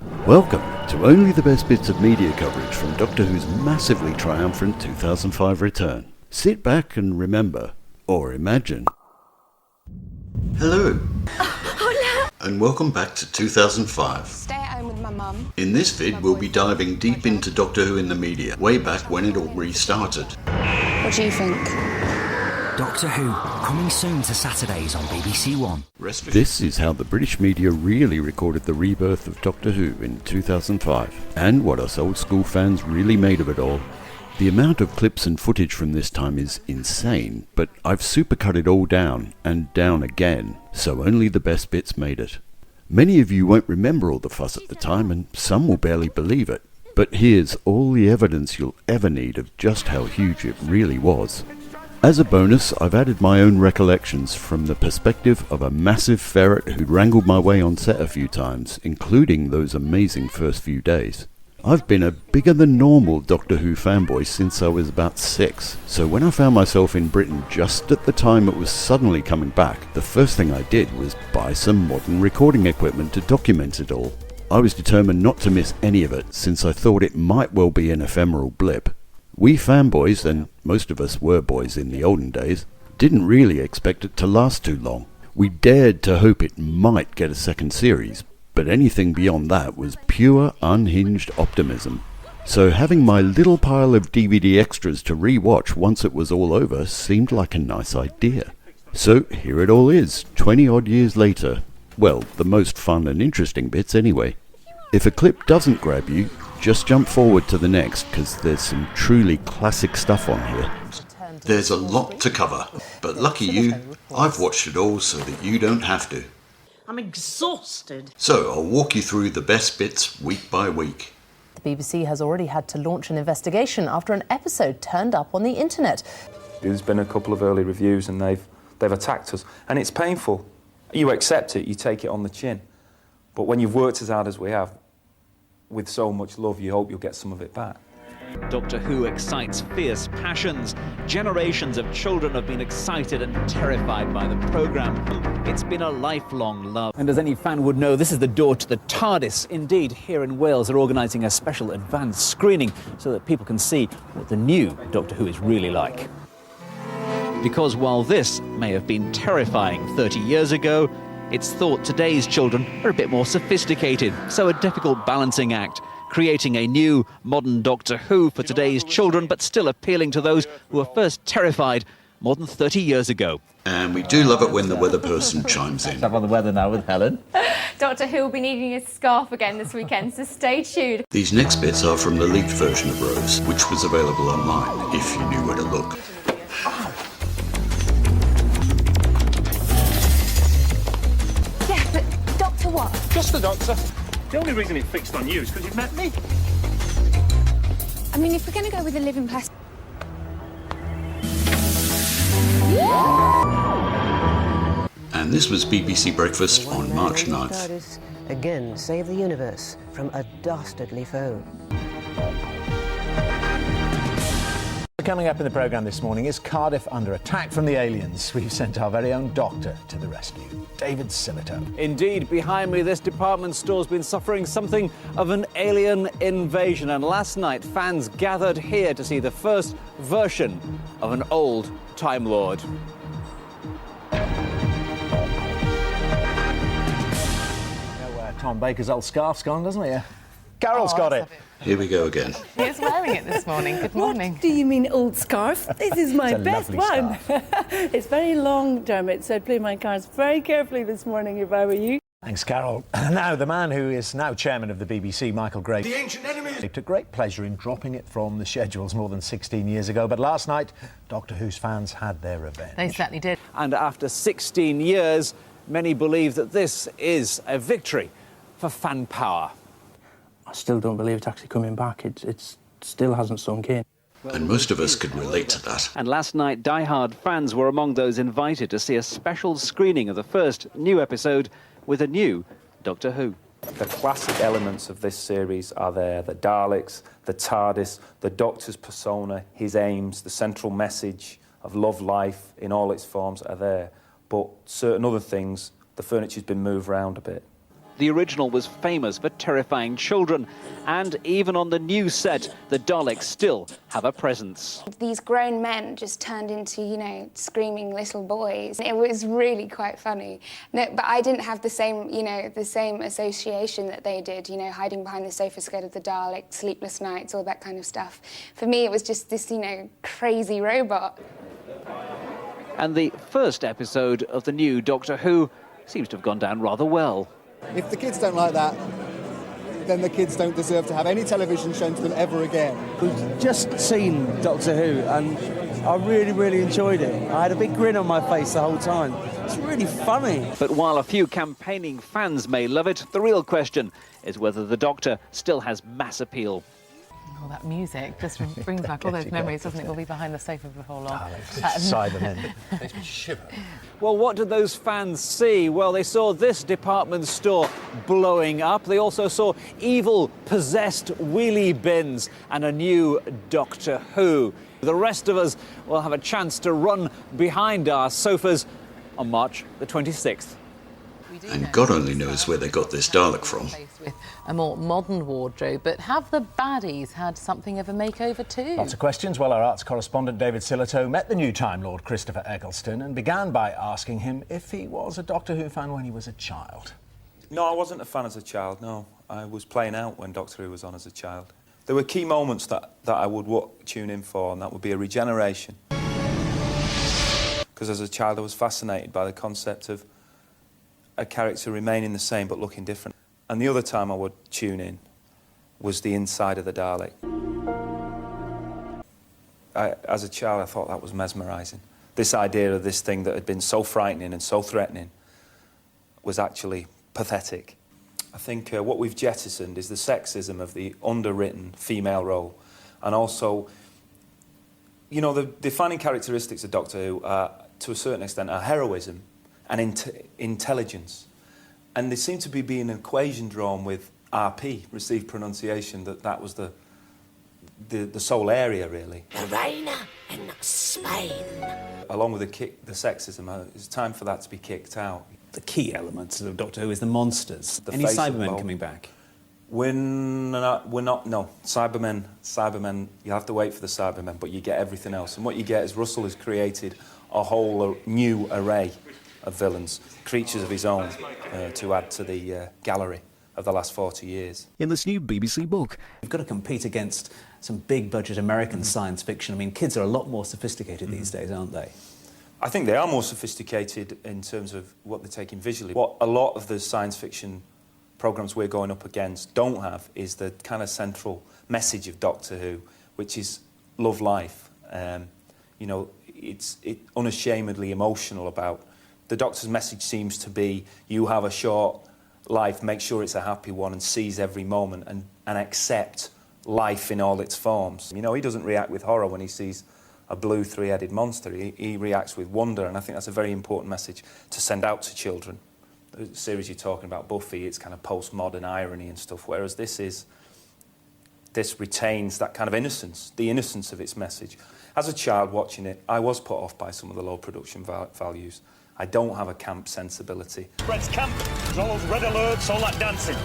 Welcome to only the best bits of media coverage from Doctor Who's massively triumphant 2005 return. Sit back and remember, or imagine. Hello. Hola. And welcome back to 2005. Stay at home with my mum. In this vid, we'll be diving deep into Doctor Who in the media, way back when it all restarted. What do you think? Doctor Who, coming soon to Saturdays on BBC One. This is how the British media really recorded the rebirth of Doctor Who in 2005, and what us old school fans really made of it all. The amount of clips and footage from this time is insane, but I've supercut it all down, and down again, so only the best bits made it. Many of you won't remember all the fuss at the time, and some will barely believe it, but here's all the evidence you'll ever need of just how huge it really was. As a bonus, I've added my own recollections from the perspective of a massive ferret who'd wrangled my way on set a few times, including those amazing first few days. I've been a bigger than normal Doctor Who fanboy since I was about 6, so when I found myself in Britain just at the time it was suddenly coming back, the first thing I did was buy some modern recording equipment to document it all. I was determined not to miss any of it, since I thought it might well be an ephemeral blip. We fanboys, and most of us were boys in the olden days, didn't really expect it to last too long. We dared to hope it might get a second series, but anything beyond that was pure, unhinged optimism. So having my little pile of DVD extras to re-watch once it was all over seemed like a nice idea. So here it all is, 20 odd years later. Well, the most fun and interesting bits anyway. If a clip doesn't grab you, just jump forward to the next, because there's some truly classic stuff on here. There's a lot to cover, but lucky you, I've watched it all so that you don't have to. I'm exhausted. So I'll walk you through the best bits week by week. The BBC has already had to launch an investigation after an episode turned up on the internet. There's been a couple of early reviews and they've attacked us, and it's painful. You accept it, you take it on the chin, but when you've worked as hard as we have, with so much love, you hope you'll get some of it back. Doctor Who excites fierce passions. Generations of children have been excited and terrified by the programme. It's been a lifelong love. And as any fan would know, this is the door to the TARDIS. Indeed, here in Wales, they're organising a special advanced screening so that people can see what the new Doctor Who is really like. Because while this may have been terrifying 30 years ago, it's thought today's children are a bit more sophisticated, so a difficult balancing act, creating a new, modern Doctor Who for today's children, but still appealing to those who were first terrified more than 30 years ago. And we do love it when the weather person chimes in. I'm on the weather now with Helen. Doctor Who will be needing a scarf again this weekend, so stay tuned. These next bits are from the leaked version of Rose, which was available online, if you knew where to look. What? Just the Doctor. The only reason it fixed on you is because you've met me. I mean, if we're going to go with a living plastic... And this was BBC Breakfast on March 9th. Again, save the universe from a dastardly foe. Coming up in the programme this morning is Cardiff under attack from the aliens. We've sent our very own doctor to the rescue, David Sillito. Indeed, behind me, this department store's been suffering something of an alien invasion. And last night, fans gathered here to see the first version of an old Time Lord. Tom Baker's old scarf's gone, doesn't he? Carol's got it. Here we go again. He's wearing it this morning. Good morning. What do you mean old scarf? This is my best one. It's very long, Dermot, so I'd play my cards very carefully this morning if I were you. Thanks, Carol. Now, the man who is now chairman of the BBC, Michael Gray, The ancient enemy. He took great pleasure in dropping it from the schedules more than 16 years ago. But last night, Doctor Who's fans had their revenge. They certainly did. And after 16 years, many believe that this is a victory for fan power. I still don't believe it's actually coming back. It still hasn't sunk in. And most of us could relate to that. And last night, die-hard fans were among those invited to see a special screening of the first new episode with a new Doctor Who. The classic elements of this series are there. The Daleks, the TARDIS, the Doctor's persona, his aims, the central message of love life in all its forms are there. But certain other things, the furniture's been moved around a bit. The original was famous for terrifying children, and even on the new set, the Daleks still have a presence. These grown men just turned into, you know, screaming little boys. It was really quite funny. No, but I didn't have the same, you know, the same association that they did, you know, hiding behind the sofa scared of the Dalek, sleepless nights, all that kind of stuff. For me, it was just this, you know, crazy robot. And the first episode of the new Doctor Who seems to have gone down rather well. If the kids don't like that, then the kids don't deserve to have any television shown to them ever again. We've just seen Doctor Who and I really, really enjoyed it. I had a big grin on my face the whole time. It's really funny. But while a few campaigning fans may love it, the real question is whether the Doctor still has mass appeal. Oh, that music just brings back all those memories, doesn't it? We'll be behind the sofa before long. Cybermen. Makes me shiver. Well, what did those fans see? Well, they saw this department store blowing up. They also saw evil, possessed wheelie bins and a new Doctor Who. The rest of us will have a chance to run behind our sofas on March the 26th. And God only knows where they got this Dalek from. With a more modern wardrobe, but have the baddies had something of a makeover too? Lots of questions. Well, our arts correspondent David Sillitoe met the new Time Lord Christopher Eccleston and began by asking him if he was a Doctor Who fan when he was a child. No, I wasn't a fan as a child, no. I was playing out when Doctor Who was on as a child. There were key moments that I would tune in for, and that would be a regeneration. Because as a child I was fascinated by the concept of a character remaining the same but looking different. And the other time I would tune in was the inside of the Dalek. As a child, I thought that was mesmerising. This idea of this thing that had been so frightening and so threatening was actually pathetic. I think what we've jettisoned is the sexism of the underwritten female role. And also, you know, the defining characteristics of Doctor Who, to a certain extent, are heroism and intelligence. And there seemed to be being an equation drawn with RP, received pronunciation, that was the sole area, really. Reina in Spain. Along with the sexism, it's time for that to be kicked out. The key element of Doctor Who is the monsters. The Any face of Cybermen Bob. coming back? We're not, no. Cybermen, you have to wait for the Cybermen, but you get everything else. And what you get is Russell has created a whole new array of villains, creatures of his own, to add to the gallery of the last 40 years. In this new BBC book, you've got to compete against some big-budget American science fiction. I mean, kids are a lot more sophisticated these days, aren't they? I think they are more sophisticated in terms of what they're taking visually. What a lot of the science fiction programmes we're going up against don't have is the kind of central message of Doctor Who, which is love life. You know, it's unashamedly emotional about. The Doctor's message seems to be, you have a short life, make sure it's a happy one and seize every moment and accept life in all its forms. You know, he doesn't react with horror when he sees a blue three-headed monster. He reacts with wonder, and I think that's a very important message to send out to children. The series you're talking about, Buffy, it's kind of postmodern irony and stuff, whereas this retains that kind of innocence, the innocence of its message. As a child watching it, I was put off by some of the low production values. I don't have a camp sensibility. Red's camp, there's all those red alerts, all that dancing.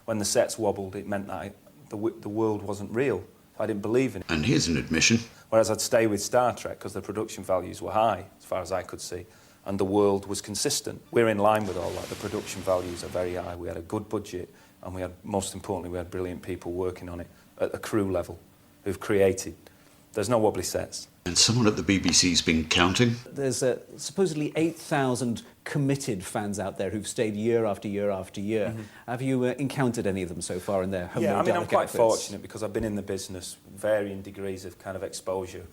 When the sets wobbled, it meant that the world wasn't real. I didn't believe in it. And here's an admission. Whereas I'd stay with Star Trek because the production values were high, as far as I could see, and the world was consistent. We're in line with all that. The production values are very high. We had a good budget, and we had, most importantly, we had brilliant people working on it at the crew level who've created. There's no wobbly sets. And someone at the BBC's been counting. There's supposedly 8,000 committed fans out there who've stayed year after year after year. Have you encountered any of them so far in their homemade Yeah, I mean, I'm Dalek quite outfits? fortunate because I've been in the business, varying degrees of kind of exposure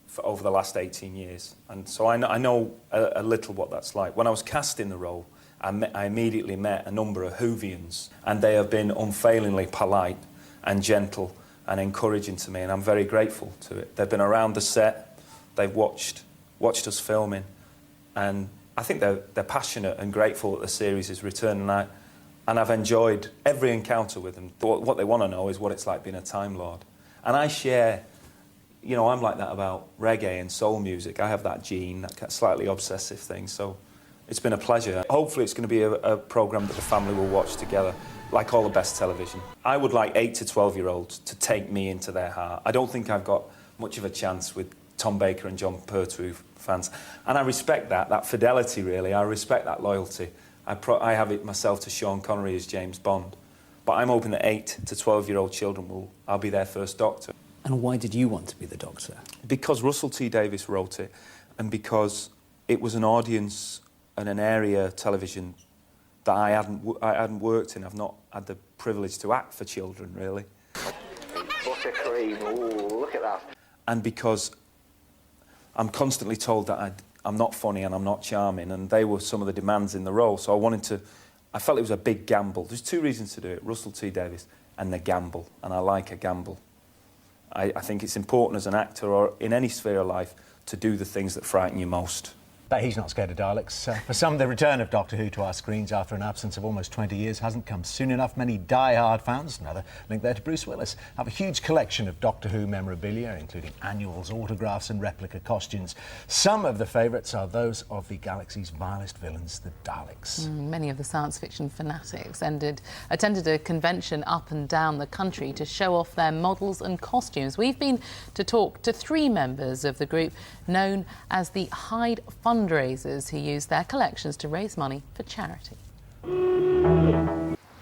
for over the last 18 years. And so I know a little what that's like. When I was cast in the role, I immediately met a number of Whovians, and they have been unfailingly polite and gentle and encouraging to me, and I'm very grateful to it. They've been around the set, they've watched us filming, and I think they're passionate and grateful that the series is returning, and I've enjoyed every encounter with them. What they want to know is what it's like being a Time Lord. And I share, you know, I'm like that about reggae and soul music. I have that gene, that slightly obsessive thing, so It's been a pleasure. Hopefully it's going to be a programme that the family will watch together, like all the best television. I would like 8 to 12-year-olds to take me into their heart. I don't think I've got much of a chance with Tom Baker and John Pertwee fans. And I respect that fidelity, really. I respect that loyalty. I have it myself to Sean Connery as James Bond. But I'm hoping that 8 to 12-year-old children I'll be their first Doctor. And why did you want to be the Doctor? Because Russell T Davies wrote it, and because it was an audience and an area television that I hadn't worked in. I've not had the privilege to act for children, really. Buttercream, ooh, look at that. And because I'm constantly told that I'm not funny and I'm not charming, and they were some of the demands in the role, so I felt it was a big gamble. There's 2 reasons to do it, Russell T Davies and the gamble, and I like a gamble. I think it's important as an actor or in any sphere of life to do the things that frighten you most. But he's not scared of Daleks. For some, the return of Doctor Who to our screens after an absence of almost 20 years hasn't come soon enough. Many die-hard fans, another link there to Bruce Willis, have a huge collection of Doctor Who memorabilia, including annuals, autographs and replica costumes. Some of the favourites are those of the galaxy's vilest villains, the Daleks. Many of the science fiction fanatics attended a convention up and down the country to show off their models and costumes. We've been to talk to 3 members of the group known as the Hyde fundraisers who use their collections to raise money for charity.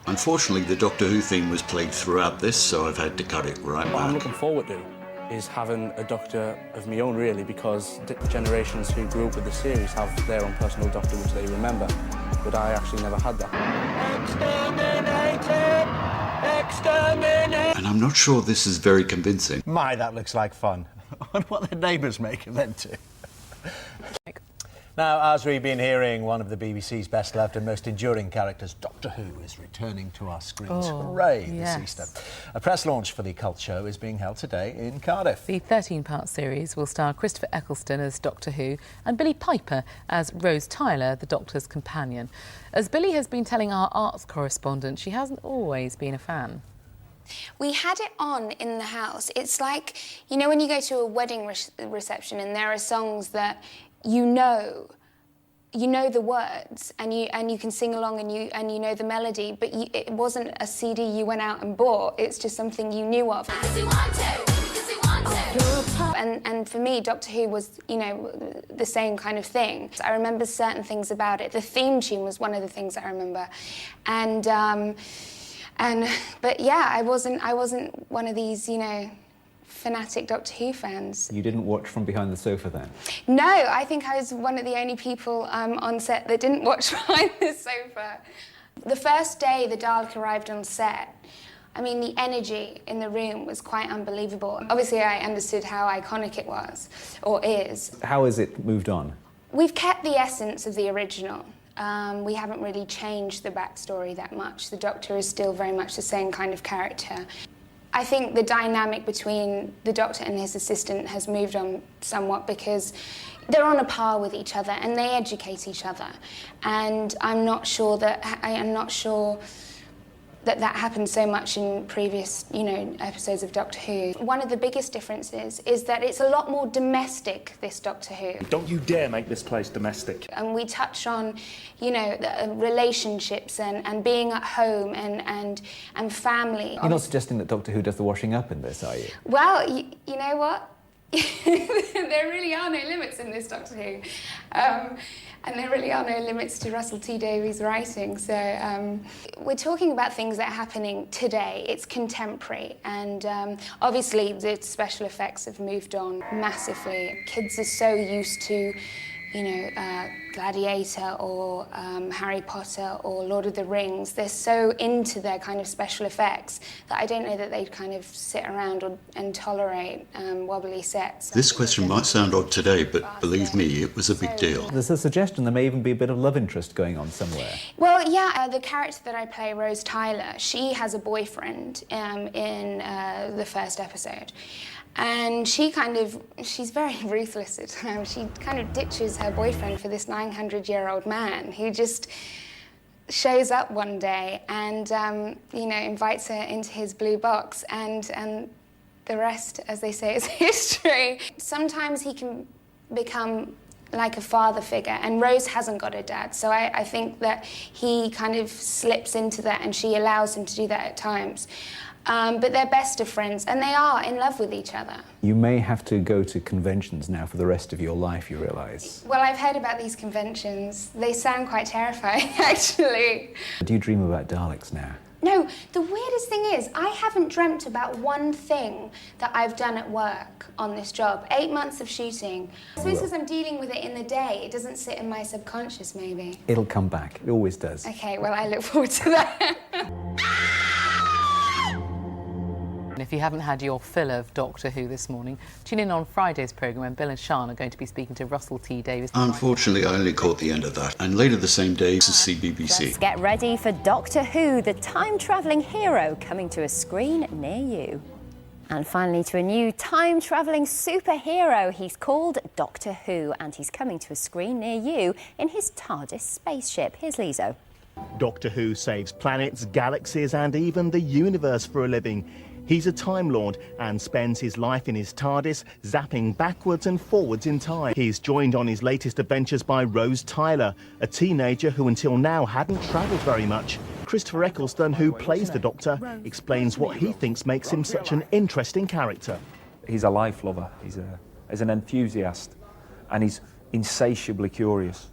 Unfortunately, the Doctor Who theme was played throughout this, so I've had to cut it right back. What I'm looking forward to is having a Doctor of my own, really, because the generations who grew up with the series have their own personal Doctor which they remember, but I actually never had that. Exterminate! And I'm not sure this is very convincing. My, that looks like fun. I wonder what the neighbours make of them too. Now, as we've been hearing, one of the BBC's best-loved and most enduring characters, Doctor Who, is returning to our screens. Hooray, yes. This Easter. A press launch for the cult show is being held today in Cardiff. The 13-part series will star Christopher Eccleston as Doctor Who and Billy Piper as Rose Tyler, the Doctor's companion. As Billy has been telling our arts correspondent, she hasn't always been a fan. We had it on in the house. It's like, you know, when you go to a wedding reception and there are songs that you know the words and you can sing along and you know the melody, but it wasn't a CD you went out and bought. It's just something you knew of. Because we want to. And for me, Doctor Who was, you know, the same kind of thing. I remember certain things about it. The theme tune was one of the things I remember, but yeah, I wasn't one of these, you know, fanatic Doctor Who fans. You didn't watch from behind the sofa then? No, I think I was one of the only people on set that didn't watch behind the sofa. The first day the Dalek arrived on set, I mean, the energy in the room was quite unbelievable. Obviously, I understood how iconic it was, or is. How has it moved on? We've kept the essence of the original. We haven't really changed the backstory that much. The Doctor is still very much the same kind of character. I think the dynamic between the Doctor and his assistant has moved on somewhat because they're on a par with each other and they educate each other. And I'm not sure that that happened so much in previous, you know, episodes of Doctor Who. One of the biggest differences is that it's a lot more domestic, this Doctor Who. Don't you dare make this place domestic. And we touch on, you know, relationships and being at home and family. You're not suggesting that Doctor Who does the washing up in this, are you? Well, you know what? There really are no limits in this Doctor Who. And there really are no limits to Russell T Davies' writing. So we're talking about things that are happening today. It's contemporary. And obviously the special effects have moved on massively. Kids are so used to, you know, Gladiator or Harry Potter or Lord of the Rings. They're so into their kind of special effects that I don't know that they'd kind of sit around and tolerate wobbly sets. This question might sound odd today, but believe me, it was a big deal. There's a suggestion there may even be a bit of love interest going on somewhere. Well, yeah, the character that I play, Rose Tyler, she has a boyfriend in the first episode. And she's very ruthless at times. She kind of ditches her boyfriend for this 900-year-old man who just shows up one day and, you know, invites her into his blue box and the rest, as they say, is history. Sometimes he can become like a father figure, and Rose hasn't got a dad, so I think that he kind of slips into that and she allows him to do that at times. But they're best of friends, and they are in love with each other. You may have to go to conventions now for the rest of your life, you realise. Well, I've heard about these conventions. They sound quite terrifying, actually. Do you dream about Daleks now? No, the weirdest thing is, I haven't dreamt about one thing that I've done at work on this job. 8 months of shooting. I suppose because I'm dealing with it in the day, it doesn't sit in my subconscious, maybe. It'll come back. It always does. Okay, well, I look forward to that. And if you haven't had your fill of Doctor Who this morning, tune in on Friday's programme when Bill and Sian are going to be speaking to Russell T Davies. Unfortunately, I only caught the end of that. And later the same day to see BBC. Let's get ready for Doctor Who, the time-travelling hero, coming to a screen near you. And finally to a new time-travelling superhero. He's called Doctor Who, and he's coming to a screen near you in his TARDIS spaceship. Here's Lizo. Doctor Who saves planets, galaxies and even the universe for a living. He's a Time Lord and spends his life in his TARDIS, zapping backwards and forwards in time. He's joined on his latest adventures by Rose Tyler, a teenager who until now hadn't travelled very much. Christopher Eccleston, who plays the Doctor, explains what he thinks makes him such an interesting character. He's a life lover, he's an enthusiast, and he's insatiably curious.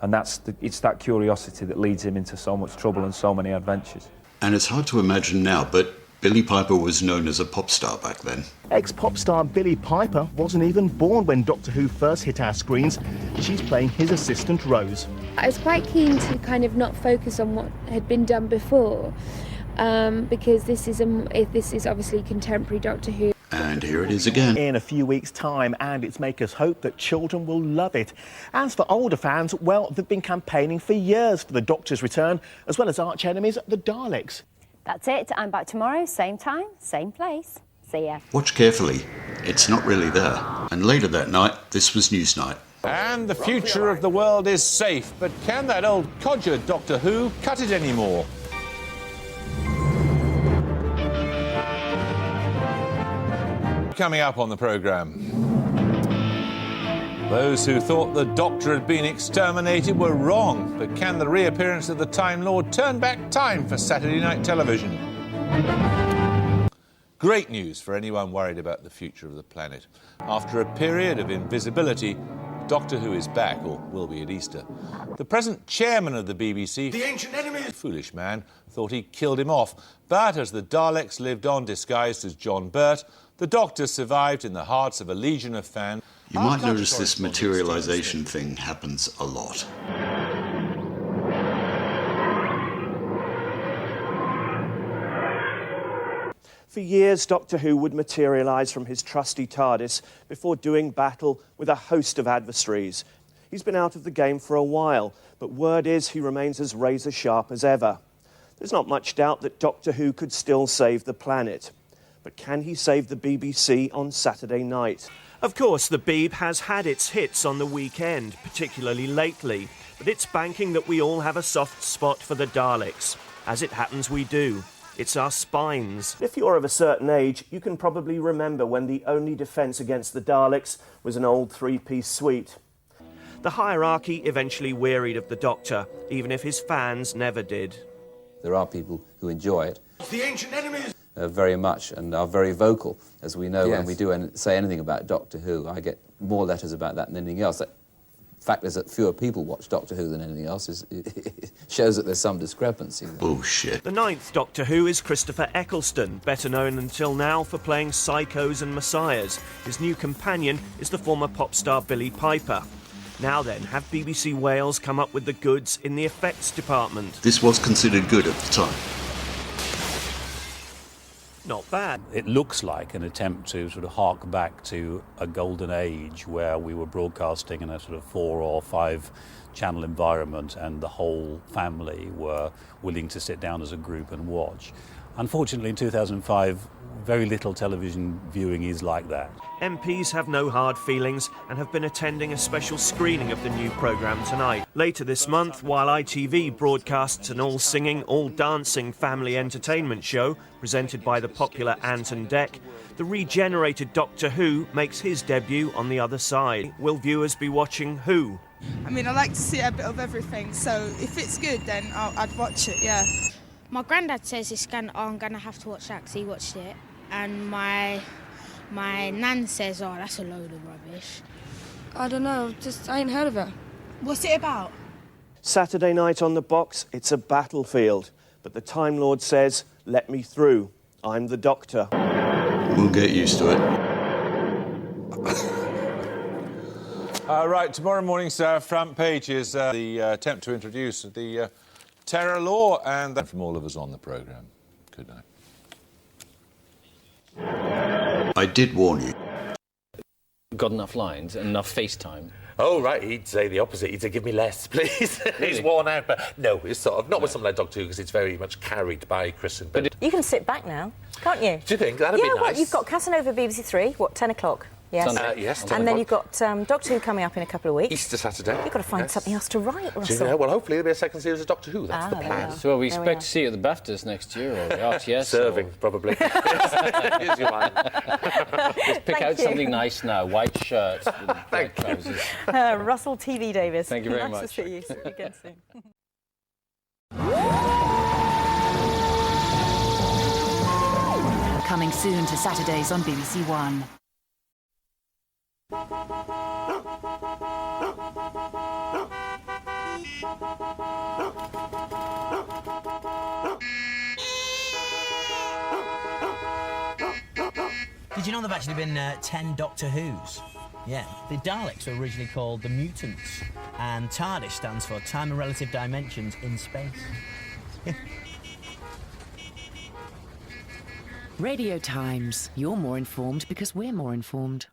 And it's that curiosity that leads him into so much trouble and so many adventures. And it's hard to imagine now, but Billie Piper was known as a pop star back then. Ex-pop star Billie Piper wasn't even born when Doctor Who first hit our screens. She's playing his assistant Rose. I was quite keen to kind of not focus on what had been done before, because this is obviously contemporary Doctor Who. And here it is again. In a few weeks' time, and its makers hope that children will love it. As for older fans, well, they've been campaigning for years for the Doctor's return, as well as arch enemies, the Daleks. That's it. I'm back tomorrow, same time, same place. See ya. Watch carefully. It's not really there. And later that night, this was Newsnight. And the future of the world is safe, but can that old codger Doctor Who cut it anymore? Coming up on the programme. Those who thought the Doctor had been exterminated were wrong, but can the reappearance of the Time Lord turn back time for Saturday night television? Great news for anyone worried about the future of the planet. After a period of invisibility, Doctor Who is back, or will be at Easter. The present chairman of the BBC, the ancient enemy, a foolish man, thought he killed him off. But as the Daleks lived on disguised as John Burt, the Doctor survived in the hearts of a legion of fans. You might notice this materialisation thing happens a lot. For years, Doctor Who would materialise from his trusty TARDIS before doing battle with a host of adversaries. He's been out of the game for a while, but word is he remains as razor-sharp as ever. There's not much doubt that Doctor Who could still save the planet. But can he save the BBC on Saturday night? Of course, the Beeb has had its hits on the weekend, particularly lately, but it's banking that we all have a soft spot for the Daleks. As it happens, we do. It's our spines. If you're of a certain age, you can probably remember when the only defence against the Daleks was an old three-piece suite. The hierarchy eventually wearied of the Doctor, even if his fans never did. There are people who enjoy it. The ancient enemies! Very much, and are very vocal, as we know. Yes. When we do say anything about Doctor Who, I get more letters about that than anything else. The fact is that fewer people watch Doctor Who than anything else. It shows that there's some discrepancy there. Bullshit. The ninth Doctor Who is Christopher Eccleston, better known until now for playing psychos and messiahs. His new companion is the former pop star Billie Piper. Now then, have BBC Wales come up with the goods in the effects department? This was considered good at the time. Not bad. It looks like an attempt to sort of hark back to a golden age where we were broadcasting in a sort of 4 or 5 channel environment and the whole family were willing to sit down as a group and watch. Unfortunately, in 2005, very little television viewing is like that. MPs have no hard feelings and have been attending a special screening of the new programme tonight. Later this month, while ITV broadcasts an all-singing, all-dancing family entertainment show presented by the popular Ant and Dec, the regenerated Doctor Who makes his debut on the other side. Will viewers be watching Who? I mean, I like to see a bit of everything, so if it's good, then I'd watch it, yeah. My granddad says I'm going to have to watch that because he watched it. And my nan says, oh, that's a load of rubbish. I don't know, I ain't heard of it. What's it about? Saturday night on the box, it's a battlefield. But the Time Lord says, let me through. I'm the Doctor. We'll get used to it. Right, tomorrow morning's front page is the attempt to introduce the terror law, and that from all of us on the programme. Good night. I did warn you. Got enough lines and enough FaceTime? Oh, right, he'd say the opposite. He'd say, give me less, please. He's worn out, but no, it's sort of, not with something like Doctor Who, because it's very much carried by Chris and Bennett. You can sit back now, can't you? Do you think? That'd be nice. Yeah, what, you've got Casanova BBC 3, 10 o'clock? Yes. Yes, 10 and then o'clock. you've got Doctor Who coming up in a couple of weeks. Easter Saturday. You've got to find something else to write, Russell. Do you know? Well, hopefully there'll be a second series of Doctor Who. That's the plan. So we expect to see you at the BAFTAs next year, or the RTS? Serving, probably. Here's your man. Just pick out something nice now. White shirts with white trousers. Russell TV Davis. Thank you very nice much. to see you. See you again soon. Coming soon to Saturdays on BBC One. Did you know there've actually been 10 Doctor Who's? Yeah, the Daleks were originally called the Mutants, and TARDIS stands for Time and Relative Dimensions in Space. Radio Times. You're more informed because we're more informed.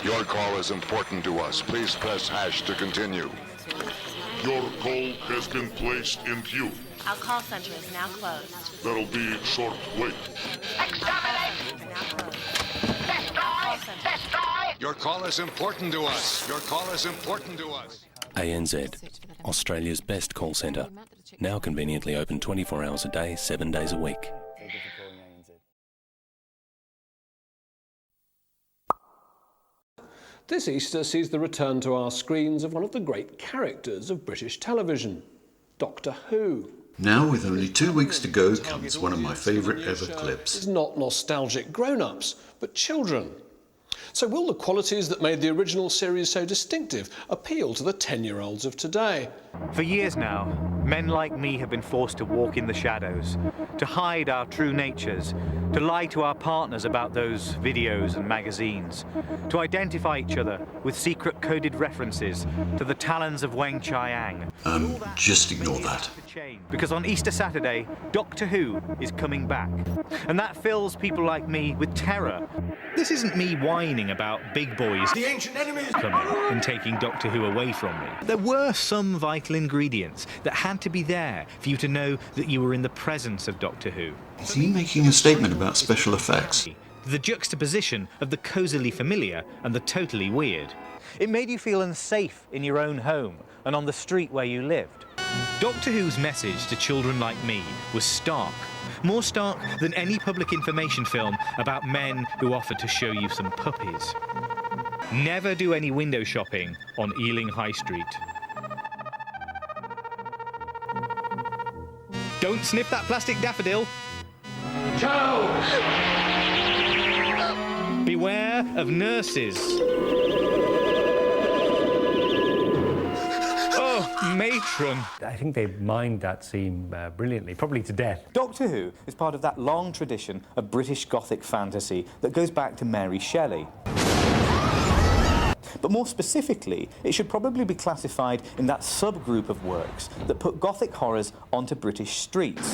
Your call is important to us. Please press hash to continue. Your call has been placed in queue. Our call center is now closed. There'll be short wait. Your call is important to us. Your call is important to us. ANZ, Australia's best call centre. Now conveniently open 24 hours a day, 7 days a week. This Easter sees the return to our screens of one of the great characters of British television, Doctor Who. Now, with only 2 weeks to go, comes one of my favourite ever clips. It's not nostalgic grown-ups, but children. So will the qualities that made the original series so distinctive appeal to the 10-year-olds of today? For years now, men like me have been forced to walk in the shadows, to hide our true natures, to lie to our partners about those videos and magazines, to identify each other with secret coded references to the talons of Weng Chiang. Just ignore that. Because on Easter Saturday, Doctor Who is coming back. And that fills people like me with terror. This isn't me whining about big boys, the ancient enemies, coming and taking Doctor Who away from me. There were some vital ingredients that had to be there for you to know that you were in the presence of Doctor Who. Is he making a statement about special effects? The juxtaposition of the cosily familiar and the totally weird. It made you feel unsafe in your own home and on the street where you lived. Doctor Who's message to children like me was stark. More stark than any public information film about men who offer to show you some puppies. Never do any window shopping on Ealing High Street. Don't sniff that plastic daffodil. Ciao! Beware of nurses. Oh, matron. I think they mined that scene brilliantly, probably to death. Doctor Who is part of that long tradition of British Gothic fantasy that goes back to Mary Shelley. But more specifically, it should probably be classified in that subgroup of works that put Gothic horrors onto British streets.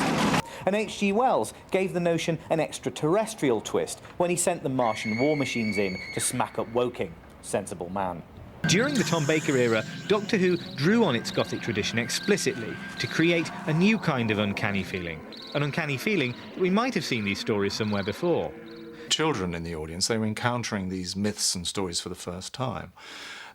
And H.G. Wells gave the notion an extraterrestrial twist when he sent the Martian war machines in to smack up Woking. Sensible man. During the Tom Baker era, Doctor Who drew on its Gothic tradition explicitly to create a new kind of uncanny feeling. An uncanny feeling that we might have seen these stories somewhere before. Children in the audience, they were encountering these myths and stories for the first time.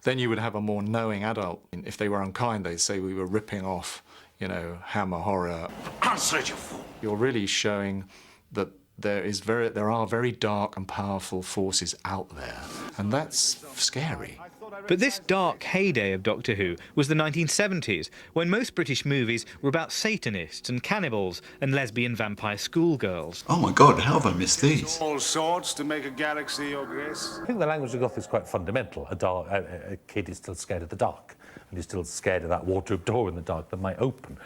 Then you would have a more knowing adult. If they were unkind, they'd say we were ripping off, you know, Hammer horror. Answer it, you fool! You're really showing that there are very dark and powerful forces out there, and that's scary. But this dark heyday of Doctor Who was the 1970s, when most British movies were about Satanists and cannibals and lesbian vampire schoolgirls. Oh my God, how have I missed these? All sorts to make a galaxy, Your Grace. I think the language of Gothic is quite fundamental. A kid is still scared of the dark, and he's still scared of that wardrobe door in the dark that might open.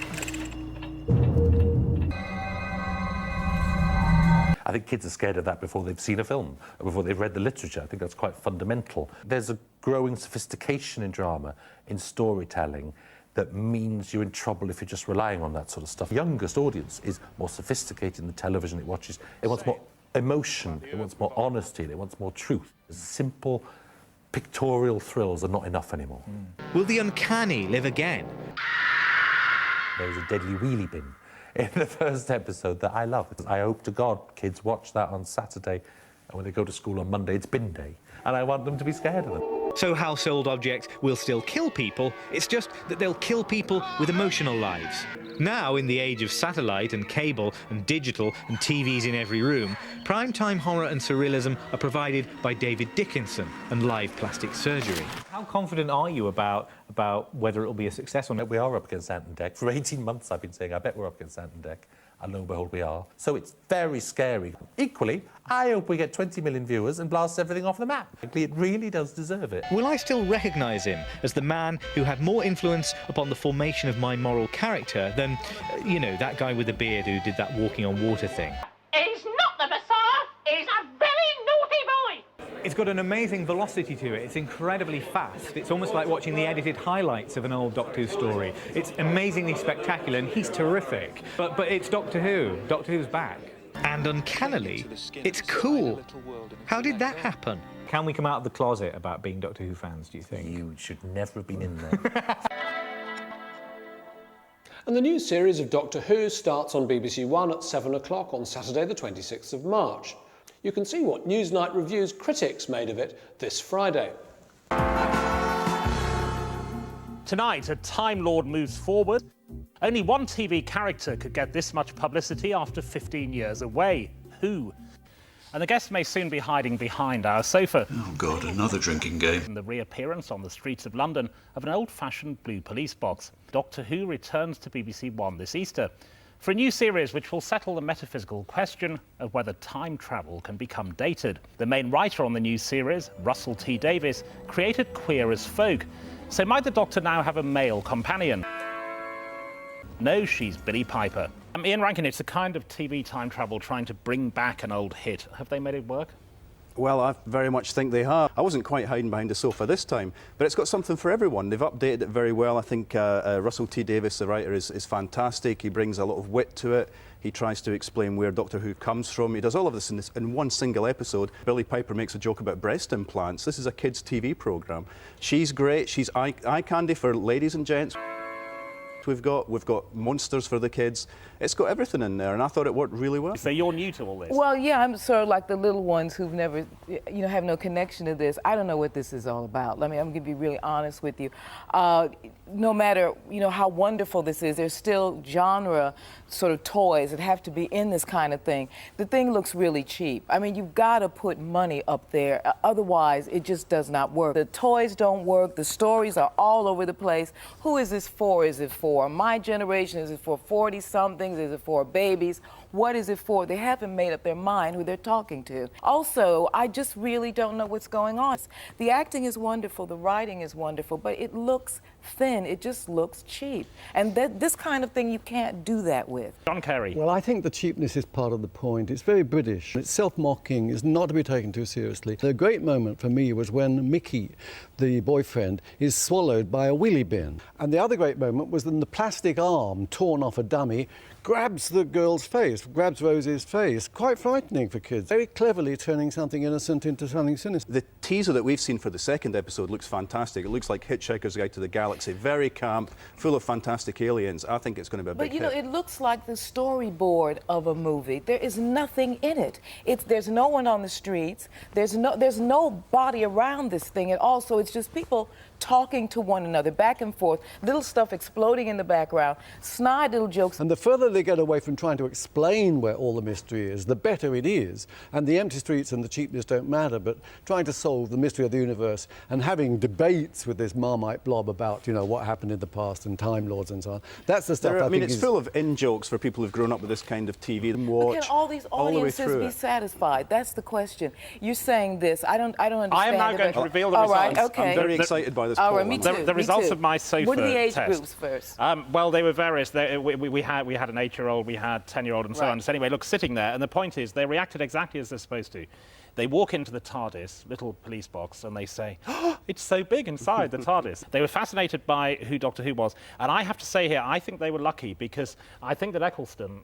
I think kids are scared of that before they've seen a film, or before they've read the literature. I think that's quite fundamental. There's a growing sophistication in drama, in storytelling, that means you're in trouble if you're just relying on that sort of stuff. The youngest audience is more sophisticated in the television it watches. It wants more emotion, it wants more honesty, it wants more truth. Simple pictorial thrills are not enough anymore. Will the uncanny live again? There was a deadly wheelie bin in the first episode that I love. I hope to God kids watch that on Saturday, and when they go to school on Monday, it's bin day, and I want them to be scared of them. So household objects will still kill people, it's just that they'll kill people with emotional lives. Now, in the age of satellite and cable and digital and TVs in every room, primetime horror and surrealism are provided by David Dickinson and live plastic surgery. How confident are you about whether it'll be a success or not? We are up against Ant and Dec. For 18 months I've been saying, I bet we're up against Ant and Dec. And lo and behold, we are. So it's very scary. Equally, I hope we get 20 million viewers and blast everything off the map. It really does deserve it. Will I still recognise him as the man who had more influence upon the formation of my moral character than, you know, that guy with the beard who did that walking on water thing? He's not the Messiah, he's a very naughty boy! It's got an amazing velocity to it. It's incredibly fast. It's almost like watching the edited highlights of an old Doctor Who story. It's amazingly spectacular, and he's terrific. But it's Doctor Who. Doctor Who's back. And uncannily, it's cool. How did that happen? Can we come out of the closet about being Doctor Who fans, do you think? You should never have been in there. And the new series of Doctor Who starts on BBC One at 7 o'clock on Saturday the 26th of March. You can see what Newsnight Review's critics made of it this Friday. Tonight, a Time Lord moves forward. Only one TV character could get this much publicity after 15 years away. Who? And the guest may soon be hiding behind our sofa. Oh God, another drinking game. And the reappearance on the streets of London of an old-fashioned blue police box. Doctor Who returns to BBC One this Easter for a new series which will settle the metaphysical question of whether time travel can become dated. The main writer on the new series, Russell T Davies, created Queer as Folk. So might the Doctor now have a male companion? No, she's Billie Piper. Ian Rankin, it's a kind of TV time travel trying to bring back an old hit. Have they made it work? Well, I very much think they have. I wasn't quite hiding behind the sofa this time, but it's got something for everyone. They've updated it very well. I think Russell T Davies, the writer, is fantastic. He brings a lot of wit to it. He tries to explain where Doctor Who comes from. He does all of this in one single episode. Billie Piper makes a joke about breast implants. This is a kids' TV programme. She's great. She's eye candy for ladies and gents. We've got monsters for the kids. It's got everything in there, and I thought it worked really well. So you're new to all this? Well, yeah, I'm sort of like the little ones who've never, you know, have no connection to this. I don't know what this is all about. I'm going to be really honest with you. No matter, you know, how wonderful this is, there's still genre sort of toys that have to be in this kind of thing. The thing looks really cheap. I mean, you've got to put money up there. Otherwise, it just does not work. The toys don't work. The stories are all over the place. Who is this for? Is it for my generation? Is it for 40-somethings? Is it for babies? What is it for? They haven't made up their mind who they're talking to. Also, I just really don't know what's going on. The acting is wonderful, the writing is wonderful, but it looks thin. It just looks cheap. And this kind of thing, you can't do that with. John Kerry. Well, I think the cheapness is part of the point. It's very British. It's self-mocking. It's not to be taken too seriously. The great moment for me was when Mickey, the boyfriend, is swallowed by a wheelie bin. And the other great moment was when the plastic arm torn off a dummy grabs the girl's face, grabs Rose's face. Quite frightening for kids. Very cleverly turning something innocent into something sinister. The teaser that we've seen for the second episode looks fantastic. It looks like Hitchhiker's Guide to the Galaxy. Very camp, full of fantastic aliens. I think it's going to be a big But, you know, hit. it looks like the storyboard of a movie. There is nothing in it. There's no one on the streets. There's no body around this thing at all. So it's just people talking to one another, back and forth, little stuff exploding in the background, snide little jokes. And the further they get away from trying to explain where all the mystery is, the better it is. And the empty streets and the cheapness don't matter, but trying to solve the mystery of the universe and having debates with this Marmite blob about, you know, what happened in the past and Time Lords and so on. That's the stuff I mean, it's is full of in-jokes for people who've grown up with this kind of TV and watch. But can all these audiences be satisfied? That's the question. You're saying this. I don't understand. I am now going to reveal the all results. Right, okay. I'm very excited by this All poll. right, me too. The results me too. of my sofa What are the age test. groups first? Well, they were various. We had an 8-year-old, we had 10-year-old, and so on. So anyway, look, sitting there, and the point is, they reacted exactly as they're supposed to. They walk into the TARDIS, little police box, and they say, "Oh, it's so big inside the TARDIS." They were fascinated by who Doctor Who was, and I have to say here, I think they were lucky because I think that Eccleston,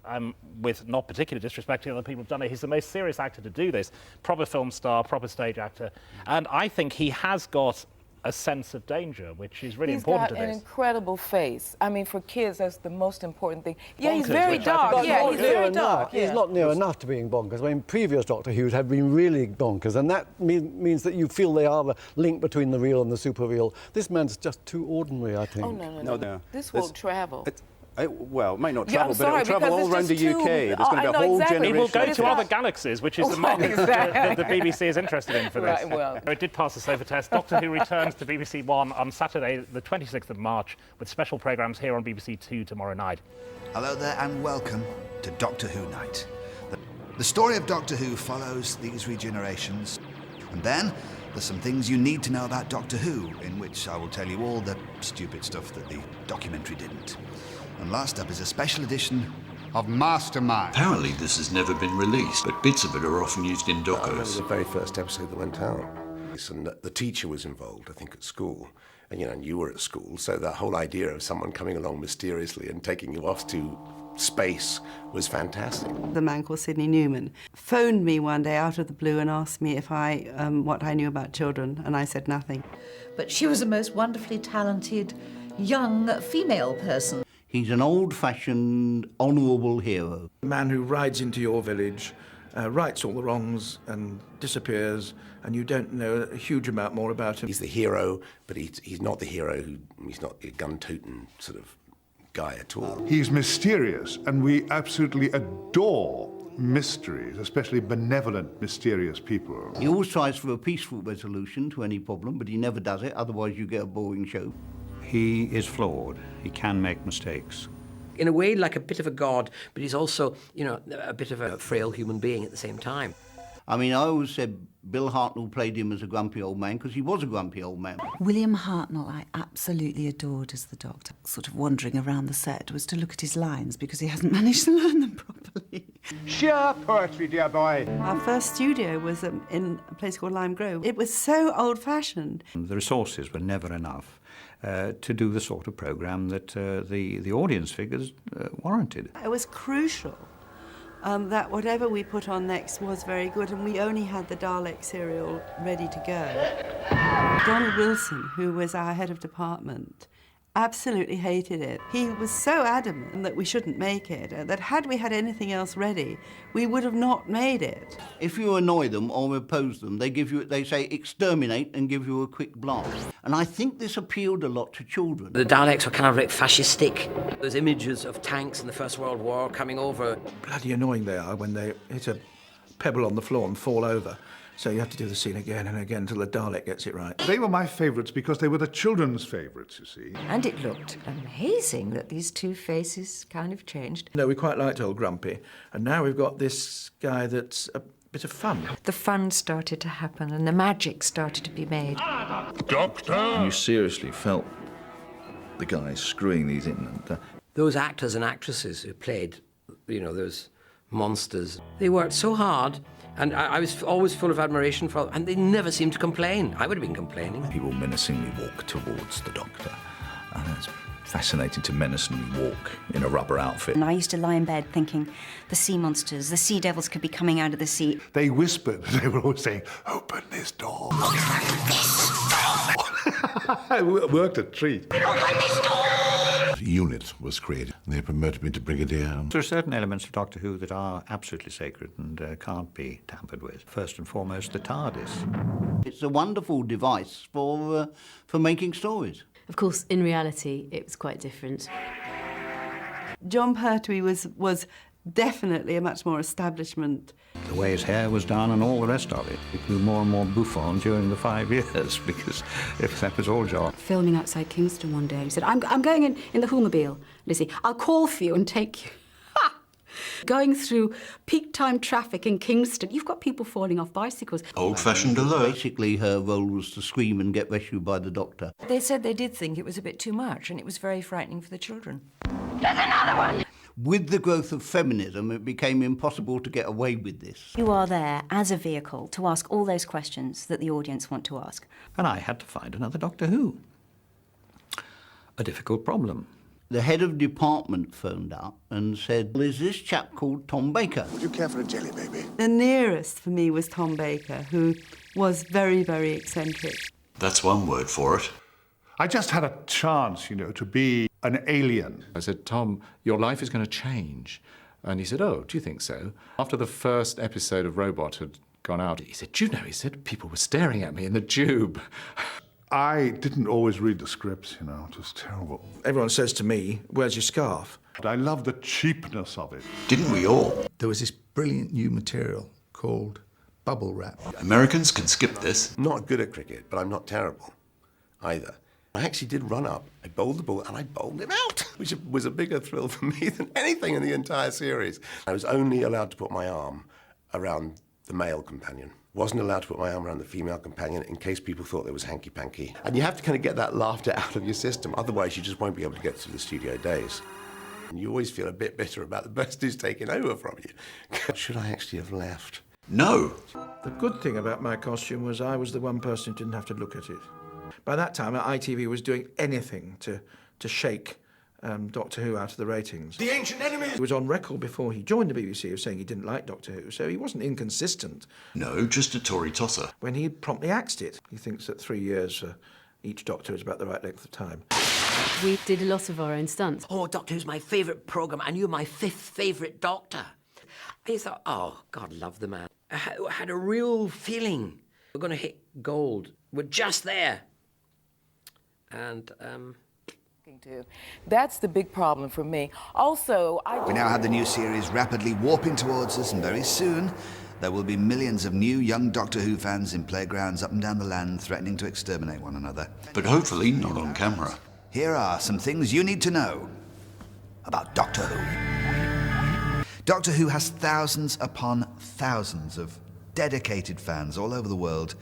with not particular disrespect to other people who've done it, he's the most serious actor to do this, proper film star, proper stage actor, and I think he has got a sense of danger, which is really important to He's got an this. incredible face. I mean, for kids, that's the most important thing. Yeah, Bonkers, he's very dark. Yeah, he's very dark. He's not near enough to being bonkers. I mean, previous Doctor Who's have been really bonkers, and that means that you feel they are the link between the real and the super real. This man's just too ordinary, I think. Oh, no. This won't travel. Well, it might not Yeah, travel, but it'll travel all around the UK. There's going to be a whole generation. It will go to other galaxies, which is the market that the BBC is interested in for this. Right, well. It did pass the sofa test. Doctor Who returns to BBC One on Saturday, the 26th of March, with special programmes here on BBC Two tomorrow night. Hello there and welcome to Doctor Who Night. The story of Doctor Who follows these regenerations. And then there's some things you need to know about Doctor Who, in which I will tell you all the stupid stuff that the documentary didn't. And last up is a special edition of Mastermind. Apparently this has never been released, but bits of it are often used in docos. I remember the very first episode that went out. And the teacher was involved, I think, at school. And, you know, and you were at school, so that whole idea of someone coming along mysteriously and taking you off to space was fantastic. The man called Sidney Newman phoned me one day out of the blue and asked me if what I knew about children, and I said nothing. But she was a most wonderfully talented young female person. He's an old-fashioned, honourable hero. A man who rides into your village, rights all the wrongs and disappears, and you don't know a huge amount more about him. He's the hero, but he's not the hero he's not a gun-toting sort of guy at all. He's mysterious, and we absolutely adore mysteries, especially benevolent, mysterious people. He always tries for a peaceful resolution to any problem, but he never does it, otherwise you get a boring show. He is flawed. He can make mistakes. In a way, like a bit of a god, but he's also, you know, a bit of a frail human being at the same time. I mean, I always said Bill Hartnell played him as a grumpy old man because he was a grumpy old man. William Hartnell I absolutely adored as the Doctor. Sort of wandering around the set was to look at his lines because he hasn't managed to learn them properly. Sheer poetry, dear boy. Our first studio was in a place called Lime Grove. It was so old-fashioned. The resources were never enough to do the sort of programme that the audience figures warranted. It was crucial that whatever we put on next was very good, and we only had the Dalek serial ready to go. Donald Wilson, who was our head of department, absolutely hated it. He was so adamant that we shouldn't make it, that had we had anything else ready, we would have not made it. If you annoy them or oppose them, they say exterminate and give you a quick blast. And I think this appealed a lot to children. The Daleks were kind of like fascistic. There's images of tanks in the First World War coming over. Bloody annoying they are when they hit a pebble on the floor and fall over. So you have to do the scene again and again until the Dalek gets it right. They were my favourites because they were the children's favourites, you see. And it looked amazing that these two faces kind of changed. No, we quite liked old Grumpy, and now we've got this guy that's a bit of fun. The fun started to happen and the magic started to be made. Doctor! You seriously felt the guy screwing these in. And, Those actors and actresses who played, you know, those monsters, they worked so hard, and I was always full of admiration for them, and they never seemed to complain. I would have been complaining. People menacingly walk towards the Doctor, and it's fascinating to menacingly walk in a rubber outfit. And I used to lie in bed thinking the sea monsters, the sea devils could be coming out of the sea. They whispered. They were always saying, "Open this door." Open this door. It worked a treat. Open this door. Unit was created. They promoted me to brigadier. There are certain elements of Doctor Who that are absolutely sacred and can't be tampered with. First and foremost, the TARDIS. It's a wonderful device for making stories. Of course, in reality, it was quite different. John Pertwee was definitely a much more establishment. The way his hair was done and all the rest of it. It grew more and more bouffant during the 5 years because if that was all John. Filming outside Kingston one day, he said, I'm going in the Hoomobile, Lizzie. I'll call for you and take you. Going through peak time traffic in Kingston, you've got people falling off bicycles. Old-fashioned alert. Basically, her role was to scream and get rescued by the Doctor. They said they did think it was a bit too much, and it was very frightening for the children. There's another one! With the growth of feminism, it became impossible to get away with this. You are there as a vehicle to ask all those questions that the audience want to ask. And I had to find another Doctor Who. A difficult problem. The head of department phoned up and said, well, is this chap called Tom Baker? Would you care for a jelly, baby? The nearest for me was Tom Baker, who was very, very eccentric. That's one word for it. I just had a chance, you know, to be an alien. I said, Tom, your life is going to change. And he said, oh, do you think so? After the first episode of Robot had gone out, he said, do you know, he said, people were staring at me in the tube. I didn't always read the scripts, you know, it was terrible. Everyone says to me, where's your scarf? I love the cheapness of it. Didn't we all? There was this brilliant new material called bubble wrap. Americans can skip this. Not good at cricket, but I'm not terrible either. I actually did run up, I bowled the ball, and I bowled it out, which was a bigger thrill for me than anything in the entire series. I was only allowed to put my arm around the male companion. Wasn't allowed to put my arm around the female companion in case people thought there was hanky-panky. And you have to kind of get that laughter out of your system, otherwise you just won't be able to get through the studio days. And you always feel a bit bitter about the person who's taken over from you. Should I actually have left? No. The good thing about my costume was I was the one person who didn't have to look at it. By that time, ITV was doing anything to shake Doctor Who out of the ratings. The ancient enemy! He was on record before he joined the BBC of saying he didn't like Doctor Who, so he wasn't inconsistent. No, just a Tory tosser. When he promptly axed it. He thinks that 3 years for each Doctor is about the right length of time. We did a lot of our own stunts. Oh, Doctor Who's my favourite programme, and you're my 5th favourite Doctor. I thought, oh, God love the man. I had a real feeling we're going to hit gold. We're just there. And, That's the big problem for me. Also, We now have the new series rapidly warping towards us, and very soon there will be millions of new young Doctor Who fans in playgrounds up and down the land threatening to exterminate one another. But hopefully not on camera. Here are some things you need to know about Doctor Who. Doctor Who has thousands upon thousands of dedicated fans all over the world,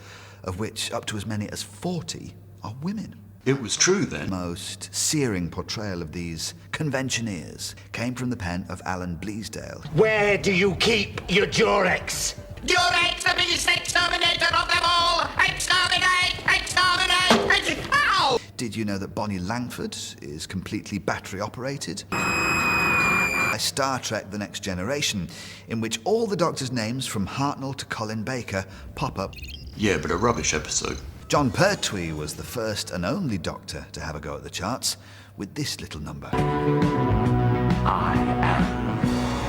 of which up to as many as 40 are women. It was true then. The most searing portrayal of these conventioneers came from the pen of Alan Bleasdale. Where do you keep your Durex? Durex, the biggest exterminator of them all! Exterminate! Exterminate! Ow! Did you know that Bonnie Langford is completely battery operated? By Star Trek The Next Generation, in which all the Doctor's names from Hartnell to Colin Baker pop up. Yeah, but a rubbish episode. John Pertwee was the first and only Doctor to have a go at the charts with this little number. I am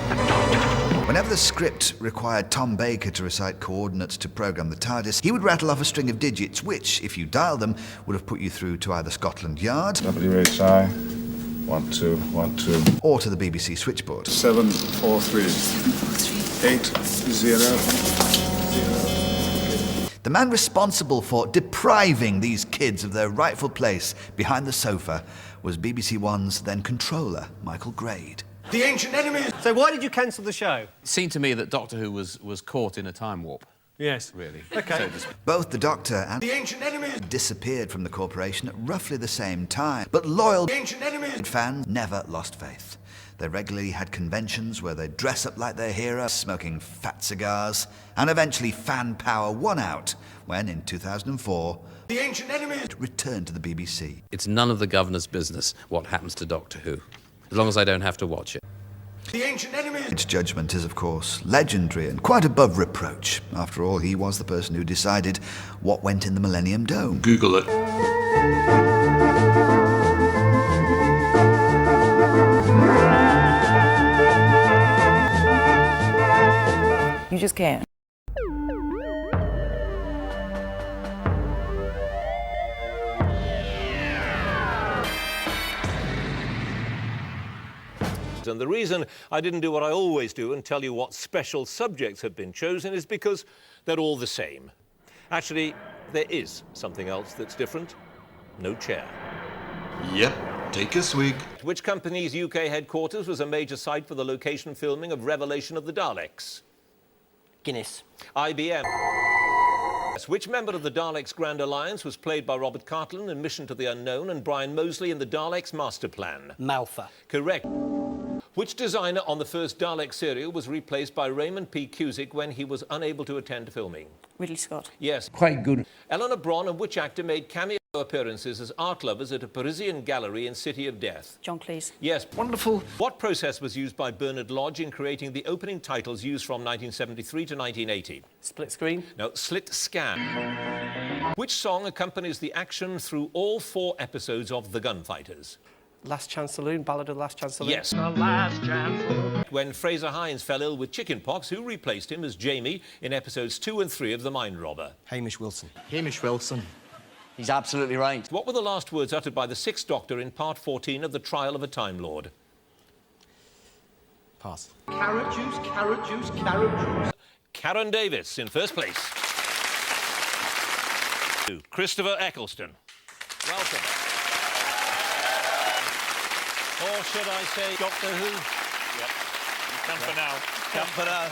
the Doctor. Whenever the script required Tom Baker to recite coordinates to program the TARDIS, he would rattle off a string of digits which, if you dialed them, would have put you through to either Scotland Yard, WHI 1212, or to the BBC switchboard. 743 80 0. The man responsible for depriving these kids of their rightful place behind the sofa was BBC One's then controller, Michael Grade. The ancient enemies! So why did you cancel the show? It seemed to me that Doctor Who was caught in a time warp. Yes. Really. Okay. Both the Doctor and The ancient enemies! disappeared from the corporation at roughly the same time, but loyal The ancient enemies! fans never lost faith. They regularly had conventions where they'd dress up like their hero, smoking fat cigars, and eventually fan power won out when, in 2004, The ancient enemies! returned to the BBC. It's none of the governor's business what happens to Doctor Who, as long as I don't have to watch it. The ancient enemies! Its judgment is, of course, legendary and quite above reproach. After all, he was the person who decided what went in the Millennium Dome. Google it. You just can't. And the reason I didn't do what I always do and tell you what special subjects have been chosen is because they're all the same. Actually, there is something else that's different. No chair. Yep, take a swig. Which company's UK headquarters was a major site for the location filming of Revelation of the Daleks? Guinness. IBM. Which member of the Daleks' Grand Alliance was played by Robert Cartland in Mission to the Unknown and Brian Moseley in the Daleks' Master Plan? Malfa. Correct. Which designer on the first Dalek serial was replaced by Raymond P. Cusick when he was unable to attend filming? Ridley Scott. Yes. Quite good. Eleanor Bron and which actor made cameo appearances as art lovers at a Parisian gallery in City of Death? John Cleese. Yes. Wonderful. What process was used by Bernard Lodge in creating the opening titles used from 1973 to 1980? Split screen. No, slit scan. Which song accompanies the action through all 4 episodes of The Gunfighters? Last Chance Saloon, Ballad of the Last Chance Saloon. Yes. The Last Chance Saloon. When Fraser Hines fell ill with chickenpox, who replaced him as Jamie in episodes 2 and 3 of The Mind Robber? Hamish Wilson. Hamish Wilson. He's absolutely right. What were the last words uttered by the 6th Doctor in part 14 of The Trial of a Time Lord? Pass. Carrot juice, carrot juice, carrot juice. Karen Davis in first place. Christopher Eccleston. Welcome. Or should I say Doctor Who? Yep. Come for now. Come for now.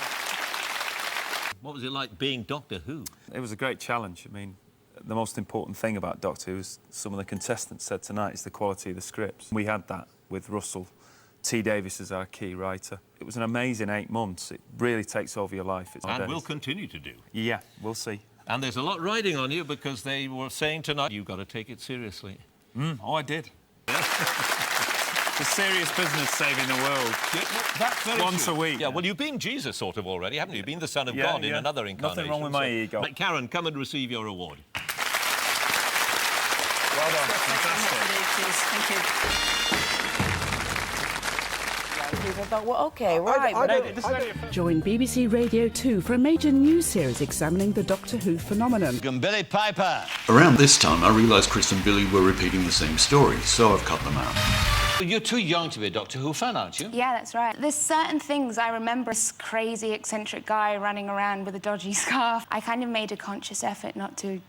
What was it like being Doctor Who? It was a great challenge. I mean, the most important thing about Doctor Who, as some of the contestants said tonight, is the quality of the scripts. We had that with Russell T. Davis as our key writer. It was an amazing 8 months. It really takes over your life. And will continue to do. Yeah, we'll see. And there's a lot riding on you because they were saying tonight you've got to take it seriously. Oh, I did. It's a serious business saving the world. Yeah, that's very Once true. a week. Yeah, well, you've been Jesus sort of already, haven't you? You've been the Son of God in another incarnation. Nothing wrong with my ego. But Karen, come and receive your award. Well done. Fantastic. People thought, well, okay, right. Join BBC Radio 2 for a major news series examining the Doctor Who phenomenon. Billy Piper. Around this time, I realised Chris and Billy were repeating the same story, so I've cut them out. You're too young to be a Doctor Who fan, aren't you? Yeah, that's right. There's certain things I remember. This crazy, eccentric guy running around with a dodgy scarf. I kind of made a conscious effort not to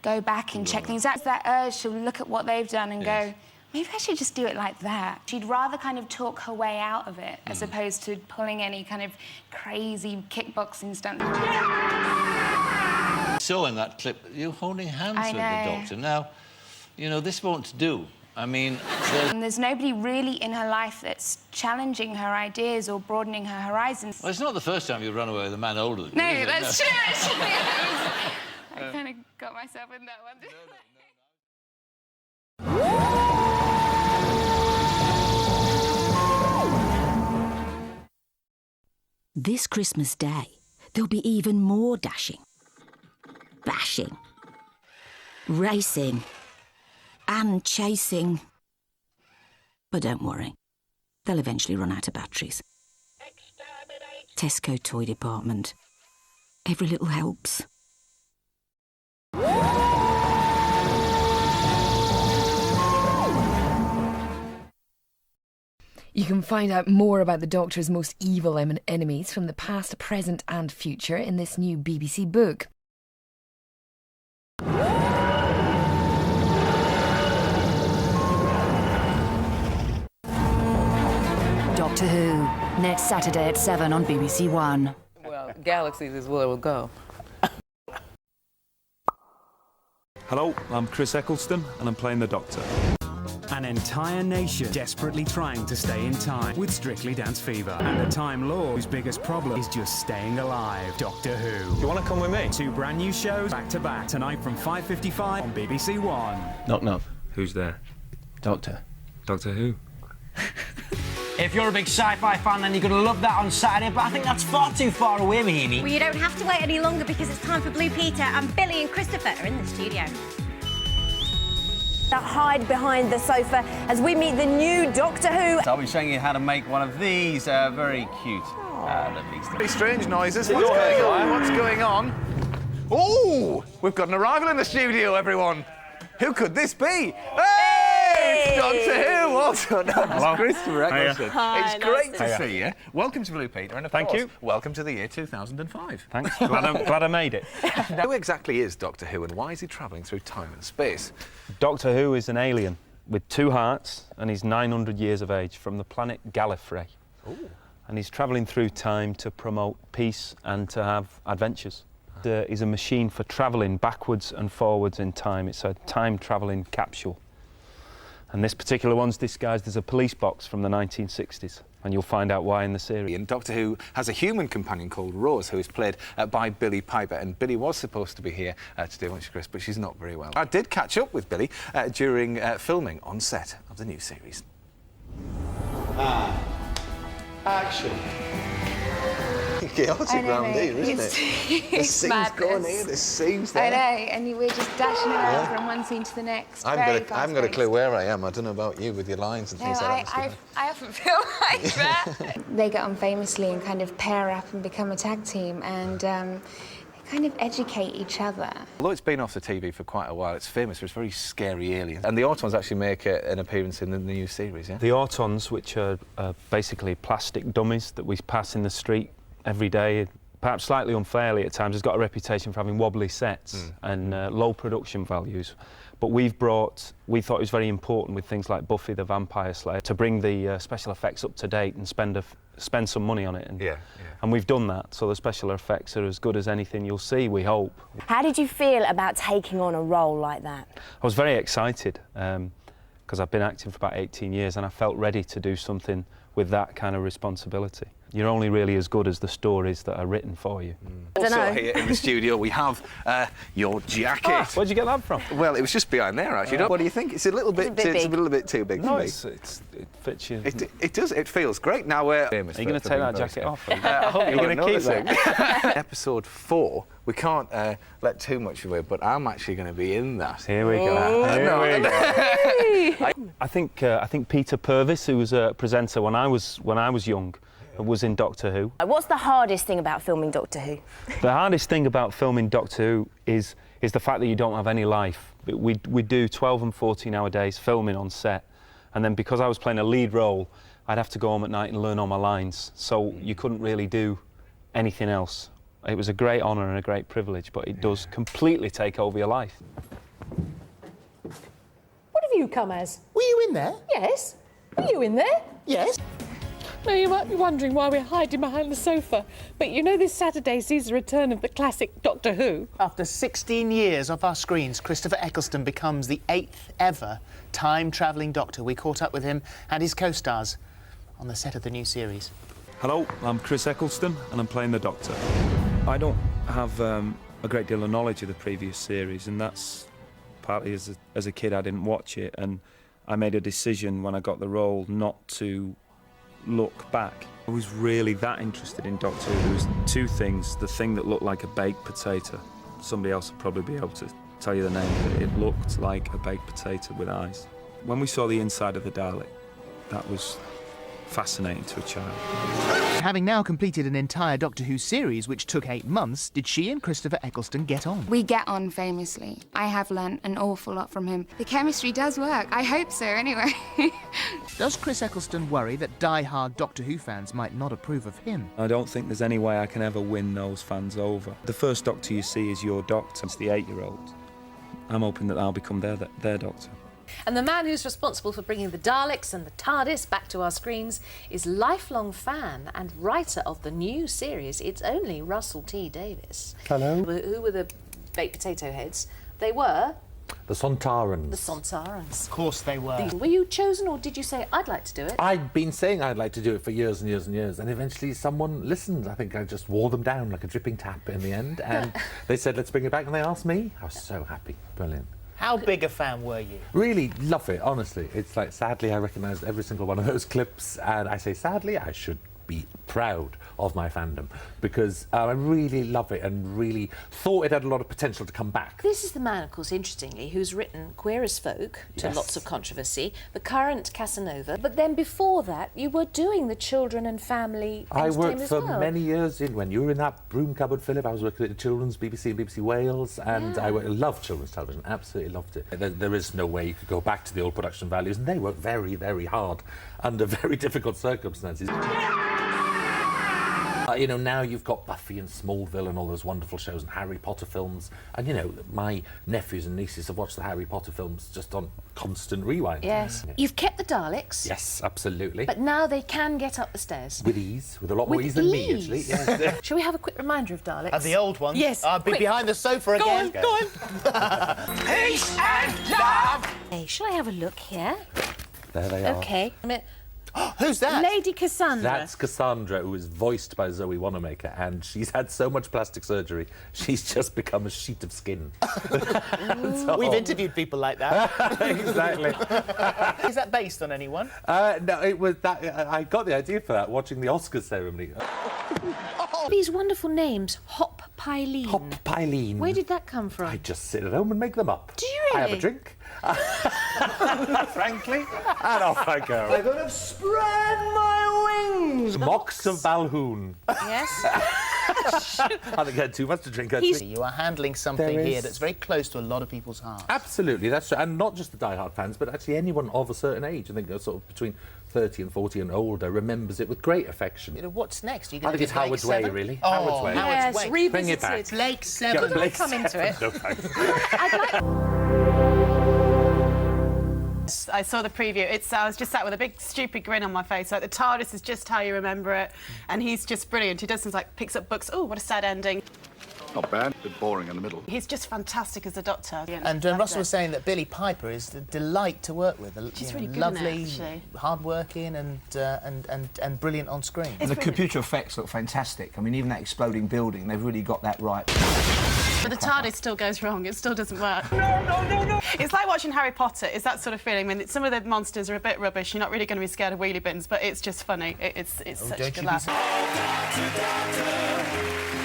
go back and check things out. That urge to look at what they've done and go, maybe I should just do it like that. She'd rather kind of talk her way out of it as opposed to pulling any kind of crazy kickboxing stunt. So in that clip, you're holding hands with the Doctor. Now, you know, this won't do. I mean... And there's nobody really in her life that's challenging her ideas or broadening her horizons. Well, it's not the first time you've run away with a man older than you, No, is it? that's true, actually. I kind of got myself in that one. This Christmas Day, there'll be even more dashing, bashing, racing, and chasing. But don't worry, they'll eventually run out of batteries. Tesco toy department. Every little helps. You can find out more about the Doctor's most evil enemies from the past, present and future in this new BBC book. Doctor Who. Next Saturday at 7 on BBC One. Well, galaxies is where it will go. Hello, I'm Chris Eccleston, and I'm playing the Doctor. An entire nation desperately trying to stay in time with Strictly Dance Fever. And a Time Lord whose biggest problem is just staying alive. Doctor Who. You want to come with me? 2 brand new shows back to back tonight from 5:55 on BBC One. Knock, knock. Who's there? Doctor. Doctor Who. If you're a big sci-fi fan, then you're going to love that on Saturday, but I think that's far too far away, Mahimi. Well, you don't have to wait any longer because it's time for Blue Peter, and Billy and Christopher are in the studio. Hide behind the sofa as we meet the new Doctor Who. I'll be showing you how to make one of these very cute. Very strange noises. What's going on? What's going on? Oh, we've got an arrival in the studio, everyone. Who could this be? Hey! It's Doctor Who. Well done. Hello. Christopher Eccleston. Hi, It's great nice to to see you. Welcome to Blue Peter, and of Thank course, you. welcome to the year 2005. Thanks. Glad I made it. Who exactly is Doctor Who, and why is he travelling through time and space? Doctor Who is an alien with 2 hearts, and he's 900 years of age from the planet Gallifrey. Ooh. And he's travelling through time to promote peace and to have adventures. He's a machine for travelling backwards and forwards in time. It's a time-travelling capsule. And this particular one's disguised as a police box from the 1960s. And you'll find out why in the series. And Doctor Who has a human companion called Rose, who is played by Billy Piper. And Billy was supposed to be here today, wasn't she, Chris? But she's not very well. I did catch up with Billy during filming on set of the new series. Action. Chaotic round here, isn't it? There's scenes going here, there's scenes there. I know, and we're just dashing around from one scene to the next. I haven't got a clue where I am. I don't know about you with your lines and things like that. I often feel like that. They get on famously and kind of pair up and become a tag team, and they kind of educate each other. Although it's been off the TV for quite a while, it's famous for its very scary aliens. And the Autons actually make an appearance in the new series, yeah? The Autons, which are basically plastic dummies that we pass in the street every day, perhaps slightly unfairly at times, has got a reputation for having wobbly sets and low production values. But we thought it was very important with things like Buffy the Vampire Slayer to bring the special effects up to date and spend some money on it. And we've done that, so the special effects are as good as anything you'll see, we hope. How did you feel about taking on a role like that? I was very excited because I've been acting for about 18 years and I felt ready to do something with that kind of responsibility. You're only really as good as the stories that are written for you. Also here in the studio we have your jacket. Ah, where'd you get that from? Well, it was just behind there, actually. What do you think? It's a little bit too big for me. It fits you. It does. It feels great. Now we're famous. Are you going to take that jacket off? I hope you're going to keep that. Episode 4. We can't let too much away, but I'm actually going to be in that. Here we go. Here we go. I think Peter Purvis, who was a presenter when I was young, was in Doctor Who. What's the hardest thing about filming Doctor Who? The hardest thing about filming Doctor Who is the fact that you don't have any life. We do 12 and 14-hour days filming on set, and then because I was playing a lead role, I'd have to go home at night and learn all my lines, so you couldn't really do anything else. It was a great honour and a great privilege, but it does completely take over your life. What have you come as? Were you in there? Yes. Were you in there? Yes. Now, you might be wondering why we're hiding behind the sofa, but you know this Saturday sees the return of the classic Doctor Who. After 16 years off our screens, Christopher Eccleston becomes the 8th ever time-travelling Doctor. We caught up with him and his co-stars on the set of the new series. Hello, I'm Chris Eccleston and I'm playing the Doctor. I don't have a great deal of knowledge of the previous series, and that's partly as a kid I didn't watch it, and I made a decision when I got the role not to look back. I was really that interested in Doctor Who. There was 2 things. The thing that looked like a baked potato. Somebody else would probably be able to tell you the name of it. It looked like a baked potato with eyes. When we saw the inside of the Dalek, that was fascinating to a child. Having now completed an entire Doctor Who series, which took 8 months, did she and Christopher Eccleston get on? We get on famously. I have learnt an awful lot from him. The chemistry does work. I hope so, anyway. Does Chris Eccleston worry that die-hard Doctor Who fans might not approve of him? I don't think there's any way I can ever win those fans over. The first Doctor you see is your Doctor. It's the 8-year-old. I'm hoping that I'll become their Doctor. And the man who's responsible for bringing the Daleks and the TARDIS back to our screens is lifelong fan and writer of the new series It's Only Russell T Davies. Hello. Who were the baked potato heads? They were... The Sontarans. The Sontarans. Of course they were. Were you chosen, or did you say, I'd like to do it? I'd been saying I'd like to do it for years and years and years, and eventually someone listened. I think I just wore them down like a dripping tap in the end, and they said, let's bring it back, and they asked me. I was so happy. Brilliant. How big a fan were you? Really love it, honestly. It's like, sadly, I recognised every single one of those clips, and I say sadly, I should be proud of my fandom, because I really love it and really thought it had a lot of potential to come back. This is the man, of course, interestingly, who's written Queer as Folk, to Yes. lots of controversy, the current Casanova, but then before that, you were doing the children and family I entertainment worked as for well. many years when you were in that broom cupboard, Philip. I was working at the children's BBC and BBC Wales, and I loved children's television, absolutely loved it. There is no way you could go back to the old production values, and they worked very, very hard under very difficult circumstances. You know, now you've got Buffy and Smallville and all those wonderful shows and Harry Potter films. And, you know, my nephews and nieces have watched the Harry Potter films just on constant rewind. Yes. You've kept the Daleks. Yes, absolutely. But now they can get up the stairs. With ease, with a lot more ease than me, actually. Yes. Shall we have a quick reminder of Daleks? The old ones? Yes. I'll be quick. behind the sofa Go again. on, go on. Peace and love! Hey, shall I have a look here? There they are. OK. Who's that? Lady Cassandra. That's Cassandra, who is voiced by Zoe Wanamaker, and she's had so much plastic surgery, she's just become a sheet of skin. We've interviewed people like that. Exactly. Is that based on anyone? No, it was that. I got the idea for that watching the Oscars ceremony. These wonderful names, Hop Pyleen. Hop Pyleen. Where did that come from? I just sit at home and make them up. Do you really? I have a drink, frankly, and off I go. I'm going to spread my wings. Mox of Balhoun. Yes. I think I had too much to drink. Actually. You are handling something There here is- that's very close to a lot of people's hearts. Absolutely, that's true. And not just the die-hard fans, but actually anyone of a certain age. I think sort of between 30 and 40 and older remembers it with great affection. You know, what's next? Are you I going think to it's Howard's Way, really. Howard's Way. Howard's Way. Revisited. Bring it back. Blake Seven. Could I come into it? No, thanks. I saw the preview. I was just sat with a big stupid grin on my face. Like, the TARDIS is just how you remember it, and he's just brilliant. He does things like picks up books. Oh, what a sad ending. Not bad, a bit boring in the middle. He's just fantastic as the Doctor. And Russell was saying that Billie Piper is a delight to work with. She's You know, really good, lovely, isn't it, actually? hard-working, and brilliant on screen. And the computer effects look fantastic. I mean, even that exploding building, they've really got that right. But the TARDIS still goes wrong. It still doesn't work. No. It's like watching Harry Potter. It's that sort of feeling. When some of the monsters are a bit rubbish, you're not really going to be scared of wheelie bins, but it's just funny. It's such a good laugh.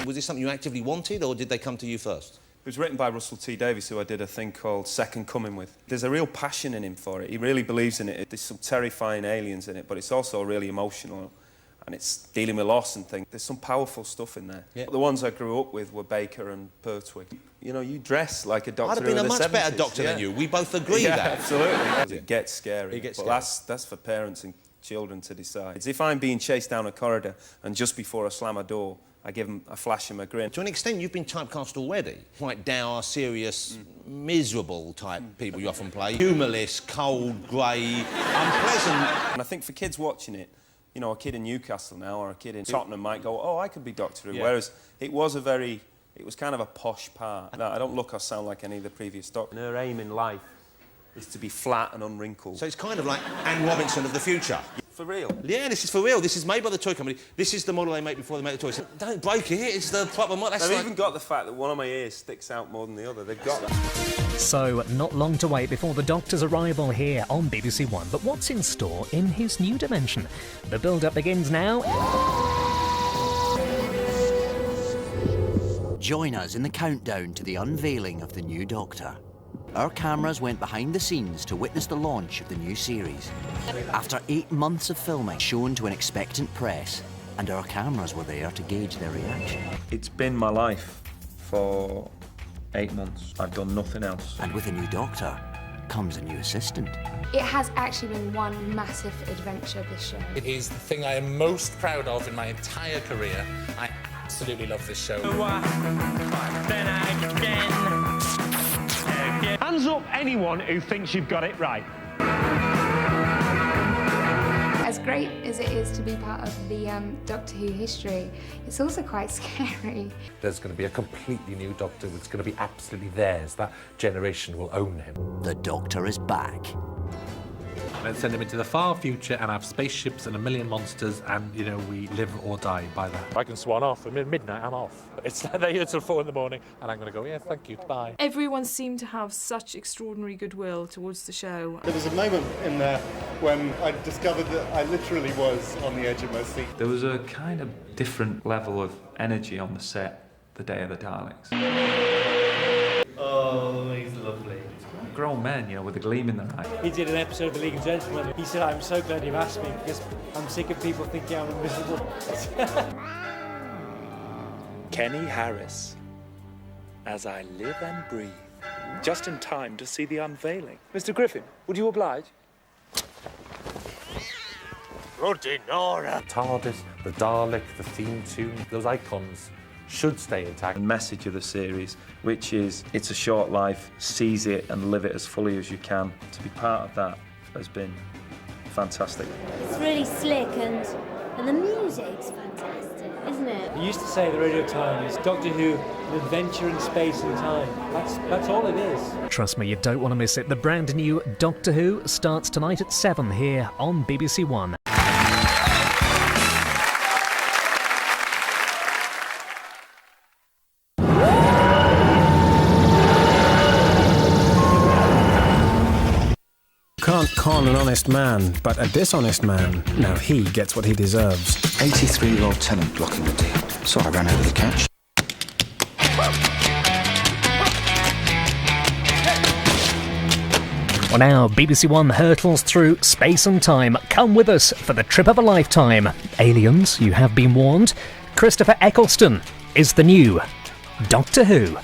Was this something you actively wanted, or did they come to you first? It was written by Russell T Davies, who I did a thing called Second Coming with. There's a real passion in him for it. He really believes in it. There's some terrifying aliens in it, but it's also really emotional, and it's dealing with loss and things. There's some powerful stuff in there. Yeah. The ones I grew up with were Baker and Pertwee. You know, you dress like a Doctor I'd have been Who a in the much 70s. better Doctor than you. We both agree that. Absolutely. It gets scary. It gets but scary. that's for parents and children to decide. It's if I'm being chased down a corridor and just before I slam a door, I flash him a grin. To an extent, you've been typecast already. Quite dour, serious, miserable type people you often play. Humourless, cold, grey, unpleasant. And I think for kids watching it, you know, a kid in Newcastle now or a kid in Tottenham might go, oh, I could be Doctor Who. Yeah. Whereas it was kind of a posh part. I don't look or sound like any of the previous Doctors. Her aim in life is to be flat and unwrinkled. So it's kind of like Anne Robinson of the future. For real? Yeah, this is for real. This is made by the toy company. This is the model they make before they make the toys. Don't break it. It's the proper model. They've even got the fact that one of my ears sticks out more than the other. They've got that. So, not long to wait before the Doctor's arrival here on BBC One. But what's in store in his new dimension? The build-up begins now. Join us in the countdown to the unveiling of the new Doctor. Our cameras went behind the scenes to witness the launch of the new series. After 8 months of filming, shown to an expectant press, and our cameras were there to gauge their reaction. It's been my life for 8 months. I've done nothing else. And with a new Doctor comes a new assistant. It has actually been one massive adventure, this show. It is the thing I am most proud of in my entire career. I absolutely love this show. Hands Hands up anyone who thinks you've got it right. As great as it is to be part of the Doctor Who history, it's also quite scary. There's going to be a completely new Doctor. It's going to be absolutely theirs. That generation will own him. The Doctor is back. Let's send him into the far future and have spaceships and a million monsters, and, you know, we live or die by that. I can swan off. At midnight, I'm off. It's they're here till 4 in the morning, and I'm going to go, yeah, thank you, bye. Everyone seemed to have such extraordinary goodwill towards the show. There was a moment in there when I discovered that I literally was on the edge of my seat. There was a kind of different level of energy on the set the day of the Daleks. Oh, he's lovely. Grown men, you know, with a gleam in their eye. He did an episode of The League of Gentlemen. He said, I'm so glad you asked me because I'm sick of people thinking I'm invisible. Kenny Harris, As I Live and Breathe. Just in time to see the unveiling. Mr. Griffin, would you oblige? Rodinora. TARDIS, the Dalek, the theme tune, those icons should stay intact. The message of the series, which is it's a short life, seize it and live it as fully as you can. To be part of that has been fantastic. It's really slick and the music's fantastic, isn't it? He used to say the Radio Times, Doctor Who, an adventure in space and time. That's all it is. Trust me, you don't want to miss it. The brand new Doctor Who starts tonight at 7 here on BBC One. Can't con an honest man, but a dishonest man. Now he gets what he deserves. 83-year-old tenant blocking the deal. So I ran over the catch. Well, now BBC One hurtles through space and time. Come with us for the trip of a lifetime. Aliens, you have been warned. Christopher Eccleston is the new Doctor Who.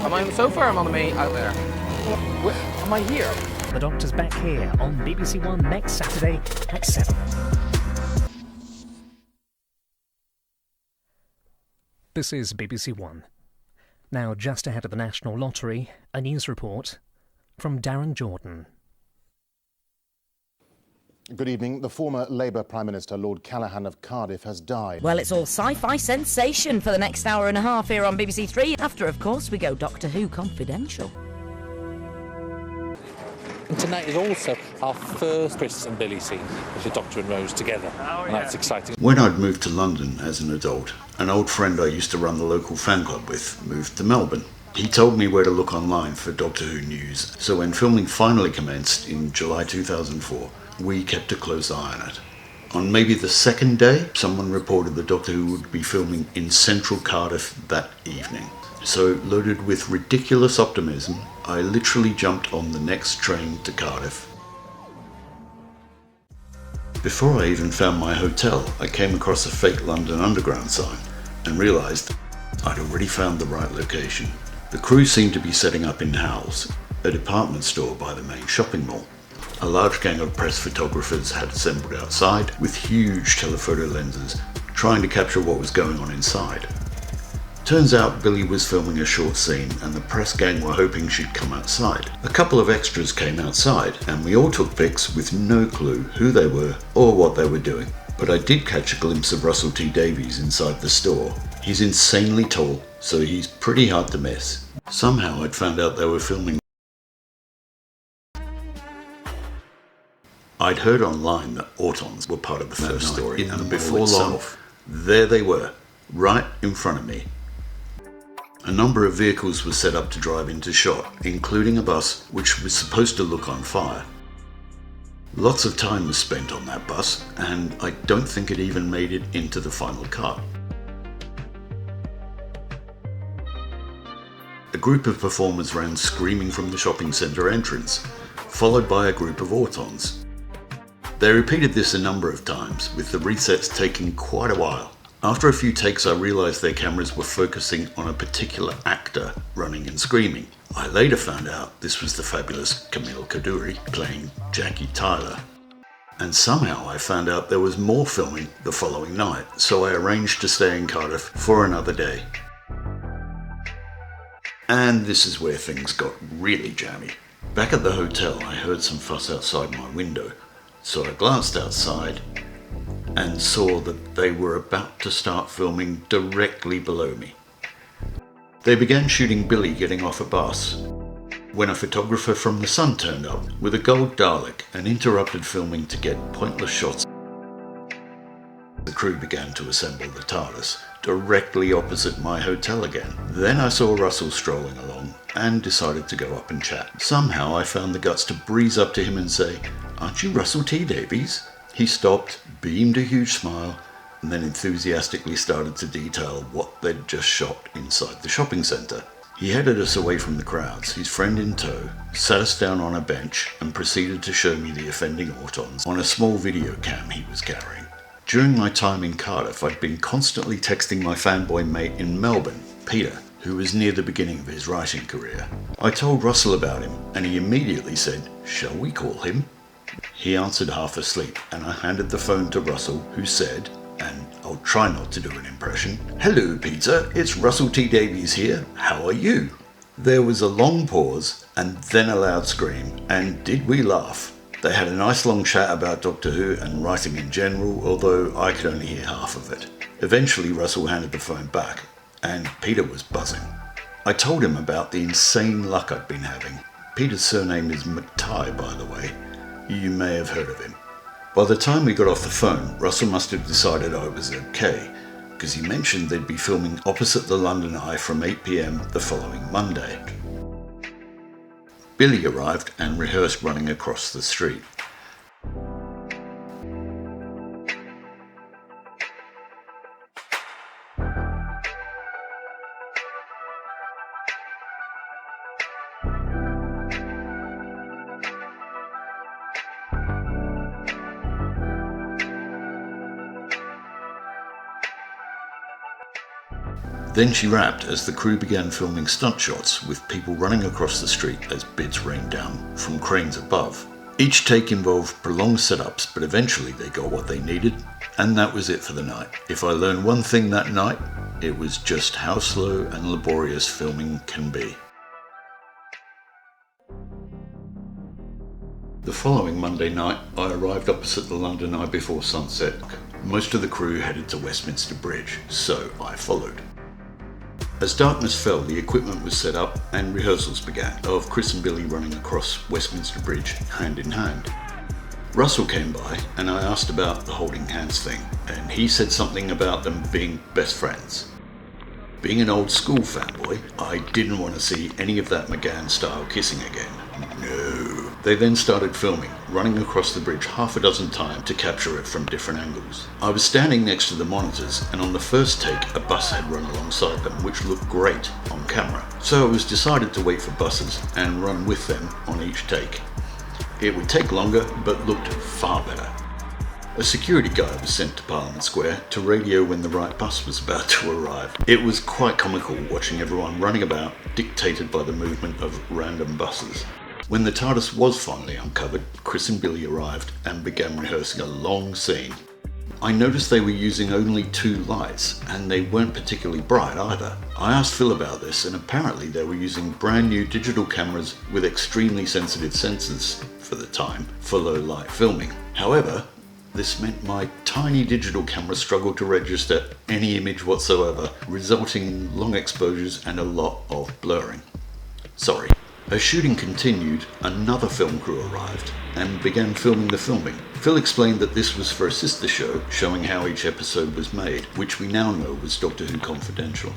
Am I on the sofa or am I on the main out there? Where, am I here? The Doctor's back here on BBC One next Saturday at 7. This is BBC One. Now, just ahead of the National Lottery, a news report from Darren Jordan. Good evening. The former Labour Prime Minister, Lord Callaghan of Cardiff, has died. Well, it's all sci-fi sensation for the next hour and a half here on BBC Three. After, of course, we go Doctor Who Confidential. And tonight is also our first Chris and Billy scene with the Doctor and Rose together. And that's exciting. When I'd moved to London as an adult, an old friend I used to run the local fan club with moved to Melbourne. He told me where to look online for Doctor Who news, so when filming finally commenced in July 2004, we kept a close eye on it. On maybe the second day, someone reported that Doctor Who would be filming in central Cardiff that evening. So, loaded with ridiculous optimism, I literally jumped on the next train to Cardiff. Before I even found my hotel, I came across a fake London Underground sign and realised I'd already found the right location. The crew seemed to be setting up in Howells, a department store by the main shopping mall. A large gang of press photographers had assembled outside with huge telephoto lenses, trying to capture what was going on inside. Turns out Billy was filming a short scene and the press gang were hoping she'd come outside. A couple of extras came outside and we all took pics with no clue who they were or what they were doing. But I did catch a glimpse of Russell T Davies inside the store. He's insanely tall, so he's pretty hard to miss. Somehow I'd found out they were filming. I'd heard online that Autons were part of the first story, and before long, there they were, right in front of me. A number of vehicles were set up to drive into shot, including a bus which was supposed to look on fire. Lots of time was spent on that bus, and I don't think it even made it into the final cut. A group of performers ran screaming from the shopping centre entrance, followed by a group of Autons. They repeated this a number of times, with the resets taking quite a while. After a few takes, I realised their cameras were focusing on a particular actor running and screaming. I later found out this was the fabulous Camille Kaduri playing Jackie Tyler. and somehow I found out there was more filming the following night, so I arranged to stay in Cardiff for another day. And this is where things got really jammy. Back at the hotel, I heard some fuss outside my window, so I glanced outside and saw that they were about to start filming directly below me. They began shooting Billy getting off a bus, when a photographer from The Sun turned up with a gold Dalek and interrupted filming to get pointless shots. The crew began to assemble the TARDIS directly opposite my hotel again. Then I saw Russell strolling along and decided to go up and chat. Somehow I found the guts to breeze up to him and say, "Aren't you Russell T Davies?" He stopped, beamed a huge smile, and then enthusiastically started to detail what they'd just shot inside the shopping centre. He headed us away from the crowds, his friend in tow, sat us down on a bench and proceeded to show me the offending autons on a small video cam he was carrying. During my time in Cardiff, I'd been constantly texting my fanboy mate in Melbourne, Peter, who was near the beginning of his writing career. I told Russell about him, and he immediately said, "Shall we call him?" He answered half asleep, and I handed the phone to Russell, who said, and I'll try not to do an impression, "Hello Peter, it's Russell T Davies here, how are you?" There was a long pause, and then a loud scream, and did we laugh. They had a nice long chat about Doctor Who and writing in general, although I could only hear half of it. Eventually Russell handed the phone back, and Peter was buzzing. I told him about the insane luck I'd been having. Peter's surname is McTighe, by the way. You may have heard of him. By the time we got off the phone, Russell must have decided I was okay, because he mentioned they'd be filming opposite the London Eye from 8 PM the following Monday. Billy arrived and rehearsed running across the street. Then she rapped as the crew began filming stunt shots with people running across the street as bids rained down from cranes above. Each take involved prolonged setups, but eventually they got what they needed, and that was it for the night. If I learned one thing that night, it was just how slow and laborious filming can be. The following Monday night, I arrived opposite the London Eye before sunset. Most of the crew headed to Westminster Bridge, so I followed. As darkness fell, the equipment was set up and rehearsals began, of Chris and Billy running across Westminster Bridge hand in hand. Russell came by and I asked about the holding hands thing, and he said something about them being best friends. Being an old school fanboy, I didn't want to see any of that McGann style kissing again. No. They then started filming, running across the bridge half a dozen times to capture it from different angles. I was standing next to the monitors, and on the first take a bus had run alongside them, which looked great on camera. So it was decided to wait for buses and run with them on each take. It would take longer, but looked far better. A security guy was sent to Parliament Square to radio when the right bus was about to arrive. It was quite comical watching everyone running about, dictated by the movement of random buses. When the TARDIS was finally uncovered, Chris and Billy arrived and began rehearsing a long scene. I noticed they were using only 2 lights, and they weren't particularly bright either. I asked Phil about this, and apparently they were using brand new digital cameras with extremely sensitive sensors for the time for low light filming. However, this meant my tiny digital camera struggled to register any image whatsoever, resulting in long exposures and a lot of blurring. Sorry. As shooting continued, another film crew arrived and began filming the filming. Phil explained that this was for a sister show showing how each episode was made, which we now know was Doctor Who Confidential.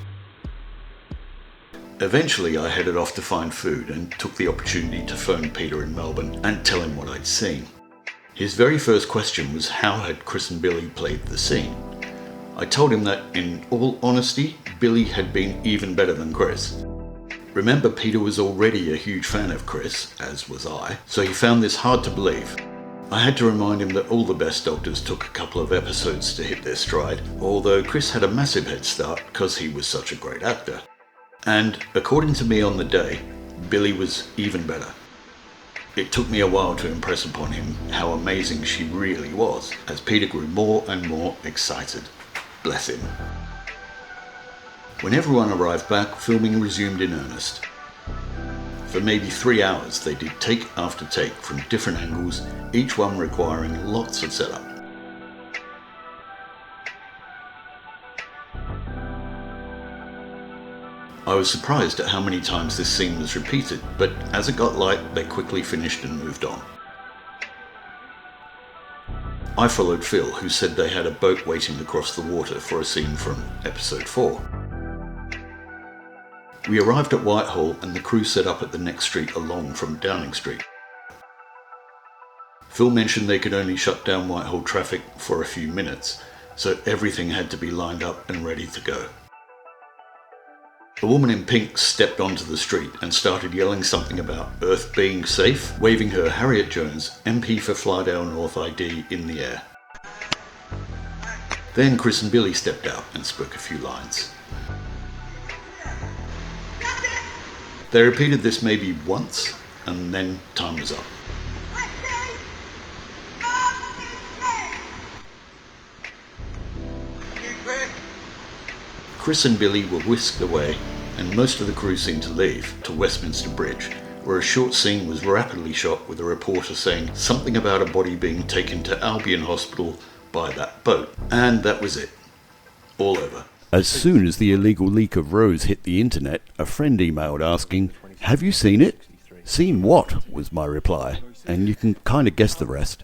Eventually I headed off to find food and took the opportunity to phone Peter in Melbourne and tell him what I'd seen. His very first question was how had Chris and Billy played the scene. I told him that, in all honesty, Billy had been even better than Chris. Remember, Peter was already a huge fan of Chris, as was I, so he found this hard to believe. I had to remind him that all the best Doctors took a couple of episodes to hit their stride, although Chris had a massive head start because he was such a great actor. And, according to me on the day, Billy was even better. It took me a while to impress upon him how amazing she really was, as Peter grew more and more excited. Bless him. When everyone arrived back, filming resumed in earnest. For maybe 3 hours they did take after take from different angles, each one requiring lots of setup. I was surprised at how many times this scene was repeated, but as it got light, they quickly finished and moved on. I followed Phil, who said they had a boat waiting across the water for a scene from episode 4. We arrived at Whitehall and the crew set up at the next street along from Downing Street. Phil mentioned they could only shut down Whitehall traffic for a few minutes, so everything had to be lined up and ready to go. A woman in pink stepped onto the street and started yelling something about Earth being safe, waving her Harriet Jones MP for Flydale North ID in the air. Then Chris and Billy stepped out and spoke a few lines. They repeated this maybe once, and then time was up. Chris and Billy were whisked away, and most of the crew seemed to leave, to Westminster Bridge, where a short scene was rapidly shot with a reporter saying something about a body being taken to Albion Hospital by that boat. And that was it. All over. As soon as the illegal leak of Rose hit the internet, a friend emailed asking, "Have you seen it?" "Seen what?" was my reply, and you can kind of guess the rest.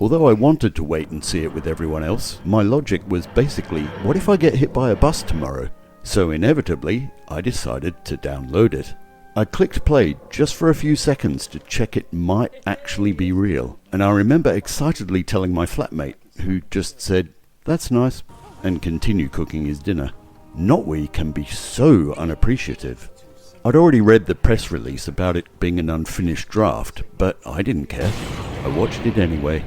Although I wanted to wait and see it with everyone else, my logic was basically, what if I get hit by a bus tomorrow? So inevitably, I decided to download it. I clicked play just for a few seconds to check it might actually be real, and I remember excitedly telling my flatmate, who just said, "That's nice," and continued cooking his dinner. Notwe can be so unappreciative. I'd already read the press release about it being an unfinished draft, but I didn't care. I watched it anyway.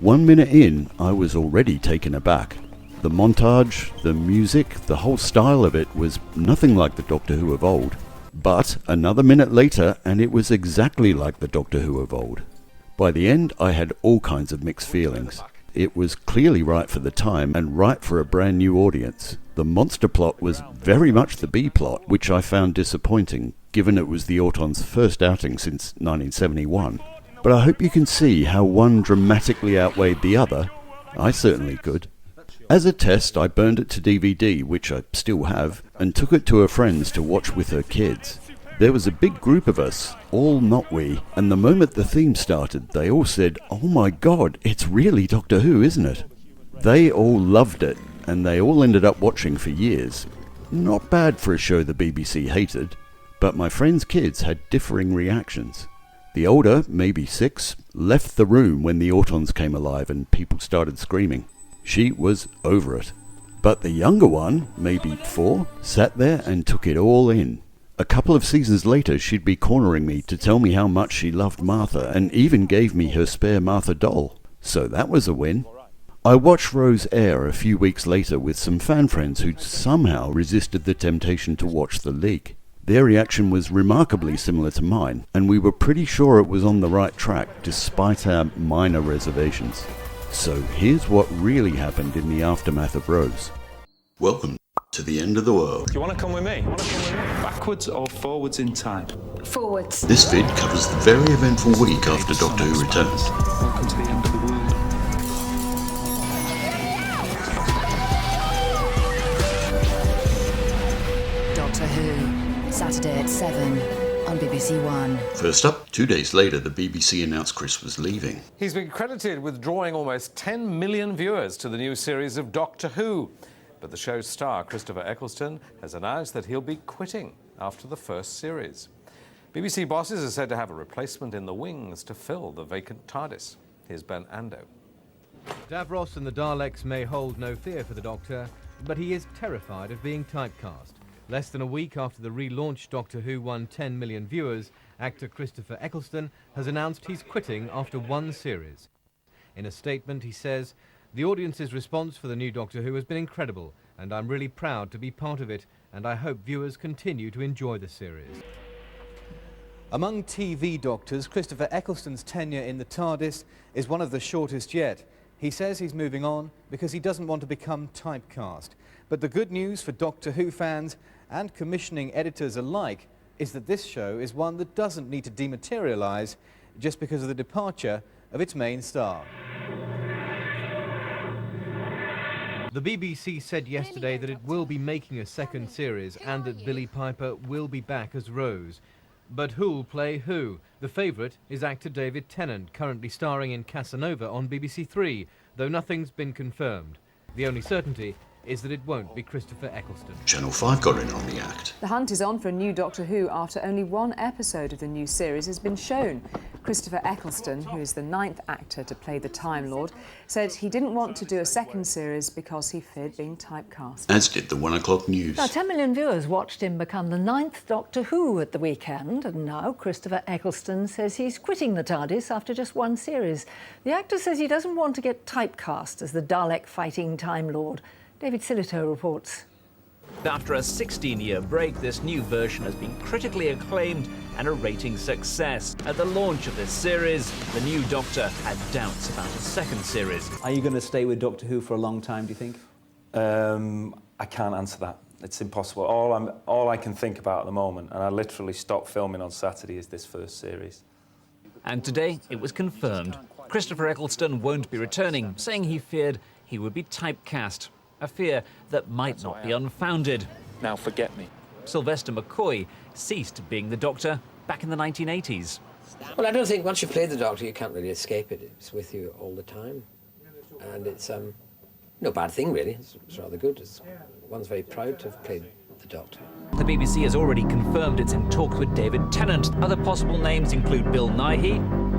1 minute in, I was already taken aback. The montage, the music, the whole style of it was nothing like the Doctor Who of old. But another minute later, and it was exactly like the Doctor Who of old. By the end, I had all kinds of mixed feelings. It was clearly right for the time and right for a brand new audience. The monster plot was very much the B plot, which I found disappointing, given it was the Autons' first outing since 1971. But I hope you can see how one dramatically outweighed the other. I certainly could. As a test, I burned it to DVD, which I still have, and took it to a friend's to watch with her kids. There was a big group of us, all Notwe, and the moment the theme started, they all said, "Oh my god, it's really Doctor Who, isn't it?" They all loved it, and they all ended up watching for years. Not bad for a show the BBC hated, but my friend's kids had differing reactions. The older, maybe 6, left the room when the Autons came alive and people started screaming. She was over it. But the younger one, maybe 4, sat there and took it all in. A couple of seasons later, she'd be cornering me to tell me how much she loved Martha and even gave me her spare Martha doll. So that was a win. I watched Rose air a few weeks later with some fan friends who'd somehow resisted the temptation to watch the leak. Their reaction was remarkably similar to mine, and we were pretty sure it was on the right track despite our minor reservations. So here's what really happened in the aftermath of Rose. Welcome to the end of the world. Do you want to come with me? Backwards or forwards in time? Forwards. This vid covers the very eventful week after Doctor Who returned. Welcome to the end of the world. Doctor Who, Saturday at 7 on BBC One. First up, 2 days later, the BBC announced Chris was leaving. He's been credited with drawing almost 10 million viewers to the new series of Doctor Who. But the show's star, Christopher Eccleston, has announced that he'll be quitting after the first series. BBC bosses are said to have a replacement in the wings to fill the vacant TARDIS. Here's Ben Ando. Davros and the Daleks may hold no fear for the Doctor, but he is terrified of being typecast. Less than a week after the relaunched Doctor Who won 10 million viewers, actor Christopher Eccleston has announced he's quitting after one series. In a statement, he says, "The audience's response for the new Doctor Who has been incredible, and I'm really proud to be part of it, and I hope viewers continue to enjoy the series." Among TV doctors, Christopher Eccleston's tenure in the TARDIS is one of the shortest yet. He says he's moving on because he doesn't want to become typecast. But the good news for Doctor Who fans and commissioning editors alike is that this show is one that doesn't need to dematerialise just because of the departure of its main star. The BBC said yesterday that it will be making a second series and that Billie Piper will be back as Rose. But who'll play who? The favourite is actor David Tennant, currently starring in Casanova on BBC Three, though nothing's been confirmed. The only certainty is that it won't be Christopher Eccleston. Channel 5 got in on the act. The hunt is on for a new Doctor Who after only one episode of the new series has been shown. Christopher Eccleston, who is the 9th actor to play the Time Lord, said he didn't want to do a second series because he feared being typecast. As did the 1 o'clock news. Now, 10 million viewers watched him become the 9th Doctor Who at the weekend, and now Christopher Eccleston says he's quitting the TARDIS after just one series. The actor says he doesn't want to get typecast as the Dalek fighting Time Lord. David Silito reports. After a 16-year break, this new version has been critically acclaimed and a rating success. At the launch of this series, the new Doctor had doubts about a second series. Are you going to stay with Doctor Who for a long time, do you think? I can't answer that. It's impossible. All I can think about at the moment, and I literally stopped filming on Saturday, is this first series. And today, it was confirmed. Christopher Eccleston won't be returning, saying he feared he would be typecast. A fear that might not be unfounded. Now forget me. Sylvester McCoy ceased being the Doctor back in the 1980s. Well, I don't think once you've played the Doctor, you can't really escape it. It's with you all the time. And it's no bad thing, really. It's rather good. One's very proud to have played the Doctor. The BBC has already confirmed it's in talks with David Tennant. Other possible names include Bill Nighy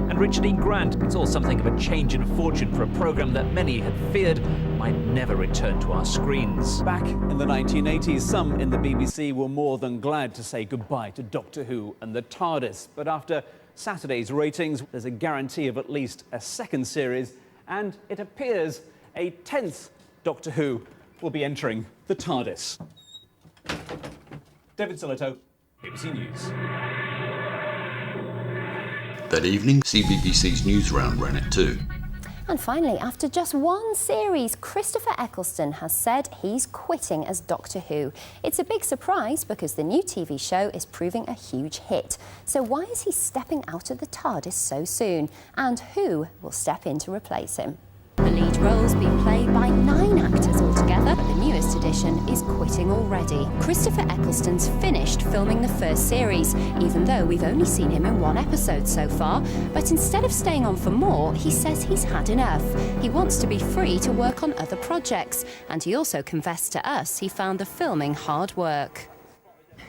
and Richard E. Grant. It's all something of a change in fortune for a programme that many had feared might never return to our screens. Back in the 1980s, some in the BBC were more than glad to say goodbye to Doctor Who and the TARDIS. But after Saturday's ratings, there's a guarantee of at least a second series, and it appears a 10th Doctor Who will be entering the TARDIS. David Silito, BBC News. That evening, CBBC's News Round ran at 2. And finally, after just one series, Christopher Eccleston has said he's quitting as Doctor Who. It's a big surprise because the new TV show is proving a huge hit. So why is he stepping out of the TARDIS so soon? And who will step in to replace him? The lead role's been played by 9 actors altogether, but the newest edition is quitting already. Christopher Eccleston's finished filming the first series, even though we've only seen him in 1 episode so far. But instead of staying on for more, he says he's had enough. He wants to be free to work on other projects, and he also confessed to us he found the filming hard work.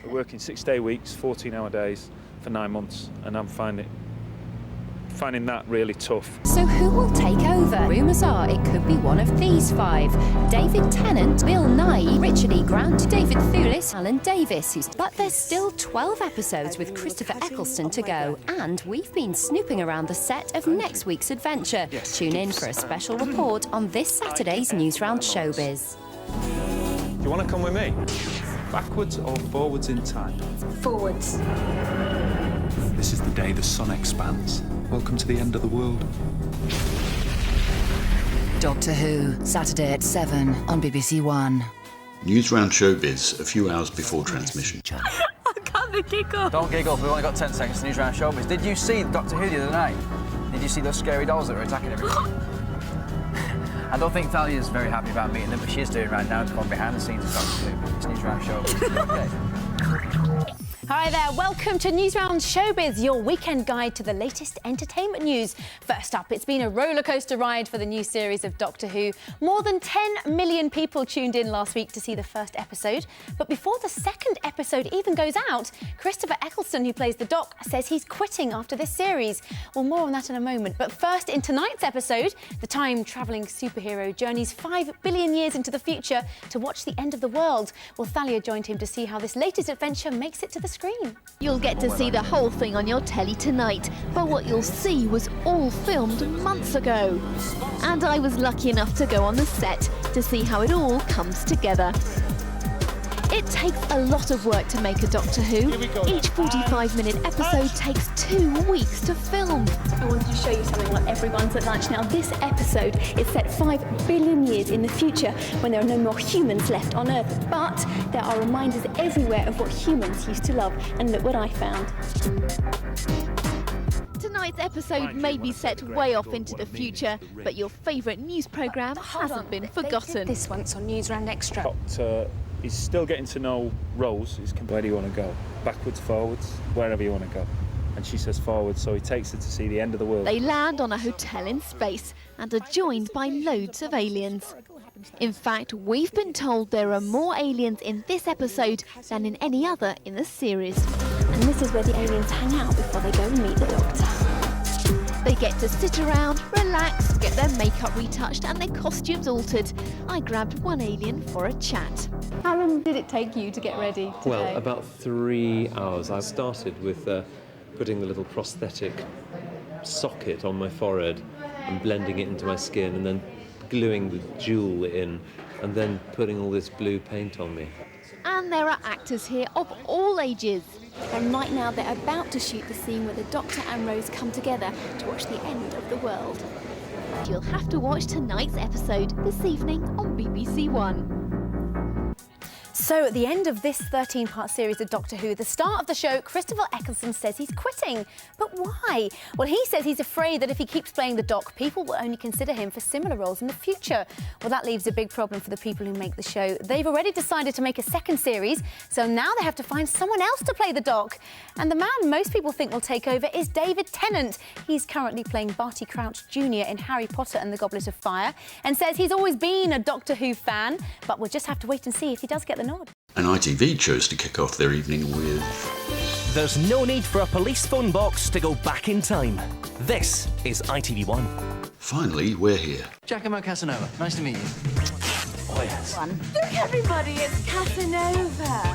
We're working 6-day weeks, 14-hour days for 9 months, and I'm finding that really tough. So who will take over? Rumours are it could be one of these 5. David Tennant, Bill Nighy, Richard E. Grant, David Thewlis, Alan Davis. But there's still 12 episodes with Christopher Eccleston to go, and we've been snooping around the set of next week's adventure. Tune in for a special report on this Saturday's News Round Showbiz. Do you want to come with me? Backwards or forwards in time? Forwards. This is the day the sun expands. Welcome to the end of the world. Doctor Who, Saturday at 7 on BBC One. News Round Showbiz a few hours before transmission. I can't giggle. Don't giggle, we've only got 10 seconds to News Round Showbiz. Did you see Doctor Who the other night? Did you see those scary dolls that were attacking everyone? I don't think Thalia's very happy about meeting them, but she is doing right now to come behind the scenes of Doctor Who. It's News Round Showbiz. Okay. Hi there, welcome to News Round Showbiz, your weekend guide to the latest entertainment news. First up, it's been a rollercoaster ride for the new series of Doctor Who. More than 10 million people tuned in last week to see the first episode. But before the second episode even goes out, Christopher Eccleston, who plays the Doc, says he's quitting after this series. Well, more on that in a moment. But first, in tonight's episode, the time-travelling superhero journeys 5 billion years into the future to watch the end of the world. Well, Thalia joined him to see how this latest adventure makes it to the screen. You'll get to see the whole thing on your telly tonight, but what you'll see was all filmed months ago. And I was lucky enough to go on the set to see how it all comes together. It takes a lot of work to make a Doctor Who. Each 45-minute episode takes 2 weeks to film. I wanted to show you something while everyone's at lunch. Now, this episode is set 5 billion years in the future when there are no more humans left on Earth. But there are reminders everywhere of what humans used to love. And look what I found. Tonight's episode may be set way off into the future, but your favourite news programme hasn't been forgotten. This once on Newsround Extra. Doctor is still getting to know Rose. Where do you want to go? Backwards, forwards, wherever you want to go. And she says forwards, so he takes her to see the end of the world. They land on a hotel in space and are joined by loads of aliens. In fact, we've been told there are more aliens in this episode than in any other in the series. And this is where the aliens hang out before they go and meet the Doctor. They get to sit around, relax, get their makeup retouched and their costumes altered. I grabbed one alien for a chat. How long did it take you to get ready today? Well, about 3 hours. I started with putting the little prosthetic socket on my forehead and blending it into my skin and then gluing the jewel in and then putting all this blue paint on me. And there are actors here of all ages. And right now they're about to shoot the scene where the Doctor and Rose come together to watch the end of the world. You'll have to watch tonight's episode this evening on BBC One. So at the end of this 13-part series of Doctor Who, the start of the show, Christopher Eccleston says he's quitting. But why? Well, he says he's afraid that if he keeps playing the Doc, people will only consider him for similar roles in the future. Well, that leaves a big problem for the people who make the show. They've already decided to make a second series, so now they have to find someone else to play the Doc. And the man most people think will take over is David Tennant. He's currently playing Barty Crouch Jr. in Harry Potter and the Goblet of Fire, and says he's always been a Doctor Who fan, but we'll just have to wait and see if he does get the nod. And ITV chose to kick off their evening with... There's no need for a police phone box to go back in time. This is ITV1. Finally, we're here. Giacomo Casanova, nice to meet you. Oh, yes. Look, everybody, it's Casanova.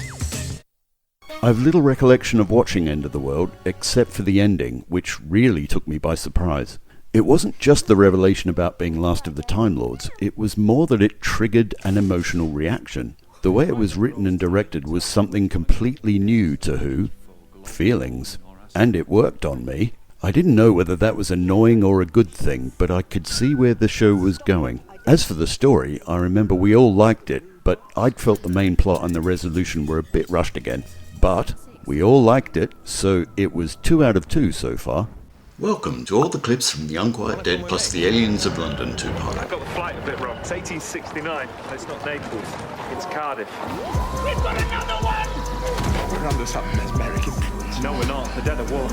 I've little recollection of watching End of the World, except for the ending, which really took me by surprise. It wasn't just the revelation about being last of the Time Lords, it was more that it triggered an emotional reaction. The way it was written and directed was something completely new to Who. Feelings. And it worked on me. I didn't know whether that was annoying or a good thing, but I could see where the show was going. As for the story, I remember we all liked it, but I'd felt the main plot and the resolution were a bit rushed again. But we all liked it, so it was 2 out of 2 so far. Welcome to all the clips from the Unquiet Dead plus the Aliens of London 2-part. I got the flight a bit wrong. It's 1869. It's not Naples. It's Cardiff. We've got another one! We're under some mesmeric influence. No, we're not. The dead are war.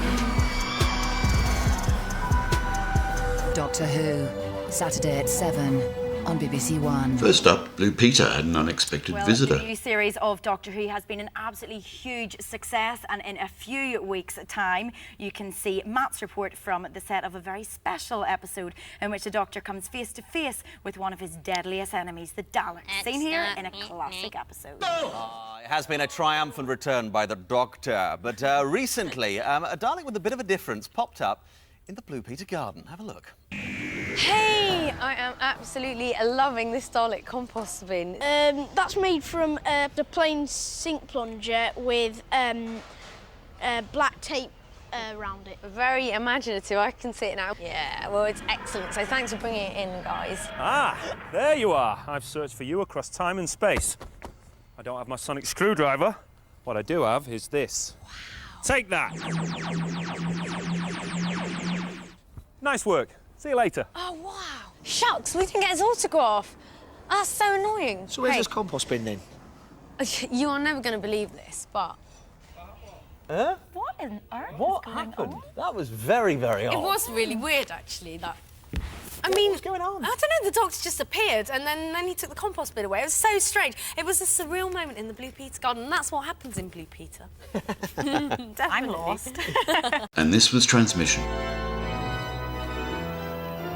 Doctor Who, Saturday at 7 on BBC One. First up, Blue Peter had an unexpected visitor. The new series of Doctor Who has been an absolutely huge success, and in a few weeks' time you can see Matt's report from the set of a very special episode in which the Doctor comes face to face with one of his deadliest enemies, the Dalek, seen here in a classic episode. It has been a triumphant return by the Doctor, but recently a Dalek with a bit of a difference popped up in the Blue Peter garden. Have a look. Hey, I am absolutely loving this Dalek compost bin. That's made from the plain sink plunger with black tape around it. Very imaginative, I can see it now. Yeah, well, it's excellent, so thanks for bringing it in, guys. Ah, there you are. I've searched for you across time and space. I don't have my sonic screwdriver. What I do have is this. Wow. Take that. Nice work. See you later. Oh, wow. Shucks, we didn't get his autograph. That's so annoying. So where's this compost bin then? You are never going to believe this, but... Huh? What on earth What happened? That was very, very odd. It was really weird, actually, that... I mean, what's going on? I don't know, the Doctor just appeared and then he took the compost bin away. It was so strange. It was a surreal moment in the Blue Peter garden, and that's what happens in Blue Peter. I'm lost. And this was Transmission.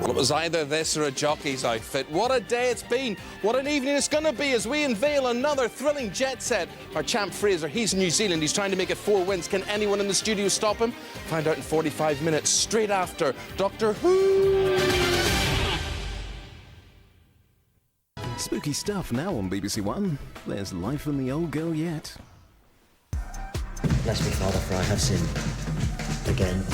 Well, it was either this or a jockey's outfit. What a day it's been. What an evening it's going to be as we unveil another thrilling jet set. Our champ Fraser, he's in New Zealand. He's trying to make it 4 wins. Can anyone in the studio stop him? Find out in 45 minutes, straight after Doctor Who. Spooky stuff now on BBC One. There's Life and the Old Girl Yet. Bless me, Father, for I have sinned. Again.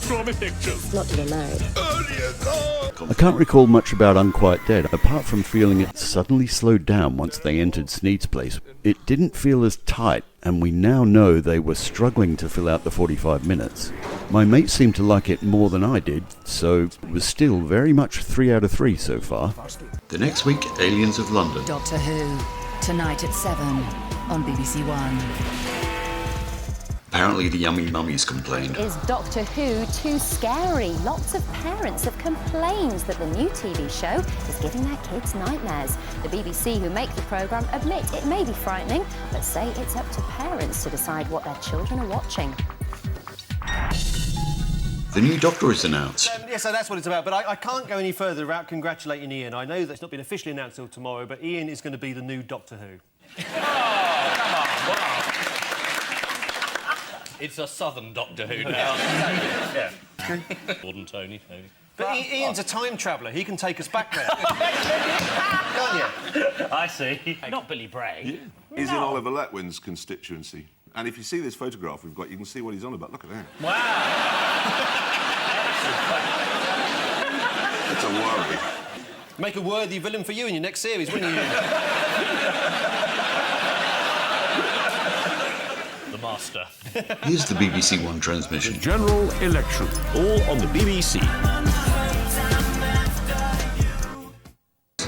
Draw me pictures. Not to be married. I can't recall much about Unquiet Dead, apart from feeling it suddenly slowed down once they entered Sneed's place. It didn't feel as tight, and we now know they were struggling to fill out the 45 minutes. My mate seemed to like it more than I did, so it was still very much 3 out of 3 so far. The next week, Aliens of London. Doctor Who, tonight at 7 on BBC One. Apparently the Yummy Mummies complained. Is Doctor Who too scary? Lots of parents have complained that the new TV show is giving their kids nightmares. The BBC, who make the programme, admit it may be frightening, but say it's up to parents to decide what their children are watching. The new Doctor is announced. Yeah, so that's what it's about, but I can't go any further without congratulating Ian. I know that's not been officially announced till tomorrow, but Ian is going to be the new Doctor Who. It's a southern Doctor Who now. Yeah. Gordon, Tony. But Ian's a time traveller. He can take us back there. Can't you? I see. Not Billy Bray. He's in Oliver Letwin's constituency. And if you see this photograph we've got, you can see what he's on about. Look at that. Wow! It's a worry. Make a worthy villain for you in your next series, wouldn't you? The Master. Here's the BBC One transmission. General election, all on the BBC.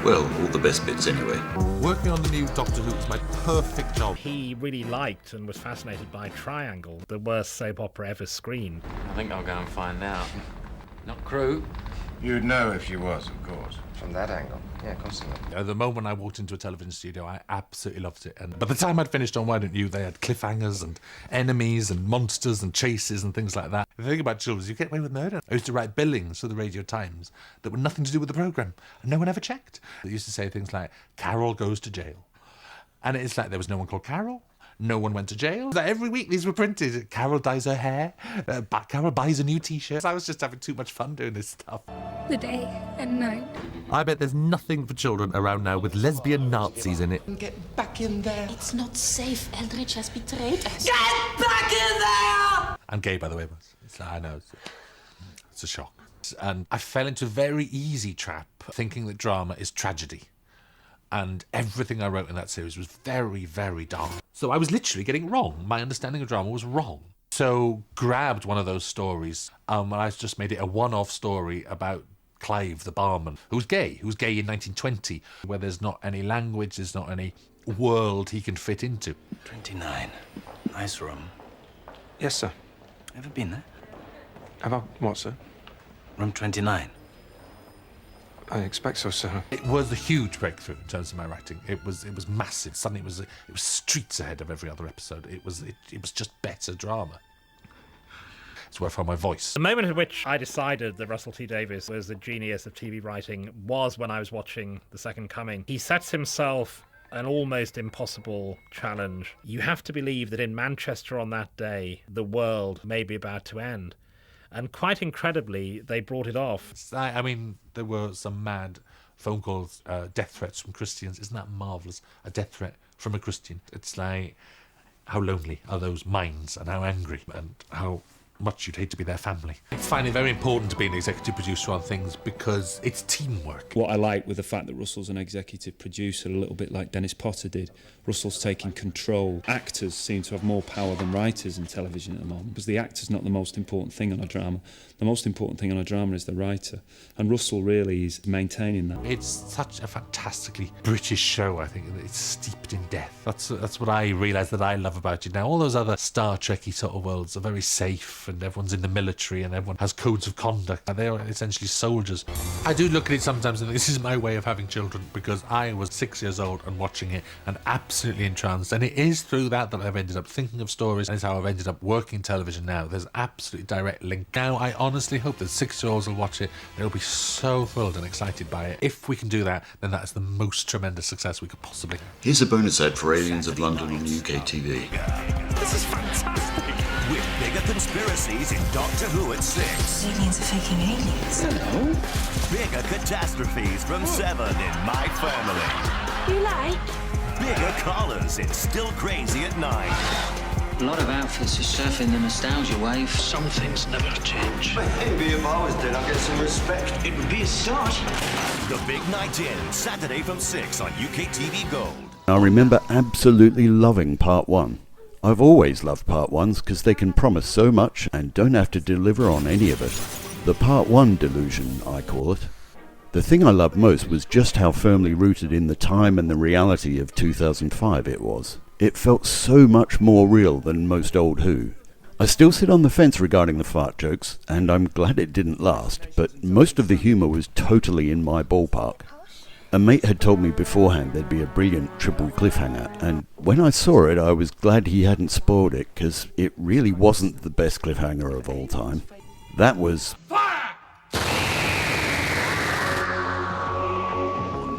Well, all the best bits anyway. Working on the new Doctor Who was my perfect job. He really liked and was fascinated by Triangle, the worst soap opera ever screened. I think I'll go and find out. Not Crew. You'd know if she was, of course. From that angle. Yeah, constantly. The moment I walked into a television studio, I absolutely loved it. And by the time I'd finished on Why Don't You, they had cliffhangers and enemies and monsters and chases and things like that. The thing about children is you get away with murder. I used to write billings for the Radio Times that were nothing to do with the programme, and no one ever checked. They used to say things like, Carol goes to jail. And it's like there was no one called Carol. No one went to jail. Like every week these were printed. Carol dyes her hair. Carol buys a new T-shirt. I was just having too much fun doing this stuff. The day and night. I bet there's nothing for children around now with lesbian Nazis in it. Get back in there. It's not safe. Eldridge has betrayed us. Get back in there! And gay, by the way, was. It's like, I know. It's a shock. And I fell into a very easy trap thinking that drama is tragedy. And everything I wrote in that series was very, very dark. So I was literally getting it wrong. My understanding of drama was wrong. So grabbed one of those stories, and I just made it a one-off story about Clive, the barman, who's gay in 1920, where there's not any language, there's not any world he can fit into. 29. Nice room. Yes, sir. Ever been there? Have I... what, sir? Room 29. I expect so, sir. It was a huge breakthrough in terms of my writing. It was massive. Suddenly it was streets ahead of every other episode. It was just better drama. It's where I found my voice. The moment at which I decided that Russell T Davies was a genius of TV writing was when I was watching The Second Coming. He sets himself an almost impossible challenge. You have to believe that in Manchester on that day, the world may be about to end. And quite incredibly, they brought it off. I mean, there were some mad phone calls, death threats from Christians. Isn't that marvellous? A death threat from a Christian. It's like, how lonely are those minds and how angry and how much you'd hate to be their family. I find it very important to be an executive producer on things because it's teamwork. What I like with the fact that Russell's an executive producer, a little bit like Dennis Potter did, Russell's taking control. Actors seem to have more power than writers in television at the moment, because the actor's not the most important thing on a drama. The most important thing on a drama is the writer, and Russell really is maintaining that. It's such a fantastically British show, I think. It's steeped in death. That's what I realise that I love about it now. All those other Star Trek-y sort of worlds are very safe, and everyone's in the military, and everyone has codes of conduct. They are essentially soldiers. I do look at it sometimes and think this is my way of having children, because I was 6 years old and watching it and absolutely entranced. And it is through that I've ended up thinking of stories, and it's how I've ended up working television now. There's absolutely direct link. Now I honestly hope that 6-year-olds will watch it. They'll be so thrilled and excited by it. If we can do that, then that is the most tremendous success we could possibly have. Here's a bonus ad for Aliens of London on UK TV. This is fantastic. With bigger conspiracies in Doctor Who at 6. Aliens are faking aliens. Hello. Bigger catastrophes from 7 in My Family. You like? Bigger collars in Still Crazy at 9. A lot of outfits are surfing the nostalgia wave. Some things never change. Maybe if I was dead, I'd get some respect. It would be a start. The Big Night In, Saturday from 6 on UK TV Gold. I remember absolutely loving Part 1. I've always loved Part 1s because they can promise so much and don't have to deliver on any of it. The Part 1 delusion, I call it. The thing I loved most was just how firmly rooted in the time and the reality of 2005 it was. It felt so much more real than most old Who. I still sit on the fence regarding the fart jokes, and I'm glad it didn't last, but most of the humour was totally in my ballpark. A mate had told me beforehand there'd be a brilliant triple cliffhanger, and when I saw it I was glad he hadn't spoiled it, because it really wasn't the best cliffhanger of all time. That was...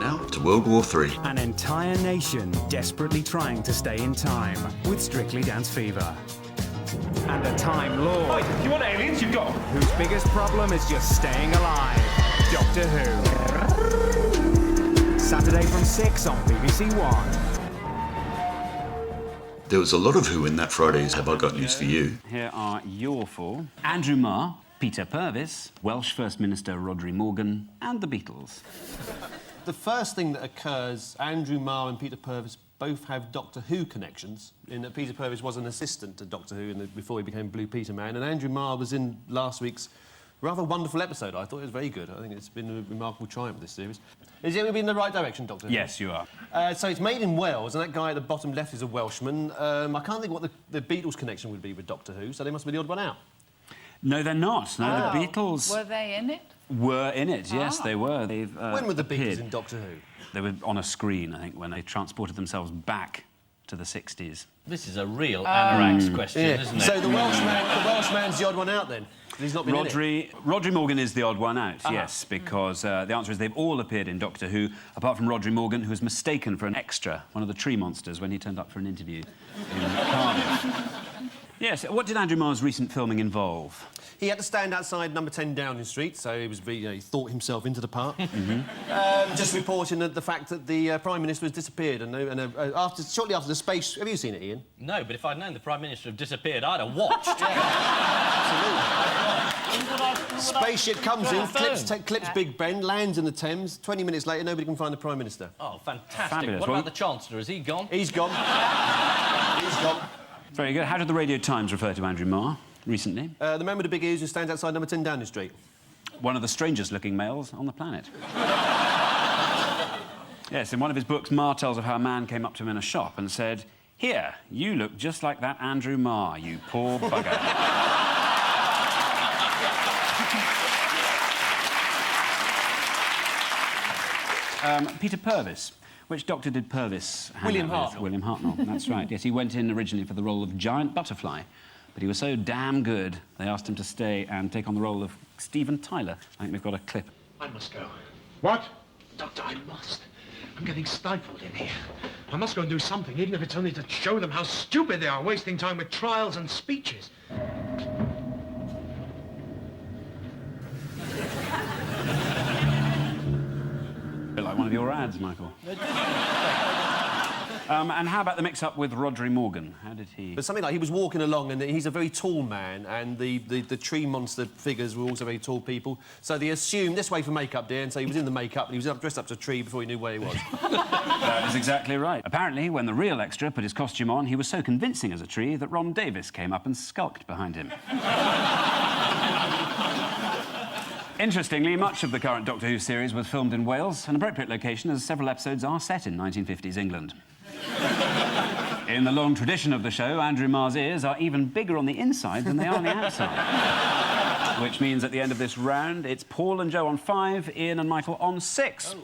Now to World War III. An entire nation desperately trying to stay in time with Strictly Dance Fever. And a Time Lord. Oi, you want aliens? You've got 'em. Whose biggest problem is just staying alive. Doctor Who. Saturday from 6 on BBC One. There was a lot of Who in that Friday's Have I Got News For You. Here are your four. Andrew Marr, Peter Purvis, Welsh First Minister Rhodri Morgan, and the Beatles. The first thing that occurs, Andrew Marr and Peter Purvis both have Doctor Who connections, in that Peter Purvis was an assistant to Doctor Who before he became Blue Peter Man, and Andrew Marr was in last week's rather wonderful episode. I thought it was very good. I think it's been a remarkable triumph, this series. Is it going to be in the right direction, Doctor Who? Yes, you are. So it's made in Wales, and that guy at the bottom left is a Welshman. I can't think what the Beatles connection would be with Doctor Who, so they must be the odd one out. No, they're not. No, the Beatles... Were they in it? Were in it, yes, they were. They've, when were the Beatles appeared. in Doctor Who? They were on a screen, I think, when they transported themselves back to the 60s. This is a real Anorak's question, isn't it? So the Welshman's the odd one out, then? He's not been in it. Rhodri Morgan is the odd one out, yes, because the answer is they've all appeared in Doctor Who, apart from Rhodri Morgan, who was mistaken for an extra, one of the tree monsters, when he turned up for an interview in Cardiff. Yes, what did Andrew Marr's recent filming involve? He had to stand outside number 10 Downing Street, so he was he thought himself into the part. Just reporting the fact that the Prime Minister has disappeared, and shortly after the space... Have you seen it, Ian? No, but if I'd known the Prime Minister had disappeared, I'd have watched. Absolutely. Spaceship comes in, clips Big Ben, lands in the Thames. 20 minutes later, nobody can find the Prime Minister. Oh, fantastic. Fabulous. What about the Chancellor? Is he gone? He's gone. He's gone. Very good. How did the Radio Times refer to Andrew Marr recently? The man with the big ears who stands outside number 10 Downing Street. One of the strangest-looking males on the planet. Yes, in one of his books, Marr tells of how a man came up to him in a shop and said, "Here, you look just like that Andrew Marr, you poor bugger." Peter Purvis. Which doctor did Purvis hang William out with? Hartnell. William Hartnell, that's right. Yes, he went in originally for the role of Giant Butterfly, but he was so damn good, they asked him to stay and take on the role of Steven Tyler. I think we've got a clip. I must go. What? Doctor, I must. I'm getting stifled in here. I must go and do something, even if it's only to show them how stupid they are, wasting time with trials and speeches. Like one of your ads, Michael. And how about the mix-up with Rhodri Morgan? How did he... But something like he was walking along, and he's a very tall man, and the tree monster figures were also very tall people, so they assumed this way for makeup, dear, and so he was in the makeup, and he was dressed up as a tree before he knew where he was. That is exactly right. Apparently, when the real extra put his costume on, he was so convincing as a tree that Ron Davis came up and skulked behind him. Interestingly, much of the current Doctor Who series was filmed in Wales, an appropriate location as several episodes are set in 1950s England. In the long tradition of the show, Andrew Marr's ears are even bigger on the inside than they are on the outside. Which means at the end of this round, it's Paul and Joe on 5, Ian and Michael on 6.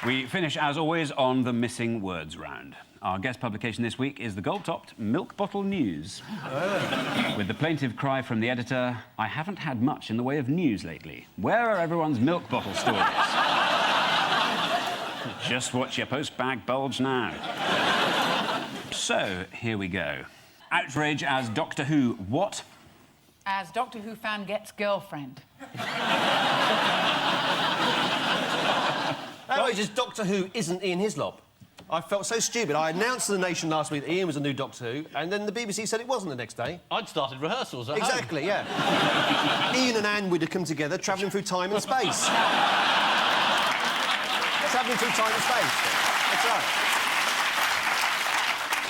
We finish, as always, on the missing words round. Our guest publication this week is the gold-topped Milk Bottle News. With the plaintive cry from the editor, "I haven't had much in the way of news lately. Where are everyone's milk bottle stories?" Just watch your post-bag bulge now. So, here we go. Outrage as Doctor Who what? As Doctor Who fan gets girlfriend. Outrage as Doctor Who isn't Ian Hislop. I felt so stupid. I announced to the nation last week that Ian was a new Doctor Who, and then the BBC said it wasn't the next day. I'd started rehearsals at Exactly, home. yeah. Ian and Anne would have come together, travelling through time and space. Travelling through time and space. That's right.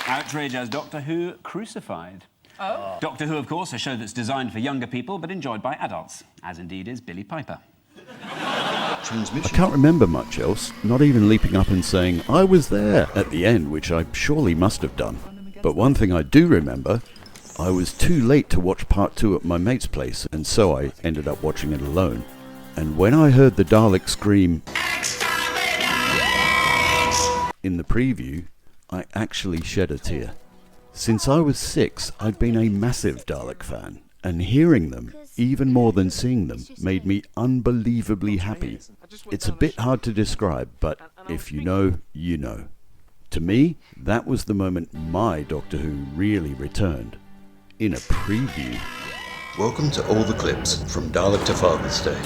Outrage as Doctor Who crucified. Oh. Doctor Who, of course, a show that's designed for younger people but enjoyed by adults, as indeed is Billy Piper. I can't remember much else, not even leaping up and saying, I was there, at the end, which I surely must have done. But one thing I do remember, I was too late to watch part 2 at my mate's place, and so I ended up watching it alone. And when I heard the Dalek scream in the preview, I actually shed a tear. Since I was 6, I'd been a massive Dalek fan, and hearing them, even more than seeing them, made me unbelievably happy. It's a bit hard to describe, but if you know, you know. To me, that was the moment my Doctor Who really returned. In a preview. Welcome to all the clips from Dalek to Father's Day.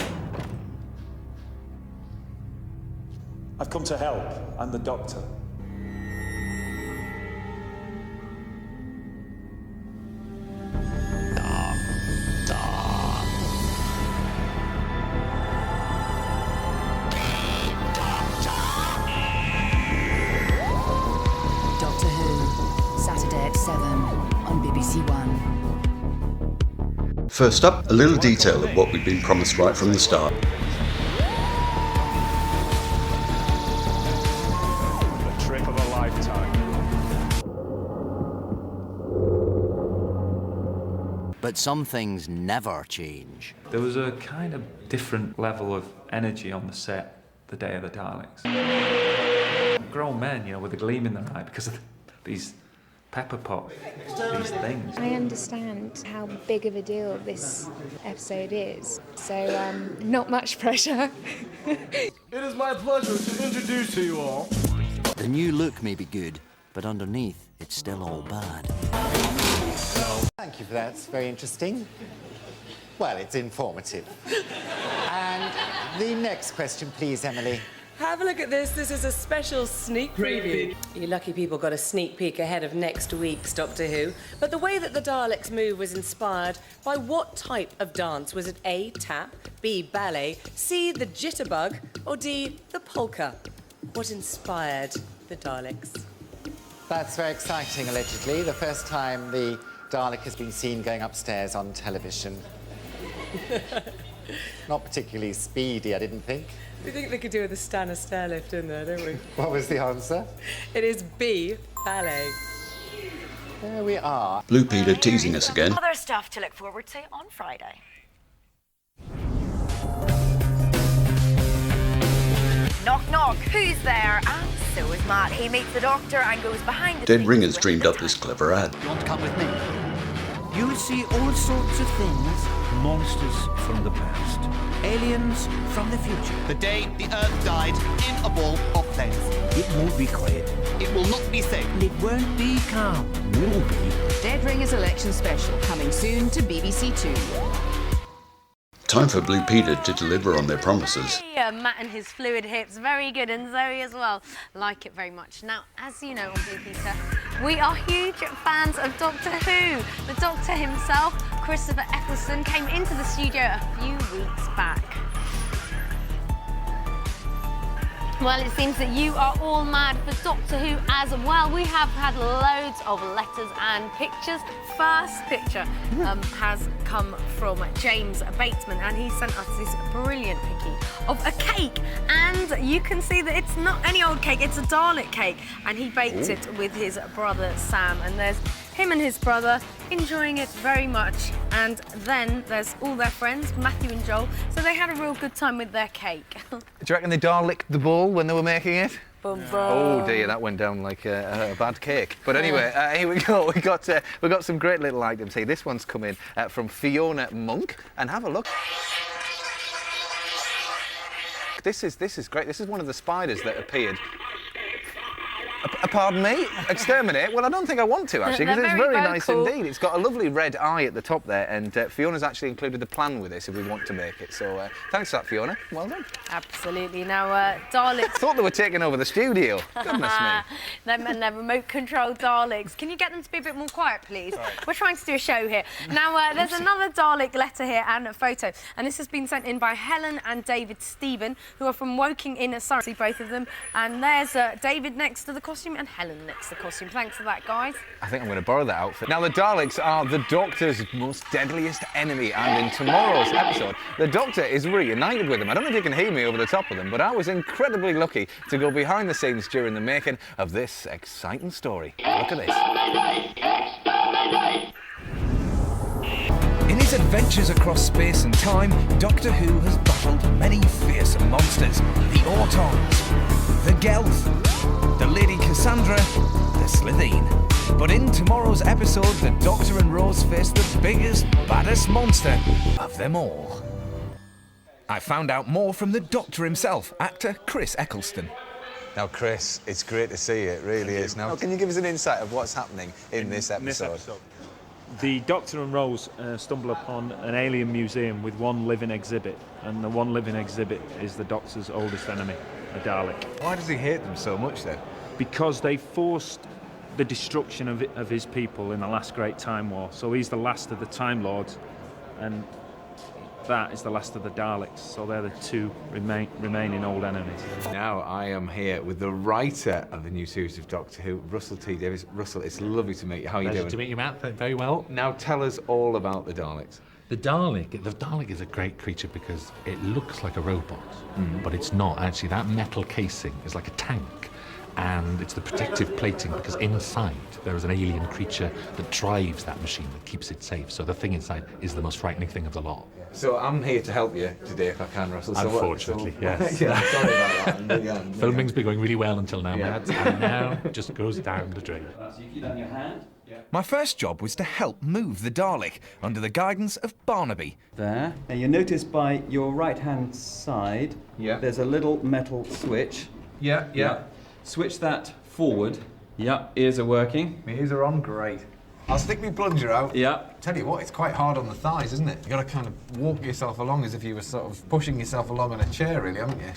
I've come to help. I'm the Doctor. Doctor Who, Saturday at 7 on BBC One. First up, a little detail of what we'd been promised right from the start. The trip of a lifetime. But some things never change. There was a kind of different level of energy on the set the day of the Daleks. Grown men, you know, with a gleam in their eye because of these pepper pot, these things. I understand how big of a deal this episode is, so not much pressure. It is my pleasure to introduce to you all. The new look may be good, but underneath, it's still all bad. Thank you for that. It's very interesting. Well, it's informative. And the next question, please, Emily. Have a look at this. This is a special sneak preview. You lucky people got a sneak peek ahead of next week's Doctor Who. But the way that the Daleks move was inspired by what type of dance? Was it A, tap, B, ballet, C, the jitterbug, or D, the polka? What inspired the Daleks? That's very exciting, allegedly. The first time the Dalek has been seen going upstairs on television. Not particularly speedy, I didn't think. We think they could do with a Stanner stairlift in there, don't we? What was the answer? It is B, ballet. There we are. Blue Peter teasing us again. Other stuff to look forward to on Friday. Knock, knock, who's there? And so is Matt. He meets the Doctor and goes behind the Dead Ringers dreamed up this clever ad. You want to come with me? You'll see all sorts of things. Monsters from the past. Aliens from the future. The day the Earth died in a ball of flames. It won't be quiet. It will not be safe. It won't be calm. Will be. Dead Ringers Election Special, coming soon to BBC Two. Time for Blue Peter to deliver on their promises. Yeah, Matt and his fluid hips, very good, and Zoe as well. Like it very much. Now, as you know on Blue Peter, we are huge fans of Doctor Who. The Doctor himself, Christopher Eccleston, came into the studio a few weeks back. Well, it seems that you are all mad for Doctor Who as well. We have had loads of letters and pictures. First picture has come from James Bateman, and he sent us this brilliant picky of a cake. And you can see that it's not any old cake, it's a Dalek cake. And he baked it with his brother Sam. And there's him and his brother enjoying it very much. And then there's all their friends, Matthew and Joel. So they had a real good time with their cake. Do you reckon they Daleked the ball when they were making it? Boom, boom. Oh dear, that went down like a bad cake. But anyway, here we go. We got some great little items here. This one's come in from Fiona Monk, and have a look. this is great. This is one of the spiders that appeared. Pardon me? Exterminate? Well, I don't think I want to, actually, because it's very nice indeed. It's got a lovely red eye at the top there, and Fiona's actually included the plan with this if we want to make it. So thanks for that, Fiona. Well done. Absolutely. Now, Daleks... I thought they were taking over the studio. Goodness me. They're remote-controlled Daleks. Can you get them to be a bit more quiet, please? We're trying to do a show here. Now, there's another Dalek letter here and a photo, and this has been sent in by Helen and David Stephen, who are from Woking in Surrey, see both of them. And there's David next to the costume and Helen next to the costume. Thanks for that, guys. I think I'm going to borrow that outfit. Now, the Daleks are the Doctor's most deadliest enemy, and in tomorrow's episode, the Doctor is reunited with them. I don't know if you can hear me over the top of them, but I was incredibly lucky to go behind the scenes during the making of this exciting story. Look at this. In his adventures across space and time, Doctor Who has battled many fearsome monsters. The Autons, the Gelth, the Lady Cassandra, the Slitheen. But in tomorrow's episode, the Doctor and Rose face the biggest, baddest monster of them all. I found out more from the Doctor himself, actor Chris Eccleston. Now, Chris, it's great to see you. It really is. Now, can you give us an insight of what's happening in this episode? The Doctor and Rose stumble upon an alien museum with one living exhibit, and the one living exhibit is the Doctor's oldest enemy, a Dalek. Why does he hate them so much, then? Because they forced the destruction of his people in the last Great Time War. So he's the last of the Time Lords, and that is the last of the Daleks. So they're the two remaining old enemies. Now I am here with the writer of the new series of Doctor Who, Russell T. Davies. Russell, it's lovely to meet you. How are you doing? Pleasure to meet you, Matt. Very well. Now tell us all about the Daleks. The Dalek is a great creature because it looks like a robot, but it's not actually. That metal casing is like a tank. And it's the protective plating because inside there is an alien creature that drives that machine, that keeps it safe. So the thing inside is the most frightening thing of the lot. So I'm here to help you today if I can, Russell. Unfortunately, yes. Yeah, sorry about that. Filming's been going really well until now, Matt, and now it just goes down the drain. So you keep that in your hand. My first job was to help move the Dalek under the guidance of Barnaby. There. Now you notice by your right-hand side, there's a little metal switch. Yeah. Switch that forward. Yep, ears are working. My ears are on, great. I'll stick my plunger out. Yep. Tell you what, it's quite hard on the thighs, isn't it? You've got to kind of walk yourself along as if you were sort of pushing yourself along on a chair, really, haven't you?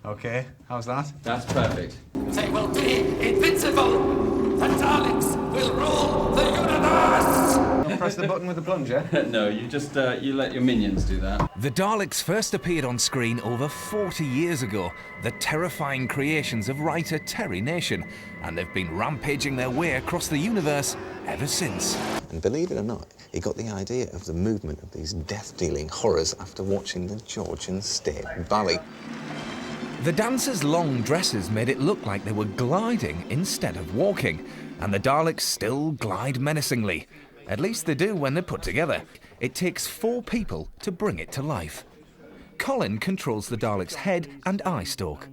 OK, how's that? That's perfect. They will be invincible! The Daleks will rule the universe! Don't press the button with the plunger? No, you just you let your minions do that. The Daleks first appeared on screen over 40 years ago, the terrifying creations of writer Terry Nation, and they've been rampaging their way across the universe ever since. And believe it or not, he got the idea of the movement of these death-dealing horrors after watching the Georgian State Ballet. The dancers' long dresses made it look like they were gliding instead of walking, and the Daleks still glide menacingly. At least they do when they're put together. It takes 4 people to bring it to life. Colin controls the Dalek's head and eye stalk.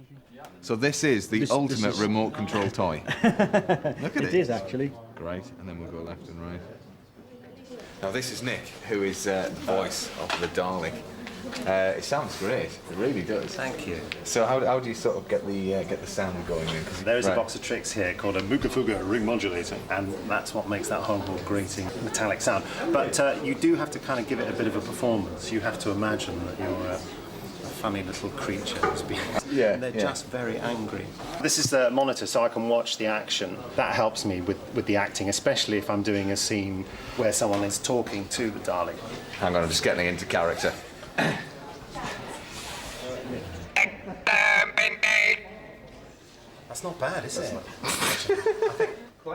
So this is the ultimate remote control toy. Look at it. It is, actually. Great, and then we'll go left and right. Now this is Nick, who is the voice of the Dalek. It sounds great. It really does. Thank you. So how do you sort of get the sound going in? There is a box of tricks here called a Mugafuga ring modulator, and that's what makes that horrible grating metallic sound. But you do have to kind of give it a bit of a performance. You have to imagine that you're a funny little creature who's being... and they're just very angry. This is the monitor, so I can watch the action. That helps me with the acting, especially if I'm doing a scene where someone is talking to the Dalek. Hang on, I'm just getting into character. That's not bad, is it?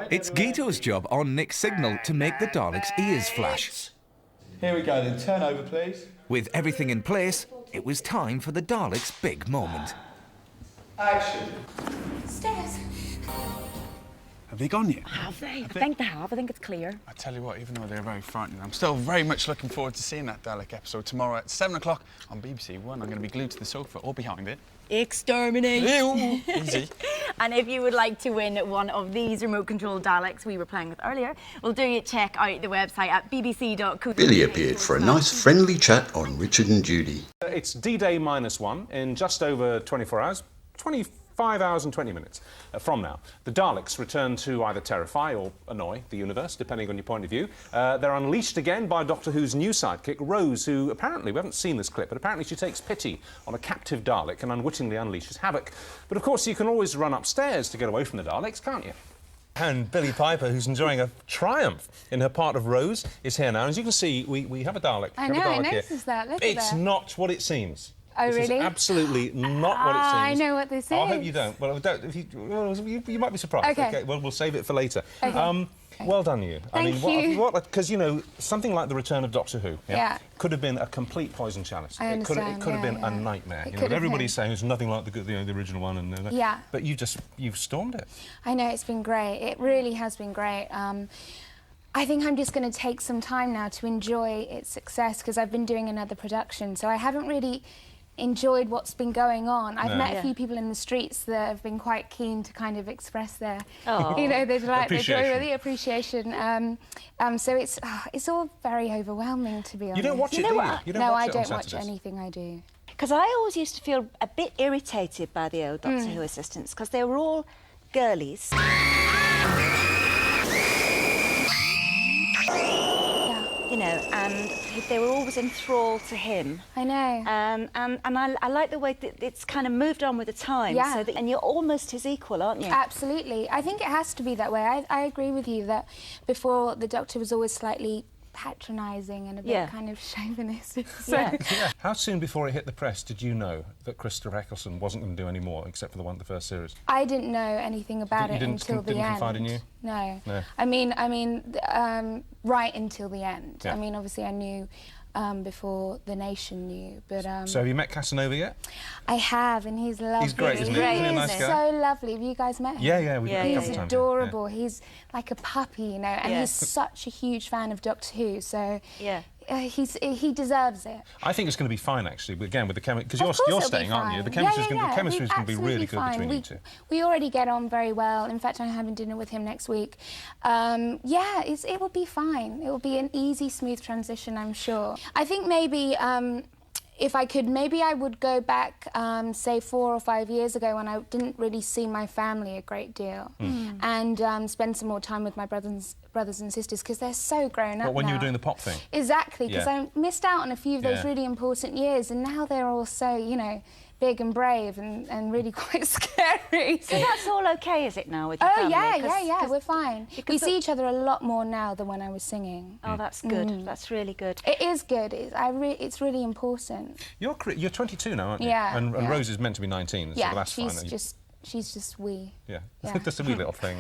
It's Gito's job on Nick's signal to make the Daleks' ears flash. Here we go then, turn over please. With everything in place, it was time for the Daleks' big moment. Action. Stairs. Have they gone yet? Have they? I think they have. I think it's clear. I tell you what, even though they're very frightening, I'm still very much looking forward to seeing that Dalek episode tomorrow at 7 o'clock on BBC One. I'm going to be glued to the sofa or behind it. Exterminate. Ew, easy. And if you would like to win one of these remote-controlled Daleks we were playing with earlier, well, do check out the website at bbc.co. Billy appeared for a nice friendly chat on Richard and Judy. It's D-Day -1 in just over 24 hours, 25 hours and 20 minutes from now. The Daleks return to either terrify or annoy the universe, depending on your point of view. They're unleashed again by Doctor Who's new sidekick, Rose, who apparently, we haven't seen this clip, but apparently she takes pity on a captive Dalek and unwittingly unleashes havoc. But of course, you can always run upstairs to get away from the Daleks, can't you? And Billie Piper, who's enjoying a triumph in her part of Rose, is here now. As you can see, we have a Dalek. I know, I noticed that. Look at It's that. not what it seems. Oh, this really? is absolutely not what it seems. I know what this is. I hope you don't. Well, don't. You might be surprised. Okay. Well, we'll save it for later. Okay. Well done, you. Thank you. Because, you know, something like the return of Doctor Who Yeah. could have been a complete poison chalice. I understand, It could have been yeah. a nightmare. It You could know, have everybody's been. saying it's nothing like the original one. And Yeah. But you've stormed it. I know, it's been great. It really has been great. I think I'm just going to take some time now to enjoy its success because I've been doing another production, so I haven't really enjoyed what's been going on. I've met a few people in the streets that have been quite keen to kind of express their, you know, their delight, their joy, the appreciation. So it's all very overwhelming, to be honest. You don't watch it, do you? You don't No, watch I it on don't watch Saturdays? anything I do. Because I always used to feel a bit irritated by the old Doctor Who assistants because they were all girlies. You know, and they were always enthralled to him. I know. And I like the way that it's kind of moved on with the time. Yeah. So that, and you're almost his equal, aren't you? Absolutely. I think it has to be that way. I agree with you that before the Doctor was always slightly patronising and a bit kind of chauvinistic. So. Yeah. How soon before it hit the press did you know that Christopher Eccleston wasn't going to do any more, except for the first series? I didn't know anything about it until the end. Didn't confide in you? No. No. I mean, right until the end. Yeah. I mean, obviously I knew before the nation knew, but... So have you met Casanova yet? I have, and he's lovely. He's great, isn't he? Isn't he a nice guy? So lovely. Have you guys met him? Yeah, we've met a couple He's of times. adorable. He's like a puppy, you know, and he's such a huge fan of Doctor Who, so... he deserves it. I think it's going to be fine, actually, again, with the chemistry, because Of course you're it'll staying, be aren't you? fine. The chemistry is going to be really Absolutely good fine. between you two. We already get on very well. In fact, I'm having dinner with him next week. Yeah, it will be fine. It will be an easy, smooth transition, I'm sure. I think maybe... if I could, maybe I would go back, say 4 or 5 years ago when I didn't really see my family a great deal and spend some more time with my brothers and sisters because they're so grown up When now. you were doing the pop thing? Exactly, because I missed out on a few of those really important years and now they're all so, you know, big and brave and really quite scary. So that's all okay, is it, now, with your family? Yeah, we're fine. We see each other a lot more now than when I was singing. Oh, that's good. That's really good. It is good. It's really important. You're 22 now, aren't you? Yeah. And Rose is meant to be 19, so that's fine. She's just wee. Yeah, Yeah. just a wee little thing.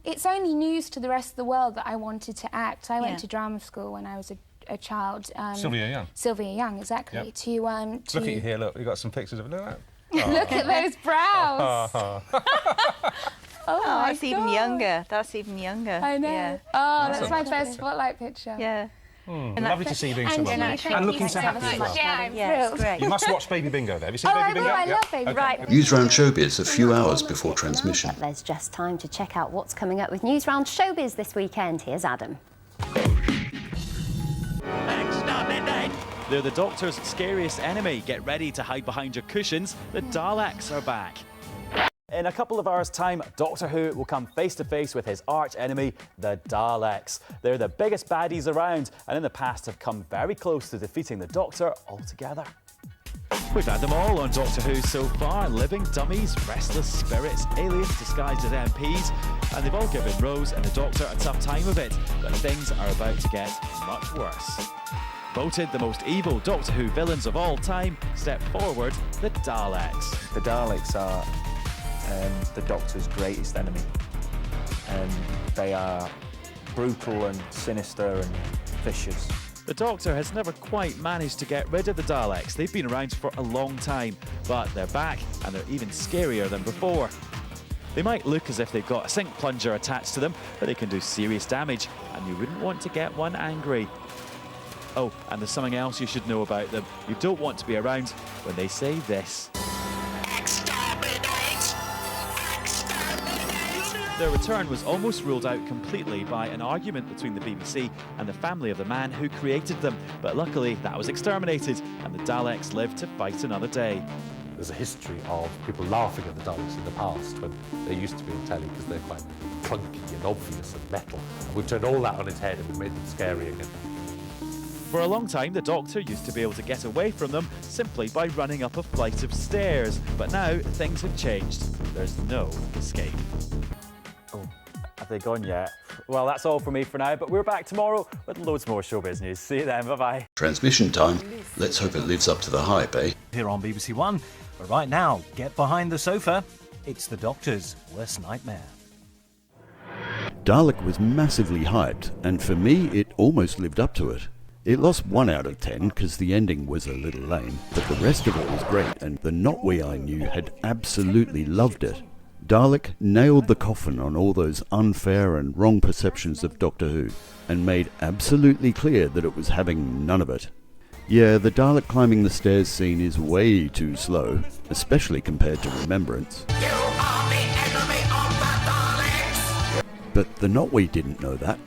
It's only news to the rest of the world that I wanted to act. I went to drama school when I was a child. Sylvia Young. Sylvia Young, exactly. Yep. To look at you here, look. You've got some pictures of it. Look at that. Look at those brows. Oh, that's even younger. That's even younger. I know. Yeah. Oh, that's my first spotlight picture. Yeah. Lovely to see you doing so well. And looking so happy as well. Yeah, I'm thrilled. Great. You must watch Baby Bingo, though. Have you seen Baby Bingo? I love Baby Bingo. Right. Newsround Showbiz a few hours before transmission. There's just time to check out what's coming up with Newsround Showbiz this weekend. Here's Adam. They're the Doctor's scariest enemy. Get ready to hide behind your cushions. The Daleks are back. In a couple of hours' time, Doctor Who will come face to face with his arch enemy, the Daleks. They're the biggest baddies around, and in the past have come very close to defeating the Doctor altogether. We've had them all on Doctor Who so far. Living dummies, restless spirits, aliens disguised as MPs, and they've all given Rose and the Doctor a tough time of it, but things are about to get much worse. Voted the most evil Doctor Who villains of all time, step forward, the Daleks. The Daleks are the Doctor's greatest enemy. They are brutal and sinister and vicious. The Doctor has never quite managed to get rid of the Daleks. They've been around for a long time, but they're back and they're even scarier than before. They might look as if they've got a sink plunger attached to them, but they can do serious damage, and you wouldn't want to get one angry. Oh, and there's something else you should know about them. You don't want to be around when they say this. Their return was almost ruled out completely by an argument between the BBC and the family of the man who created them, but luckily that was exterminated and the Daleks lived to fight another day. There's a history of people laughing at the Daleks in the past when they used to be in telly because they're quite clunky and obvious and metal. And we've turned all that on its head and we've made them scary again. For a long time, the Doctor used to be able to get away from them simply by running up a flight of stairs. But now, things have changed. There's no escape. Oh, have they gone yet? Well, that's all from me for now, but we're back tomorrow with loads more showbiz news. See you then, bye-bye. Transmission time. Let's hope it lives up to the hype, eh? Here on BBC One. But right now, get behind the sofa. It's the Doctor's worst nightmare. Dalek was massively hyped, and for me, it almost lived up to it. It lost 1 out of 10 because the ending was a little lame, but the rest of it was great, and the Notwe I knew had absolutely loved it. Dalek nailed the coffin on all those unfair and wrong perceptions of Doctor Who, and made absolutely clear that it was having none of it. Yeah, the Dalek climbing the stairs scene is way too slow, especially compared to Remembrance. You are the enemy of the Daleks! But the Notwe didn't know that.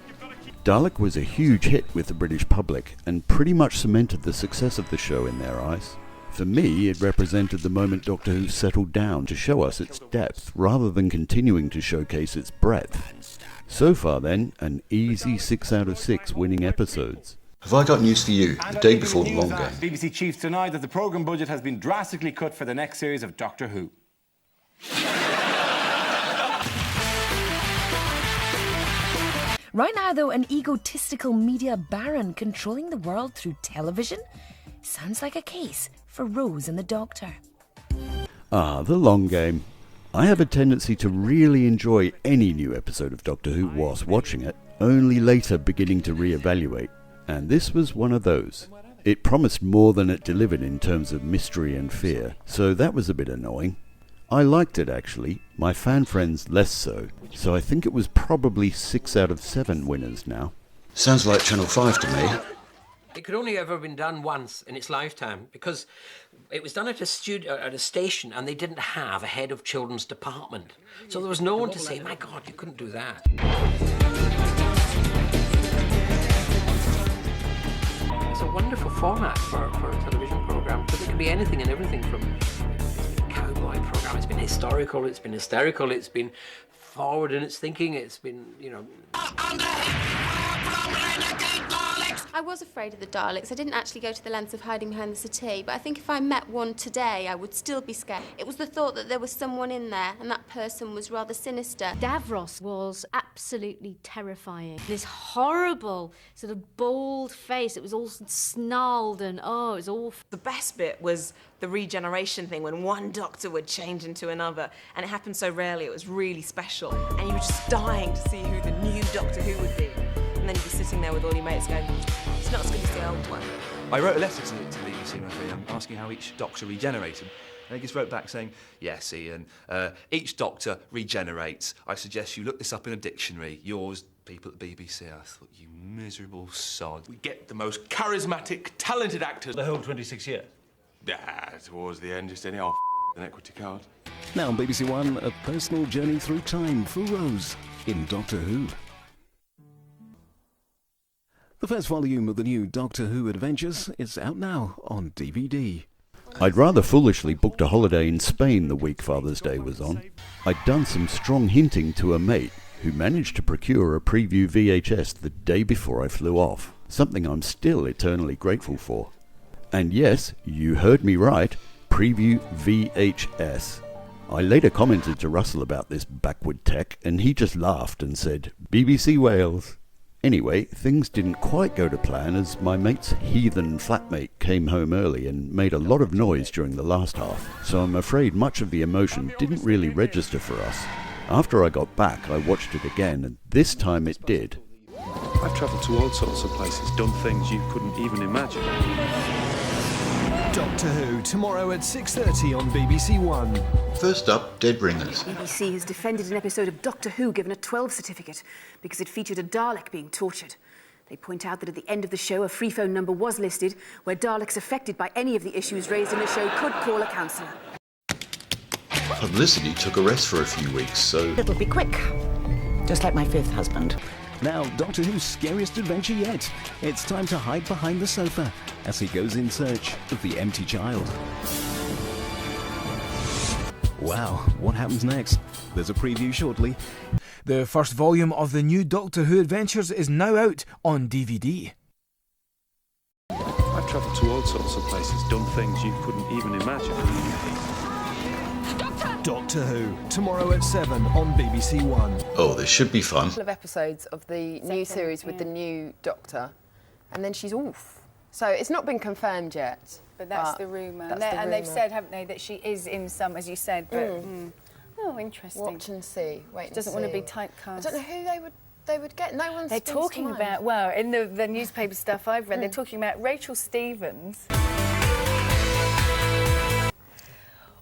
Dalek was a huge hit with the British public and pretty much cemented the success of the show in their eyes. For me, it represented the moment Doctor Who settled down to show us its depth rather than continuing to showcase its breadth. So far then, an easy 6 out of 6 winning episodes. Have I got news for you? The day before the long game. BBC chiefs denied that the programme budget has been drastically cut for the next series of Doctor Who. Right now, though, an egotistical media baron controlling the world through television sounds like a case for Rose and the Doctor. Ah, the long game. I have a tendency to really enjoy any new episode of Doctor Who whilst watching it, only later beginning to re-evaluate. And this was one of those. It promised more than it delivered in terms of mystery and fear, so that was a bit annoying. I liked it actually, my fan friends less so I think it was probably 6 out of 7 winners now. Sounds like Channel 5 to me. It could only ever have been done once in its lifetime because it was done at a station and they didn't have a head of children's department. So there was no one to say, my God, you couldn't do that. It's a wonderful format for a television programme because it can be anything and everything from cowboy programme. It's been historical, it's been hysterical, it's been forward in its thinking, it's been, you know... I was afraid of the Daleks. I didn't actually go to the lengths of hiding behind the settee, but I think if I met one today, I would still be scared. It was the thought that there was someone in there, and that person was rather sinister. Davros was absolutely terrifying. This horrible, sort of bold face. It was all snarled and, oh, it was awful. The best bit was the regeneration thing, when one Doctor would change into another, and it happened so rarely, it was really special. And you were just dying to see who the new Doctor Who would be. And then you'd be sitting there with all your mates going, it's not as good as the old one. I wrote a letter to the BBC asking how each Doctor regenerated. And he just wrote back saying, yes, Ian, each Doctor regenerates. I suggest you look this up in a dictionary. Yours, people at the BBC. I thought, you miserable sod. We get the most charismatic, talented actors. The whole 26 years? Yeah, towards the end, just any old an equity card. Now on BBC One, a personal journey through time for Rose in Doctor Who. The first volume of the new Doctor Who adventures is out now on DVD. I'd rather foolishly booked a holiday in Spain the week Father's Day was on. I'd done some strong hinting to a mate who managed to procure a preview VHS the day before I flew off, something I'm still eternally grateful for. And yes, you heard me right, preview VHS. I later commented to Russell about this backward tech and he just laughed and said, BBC Wales. Anyway, things didn't quite go to plan as my mate's heathen flatmate came home early and made a lot of noise during the last half, so I'm afraid much of the emotion didn't really register for us. After I got back, I watched it again, and this time it did. I've travelled to all sorts of places, done things you couldn't even imagine. Doctor Who, tomorrow at 6:30 on BBC One. First up, Dead Ringers. BBC has defended an episode of Doctor Who given a 12 certificate because it featured a Dalek being tortured. They point out that at the end of the show, a free phone number was listed where Daleks affected by any of the issues raised in the show could call a counsellor. Publicity took a rest for a few weeks, so... It'll be quick. Just like my 5th husband. Now, Doctor Who's scariest adventure yet. It's time to hide behind the sofa as he goes in search of the empty child. Wow, what happens next? There's a preview shortly. The first volume of the new Doctor Who adventures is now out on DVD. I've travelled to all sorts of places, done things you couldn't even imagine. Doctor Who, tomorrow at 7 on BBC One. Oh, this should be fun. A couple of episodes of the new series with the new Doctor, and then she's off. So it's not been confirmed yet. But that's the rumour. And they've said, haven't they, that she is in some, as you said, but... Oh, interesting. Watch and see. Wait She doesn't want to be typecast. I don't know who they would get. No one's They're talking about, well, in the newspaper stuff I've read, they're talking about Rachel Stevens.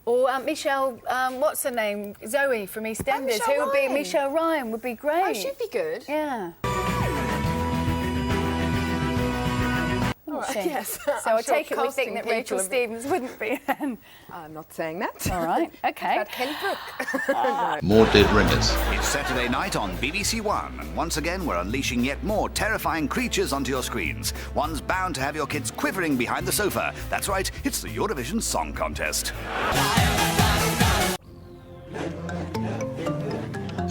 Or Michelle, what's her name? Zoe from EastEnders. Who would be Michelle Ryan? Would be great. Oh, she'd be good. Yeah. Right, yes. So I take it we think that Rachel Stevens wouldn't be then. I'm not saying that. All right, OK. Kelly Brook. More dead ringers. It's Saturday night on BBC One, and once again we're unleashing yet more terrifying creatures onto your screens. One's bound to have your kids quivering behind the sofa. That's right, it's the Eurovision Song Contest.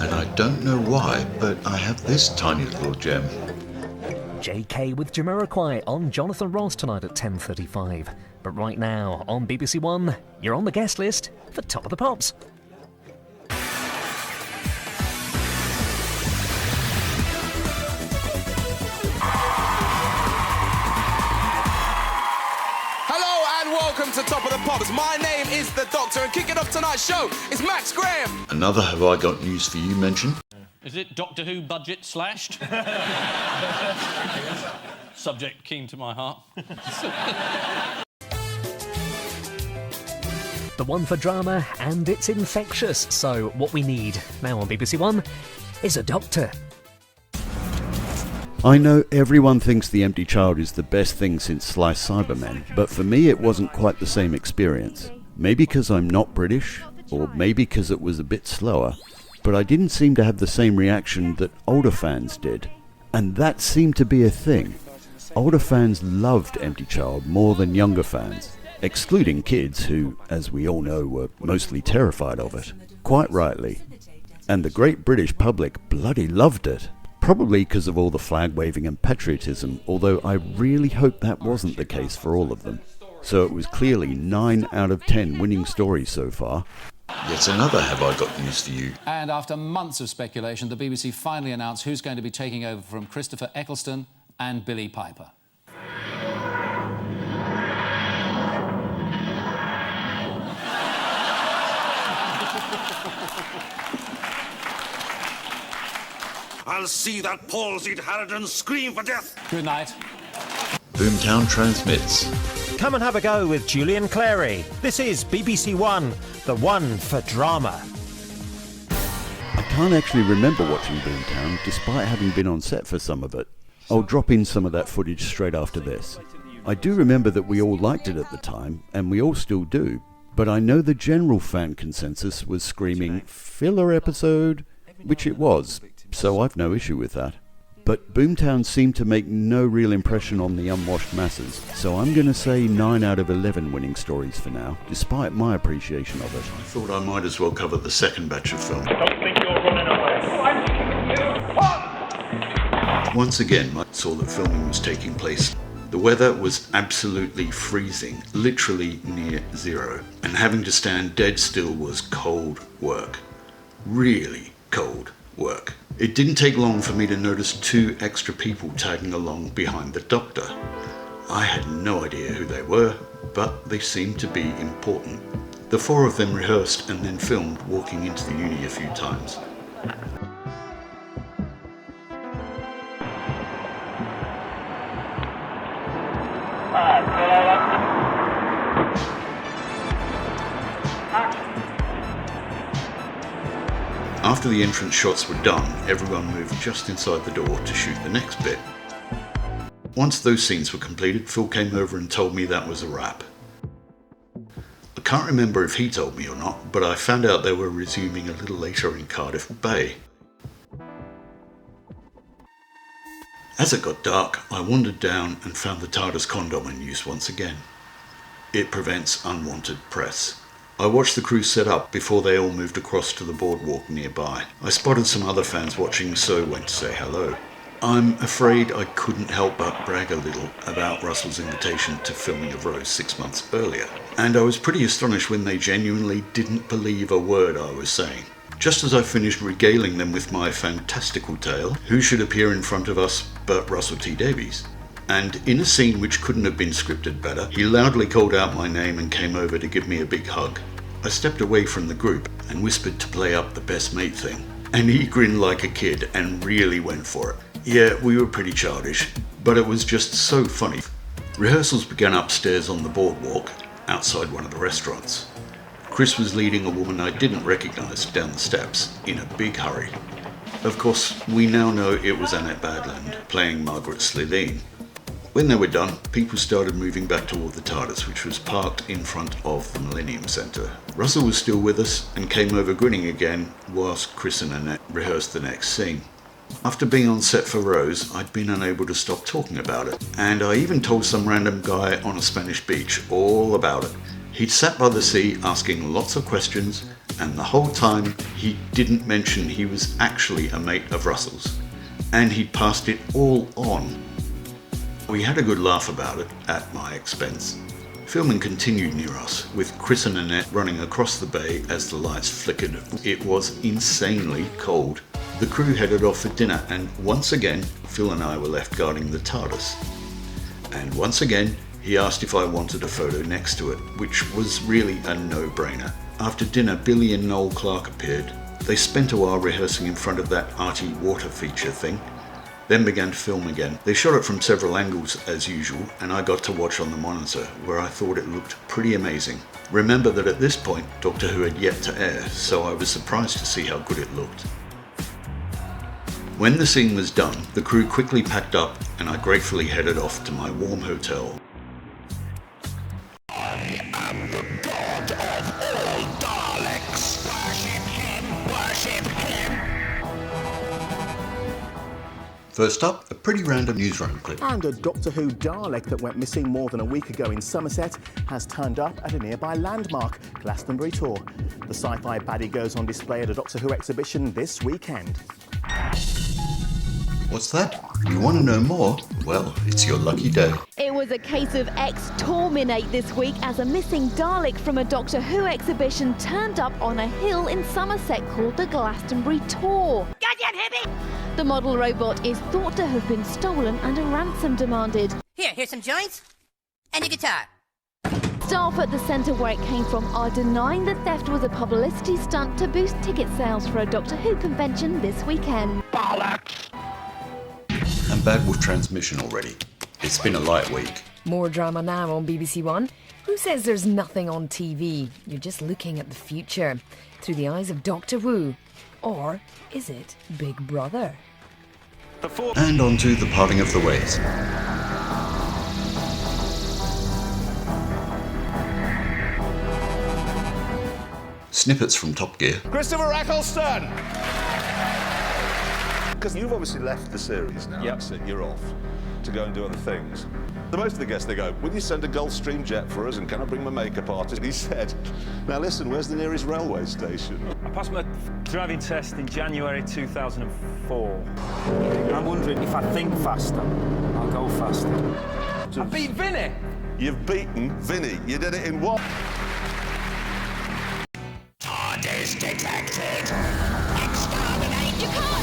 And I don't know why, but I have this tiny little gem. JK with Jamiroquai on Jonathan Ross tonight at 10:35. But right now, on BBC One, you're on the guest list for Top of the Pops. Hello and welcome to Top of the Pops. My name is The Doctor, and kicking off tonight's show is Max Graham. Another Have I Got News For You mention. Is it Doctor Who budget slashed? Subject keen to my heart. The one for drama, and it's infectious. So what we need now on BBC One is a doctor. I know everyone thinks The Empty Child is the best thing since Sliced Cybermen, but for me it wasn't quite the same experience. Maybe because I'm not British, or maybe because it was a bit slower, but I didn't seem to have the same reaction that older fans did. And that seemed to be a thing. Older fans loved Empty Child more than younger fans, excluding kids who, as we all know, were mostly terrified of it. Quite rightly. And the great British public bloody loved it. Probably because of all the flag waving and patriotism, although I really hope that wasn't the case for all of them. So it was clearly 9 out of 10 winning stories so far. Yet another Have I Got News For You. And after months of speculation, the BBC finally announced who's going to be taking over from Christopher Eccleston and Billy Piper. I'll see that palsied harridan scream for death. Good night. Boomtown transmits. Come and have a go with Julian Clary. This is BBC One, the one for drama. I can't actually remember watching Boomtown, despite having been on set for some of it. I'll drop in some of that footage straight after this. I do remember that we all liked it at the time, and we all still do, but I know the general fan consensus was screaming, filler episode, which it was, so I've no issue with that. But Boomtown seemed to make no real impression on the unwashed masses, so I'm going to say 9 out of 11 winning stories for now, despite my appreciation of it. I thought I might as well cover the second batch of film. Don't think you're running away. Once again, I saw that filming was taking place. The weather was absolutely freezing, literally near zero, and having to stand dead still was cold work. Really cold work. It didn't take long for me to notice 2 extra people tagging along behind the Doctor. I had no idea who they were, but they seemed to be important. The 4 of them rehearsed and then filmed walking into the uni a few times. After the entrance shots were done, everyone moved just inside the door to shoot the next bit. Once those scenes were completed, Phil came over and told me that was a wrap. I can't remember if he told me or not, but I found out they were resuming a little later in Cardiff Bay. As it got dark, I wandered down and found the TARDIS condom in use once again. It prevents unwanted press. I watched the crew set up before they all moved across to the boardwalk nearby. I spotted some other fans watching, so went to say hello. I'm afraid I couldn't help but brag a little about Russell's invitation to filming of Rose 6 months earlier, and I was pretty astonished when they genuinely didn't believe a word I was saying. Just as I finished regaling them with my fantastical tale, who should appear in front of us but Russell T Davies? And in a scene which couldn't have been scripted better, he loudly called out my name and came over to give me a big hug. I stepped away from the group and whispered to play up the best mate thing, and he grinned like a kid and really went for it. Yeah, we were pretty childish, but it was just so funny. Rehearsals began upstairs on the boardwalk, outside one of the restaurants. Chris was leading a woman I didn't recognise down the steps, in a big hurry. Of course, we now know it was Annette Badland, playing Margaret Slitheen. When they were done, people started moving back toward the TARDIS, which was parked in front of the Millennium Centre. Russell was still with us and came over grinning again, whilst Chris and Annette rehearsed the next scene. After being on set for Rose, I'd been unable to stop talking about it, and I even told some random guy on a Spanish beach all about it. He'd sat by the sea asking lots of questions, and the whole time he didn't mention he was actually a mate of Russell's, and he'd passed it all on. We had a good laugh about it, at my expense. Filming continued near us, with Chris and Annette running across the bay as the lights flickered. It was insanely cold. The crew headed off for dinner, and once again, Phil and I were left guarding the TARDIS. And once again, he asked if I wanted a photo next to it, which was really a no-brainer. After dinner, Billy and Noel Clark appeared. They spent a while rehearsing in front of that arty water feature thing, then began to film again. They shot it from several angles as usual, and I got to watch on the monitor, where I thought it looked pretty amazing. Remember that at this point, Doctor Who had yet to air, so I was surprised to see how good it looked. When the scene was done, the crew quickly packed up, and I gratefully headed off to my warm hotel. I am the god of all Daleks. Worship him, worship him. First up, a pretty random newsroom clip. And a Doctor Who Dalek that went missing more than a week ago in Somerset has turned up at a nearby landmark, Glastonbury Tor. The sci-fi baddie goes on display at a Doctor Who exhibition this weekend. What's that? You want to know more? Well, it's your lucky day. It was a case of exterminate this week as a missing Dalek from a Doctor Who exhibition turned up on a hill in Somerset called the Glastonbury Tor. Goddamn hippie! The model robot is thought to have been stolen and a ransom demanded. Here's some joints and a guitar. Staff at the centre where it came from are denying the theft was a publicity stunt to boost ticket sales for a Doctor Who convention this weekend. Bollocks! I'm bad with transmission already. It's been a light week. More drama now on BBC One. Who says there's nothing on TV? You're just looking at the future through the eyes of Doctor Who. Or is it Big Brother? And on to the parting of the ways. Snippets from Top Gear. Christopher Eccleston! Because you've obviously left the series now. Yep. That's it, you're off to go and do other things. The most of the guests, they go, will you send a Gulfstream jet for us and can I bring my makeup artist? And he said, now listen, where's the nearest railway station? I passed my driving test in January 2004. I'm wondering if I think faster, I'll go faster. I beat Vinny! You've beaten Vinny. You did it in what? TARDIS detected. Exterminate! You can't!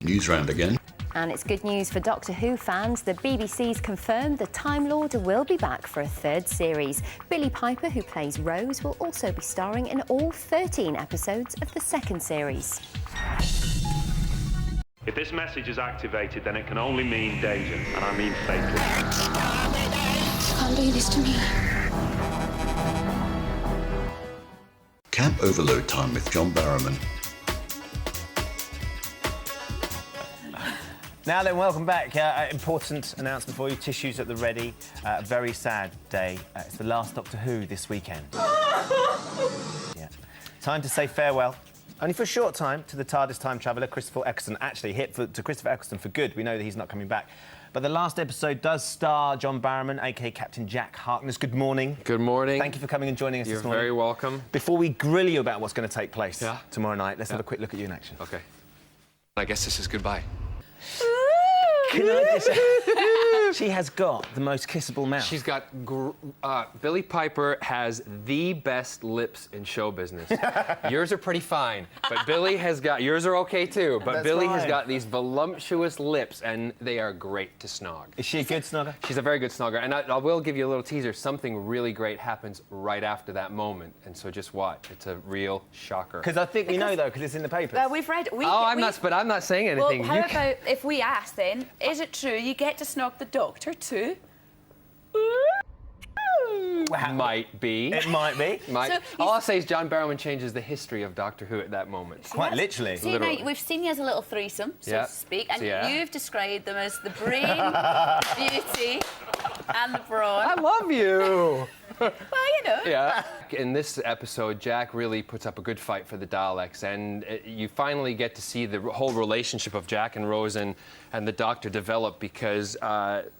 News round again. And it's good news for Doctor Who fans. The BBC's confirmed the Time Lord will be back for a third series. Billie Piper, who plays Rose, will also be starring in all 13 episodes of the second series. If this message is activated, then it can only mean danger, and I mean fatal. You can't do this to me. Camp Overload Time with John Barrowman. Now then, welcome back. Important announcement for you. Tissues at the ready. A very sad day. It's the last Doctor Who this weekend. Yeah. Time to say farewell only for a short time, to the TARDIS time traveller, Christopher Eccleston. Actually, to Christopher Eccleston for good. We know that he's not coming back. But the last episode does star John Barrowman, a.k.a. Captain Jack Harkness. Good morning. Good morning. Thank you for coming and joining us this morning. You're very welcome. Before we grill you about what's going to take place tomorrow night, let's have a quick look at you in action. OK. I guess this is goodbye. Can I just... She has got the most kissable mouth. She's got... Billie Piper has the best lips in show business. Yours are pretty fine, but Billie has got... Yours are OK, too, but Billie has got these voluptuous lips, and they are great to snog. Is she a good snogger? She's a very good snogger, and I will give you a little teaser. Something really great happens right after that moment, and so just watch. It's a real shocker. Because I think we know, though, because it's in the papers. We've read... But I'm not saying anything. Well, how about if we ask, then, is it true you get to snog the Doctor too? Might be. It might be. So all I'll say is John Barrowman changes the history of Doctor Who at that moment. Quite literally. See, now, we've seen you as a little threesome, so to speak, and you've described them as the brain, beauty, and the brawn. I love you. Well, you know. Yeah. In this episode, Jack really puts up a good fight for the Daleks, and you finally get to see the whole relationship of Jack and Rose and the Doctor develop, because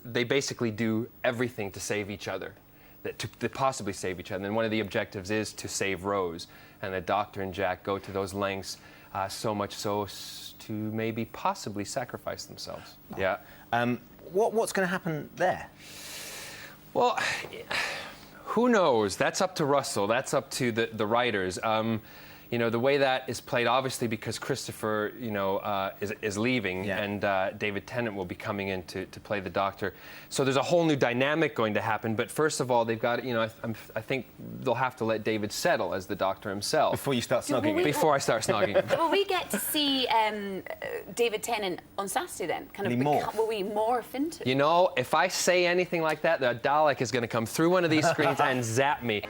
they basically do everything to save each other, to possibly save each other. And one of the objectives is to save Rose, and the Doctor and Jack go to those lengths, so much so to maybe possibly sacrifice themselves. Yeah. What's going to happen there? Well, who knows? That's up to Russell. That's up to the writers. You know, the way that is played, obviously, because Christopher, you know, is leaving, and David Tennant will be coming in to play the Doctor. So there's a whole new dynamic going to happen. But first of all, they've got, you know, I think they'll have to let David settle as the Doctor himself. Before you start snogging him. Before I start snogging him. Will we get to see David Tennant on Saturday then? Will we morph into? You know, if I say anything like that, the Dalek is going to come through one of these screens and zap me.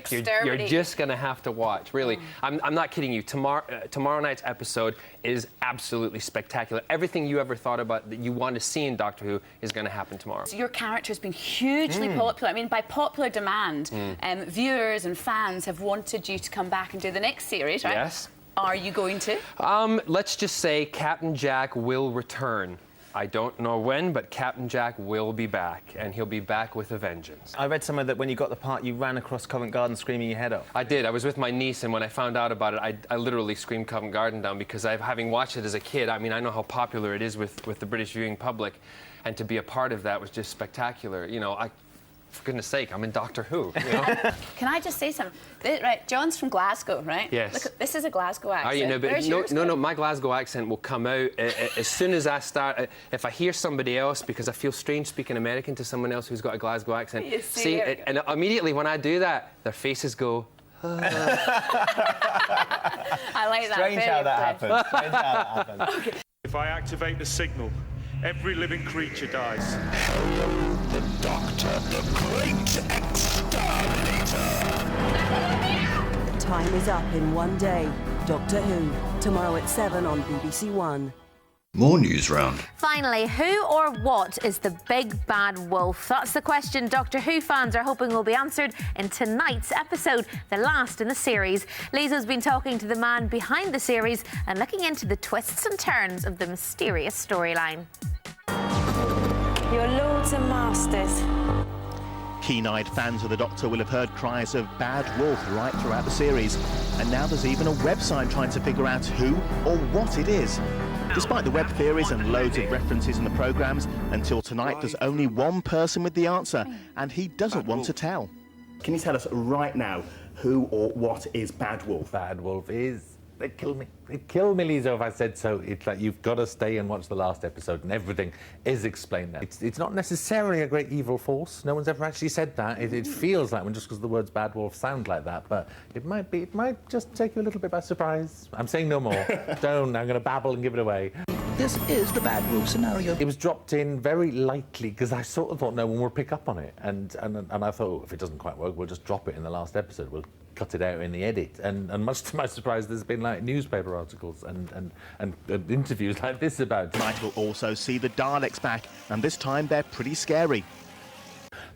You're just going to have to watch, really. I'm not kidding you. Tomorrow night's episode is absolutely spectacular. Everything you ever thought about that you want to see in Doctor Who is going to happen tomorrow. So your character has been hugely popular. I mean, by popular demand, viewers and fans have wanted you to come back and do the next series, right? Yes. Are you going to? Let's just say Captain Jack will return. I don't know when, but Captain Jack will be back, and he'll be back with a vengeance. I read somewhere that when you got the part, you ran across Covent Garden screaming your head off. I did. I was with my niece, and when I found out about it, I literally screamed Covent Garden down, because having watched it as a kid, I mean, I know how popular it is with the British viewing public, and to be a part of that was just spectacular. You know, for goodness sake, I'm in Doctor Who, you know? Can I just say something? Right, John's from Glasgow, right? Yes. Look, this is a Glasgow accent. Oh, you know, but no, my Glasgow accent will come out as soon as I start. If I hear somebody else, because I feel strange speaking American to someone else who's got a Glasgow accent. You see and immediately when I do that, their faces go. I like that. Strange how that happens. Strange how that happens. Okay. If I activate the signal, every living creature dies. The Doctor, the great exterminator. Time is up in one day. Doctor Who, tomorrow at 7 on BBC One. More news round. Finally, who or what is the big bad wolf? That's the question Doctor Who fans are hoping will be answered in tonight's episode, the last in the series. Lisa's been talking to the man behind the series and looking into the twists and turns of the mysterious storyline. Your lords and masters. Keen-eyed fans of the Doctor will have heard cries of bad wolf right throughout the series, and now there's even a website trying to figure out who or what it is. Despite the web theories and loads of references in the programmes, until tonight there's only one person with the answer, and he doesn't want to tell. Can you tell us right now who or what is Bad Wolf? Bad Wolf is... It'd kill me, Lisa, if I said so. It's like you've got to stay and watch the last episode, and everything is explained there. It's not necessarily a great evil force. No one's ever actually said that. It feels like one just because the words Bad Wolf sound like that, but it might be. It might just take you a little bit by surprise. I'm saying no more. Don't. I'm going to babble and give it away. This is the Bad Wolf scenario. It was dropped in very lightly because I sort of thought no one would pick up on it, and I thought, oh, if it doesn't quite work, we'll just drop it in the last episode. We'll cut it out in the edit, and much to my surprise, there's been like newspaper articles and interviews like this about it. Tonight we'll also see the Daleks back, and this time they're pretty scary.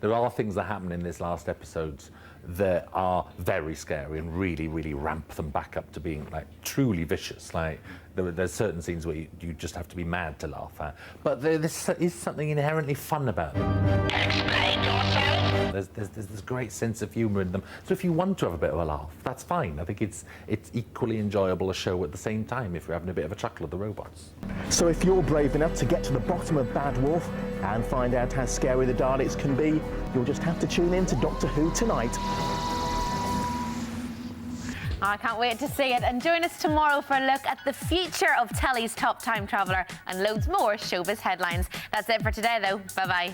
There are things that happen in this last episode that are very scary and really, really ramp them back up to being like truly vicious. Like there's certain scenes where you just have to be mad to laugh at. But there is something inherently fun about them. There's this great sense of humour in them. So if you want to have a bit of a laugh, that's fine. I think it's equally enjoyable a show at the same time if you're having a bit of a chuckle at the robots. So if you're brave enough to get to the bottom of Bad Wolf and find out how scary the Daleks can be, you'll just have to tune in to Doctor Who tonight. I can't wait to see it. And join us tomorrow for a look at the future of telly's top time traveller and loads more showbiz headlines. That's it for today, though. Bye-bye.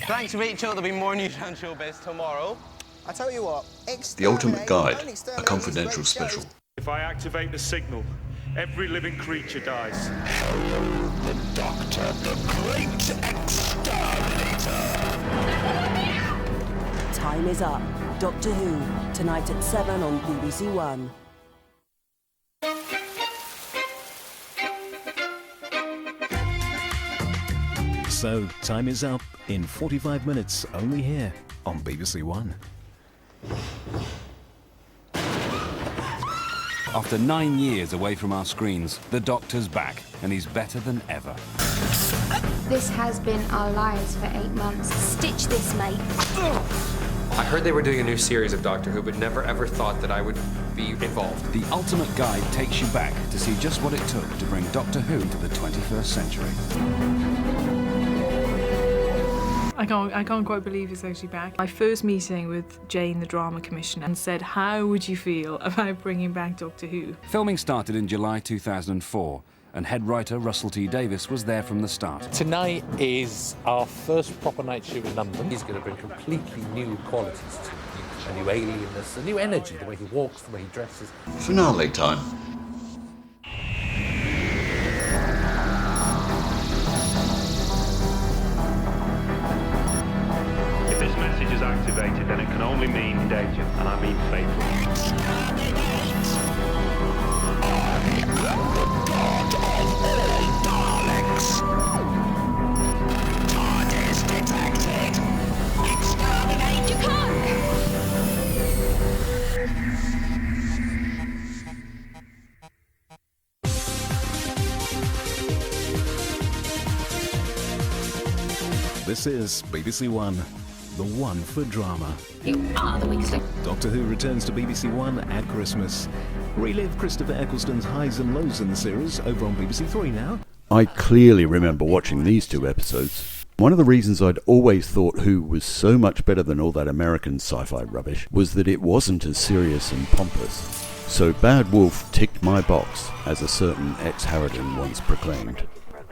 Thanks, Rachel. There'll be more news on showbiz tomorrow. I tell you what, The Ultimate Guide, a confidential special. If I activate the signal, every living creature dies. The Doctor, the Great Exterminator. Time is up. Doctor Who, tonight at 7 on BBC One. So, time is up in 45 minutes, only here on BBC One. After 9 years away from our screens, the Doctor's back, and he's better than ever. This has been our lives for 8 months. Stitch this, mate. I heard they were doing a new series of Doctor Who, but never ever thought that I would be involved. The Ultimate Guide takes you back to see just what it took to bring Doctor Who to the 21st century. I can't quite believe it's actually back. My first meeting with Jane, the drama commissioner, and said, how would you feel about bringing back Doctor Who? Filming started in July 2004, and head writer Russell T Davies was there from the start. Tonight is our first proper night shoot in London. He's going to bring completely new qualities to it, a new alienness, a new energy, the way he walks, the way he dresses. Finale time. If this message is activated, then it can only mean danger, and I mean fatal. Daleks. TARDIS detected. Exterminate. You can't. This is BBC One, the one for drama. You are the weakest link. Doctor Who returns to BBC One at Christmas. Relive Christopher Eccleston's highs and lows in the series over on BBC Three now. I clearly remember watching these two episodes. One of the reasons I'd always thought Who was so much better than all that American sci-fi rubbish was that it wasn't as serious and pompous. So Bad Wolf ticked my box, as a certain ex-Harridan once proclaimed.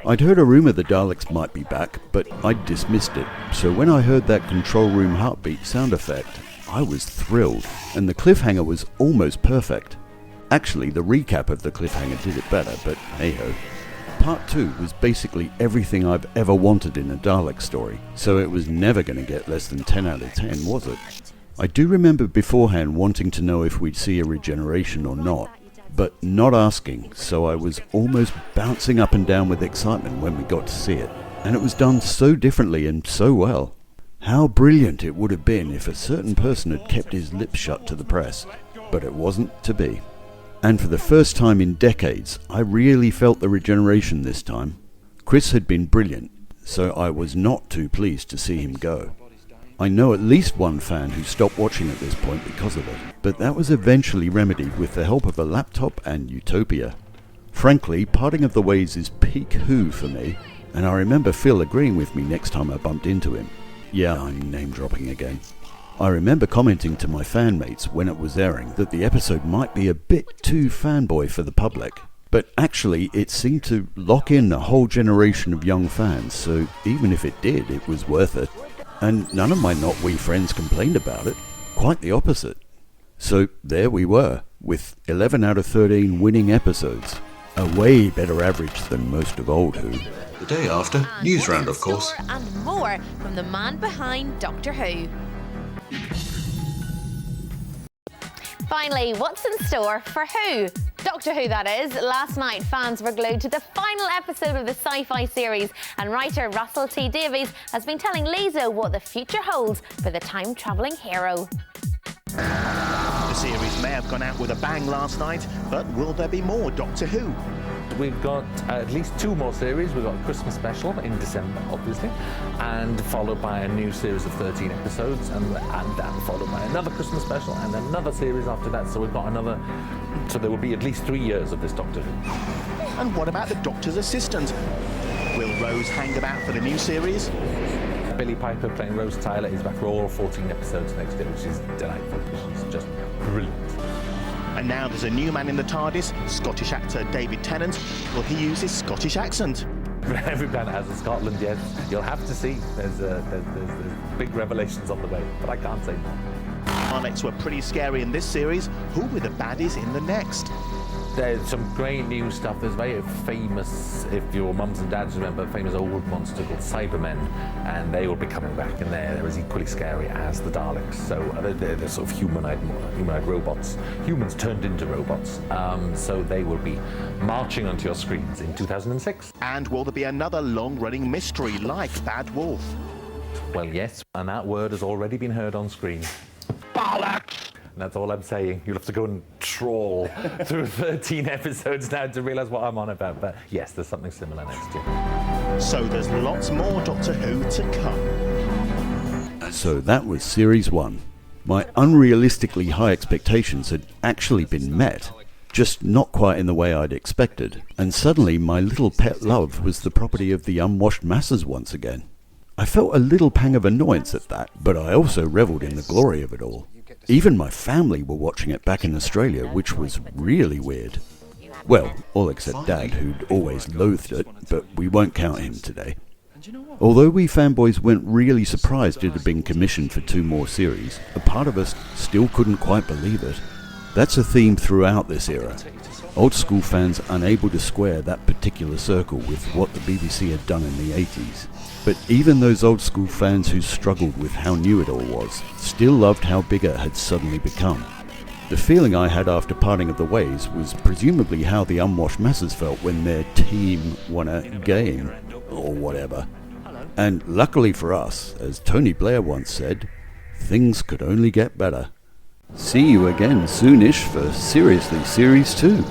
I'd heard a rumour the Daleks might be back, but I'd dismissed it. So when I heard that control room heartbeat sound effect, I was thrilled, and the cliffhanger was almost perfect. Actually, the recap of the cliffhanger did it better, but hey-ho. Part 2 was basically everything I've ever wanted in a Dalek story, so it was never going to get less than 10 out of 10, was it? I do remember beforehand wanting to know if we'd see a regeneration or not, but not asking, so I was almost bouncing up and down with excitement when we got to see it. And it was done so differently and so well. How brilliant it would have been if a certain person had kept his lips shut to the press, but it wasn't to be. And for the first time in decades, I really felt the regeneration this time. Chris had been brilliant, so I was not too pleased to see him go. I know at least one fan who stopped watching at this point because of it, but that was eventually remedied with the help of a laptop and Utopia. Frankly, parting of the ways is peak Who for me, and I remember Phil agreeing with me next time I bumped into him. Yeah, I'm name dropping again. I remember commenting to my fan mates when it was airing that the episode might be a bit too fanboy for the public. But actually it seemed to lock in a whole generation of young fans, so even if it did, it was worth it. And none of my not wee friends complained about it. Quite the opposite. So there we were, with 11 out of 13 winning episodes. A way better average than most of old Who. The day after, news round of course. And more from the man behind Doctor Who. Finally, what's in store for Who? Doctor Who, that is. Last night, fans were glued to the final episode of the sci-fi series, and writer Russell T Davies has been telling Lizzo what the future holds for the time-travelling hero. The series may have gone out with a bang last night, but will there be more Doctor Who? We've got at least 2 more series. We've got a Christmas special in December, obviously, and followed by a new series of 13 episodes, and then followed by another Christmas special and another series after that. So we've got another. So there will be at least 3 years of this Doctor Who. And what about the Doctor's assistant? Will Rose hang about for the new series? Billy Piper playing Rose Tyler is back for all 14 episodes next year, which is delightful. She's just brilliant. And now there's a new man in the TARDIS, Scottish actor David Tennant. Will he use his Scottish accent? Every planet has a Scotland, yes. You'll have to see. There's big revelations on the way, but I can't say more. Daleks were pretty scary in this series. Who were the baddies in the next? There's some great new stuff. There's very famous, if your mums and dads remember, famous old monster called Cybermen, and they will be coming back, and they're as equally scary as the Daleks. So they're sort of humanoid robots, humans turned into robots. So they will be marching onto your screens in 2006. And will there be another long-running mystery like Bad Wolf? Well, yes, and that word has already been heard on screen. Bollocks! And that's all I'm saying. You'll have to go and trawl through 13 episodes now to realise what I'm on about. But yes, there's something similar next year. So there's lots more Doctor Who to come. So that was Series 1. My unrealistically high expectations had actually been met, just not quite in the way I'd expected. And suddenly my little pet love was the property of the unwashed masses once again. I felt a little pang of annoyance at that, but I also revelled in the glory of it all. Even my family were watching it back in Australia, which was really weird. Well, all except Dad, who'd always loathed it, but we won't count him today. Although we fanboys weren't really surprised it had been commissioned for 2 more series, a part of us still couldn't quite believe it. That's a theme throughout this era. Old school fans unable to square that particular circle with what the BBC had done in the 80s. But even those old school fans who struggled with how new it all was, still loved how big it had suddenly become. The feeling I had after parting of the ways was presumably how the unwashed masses felt when their team won a game, or whatever. And luckily for us, as Tony Blair once said, things could only get better. See you again soonish for Seriously Series 2.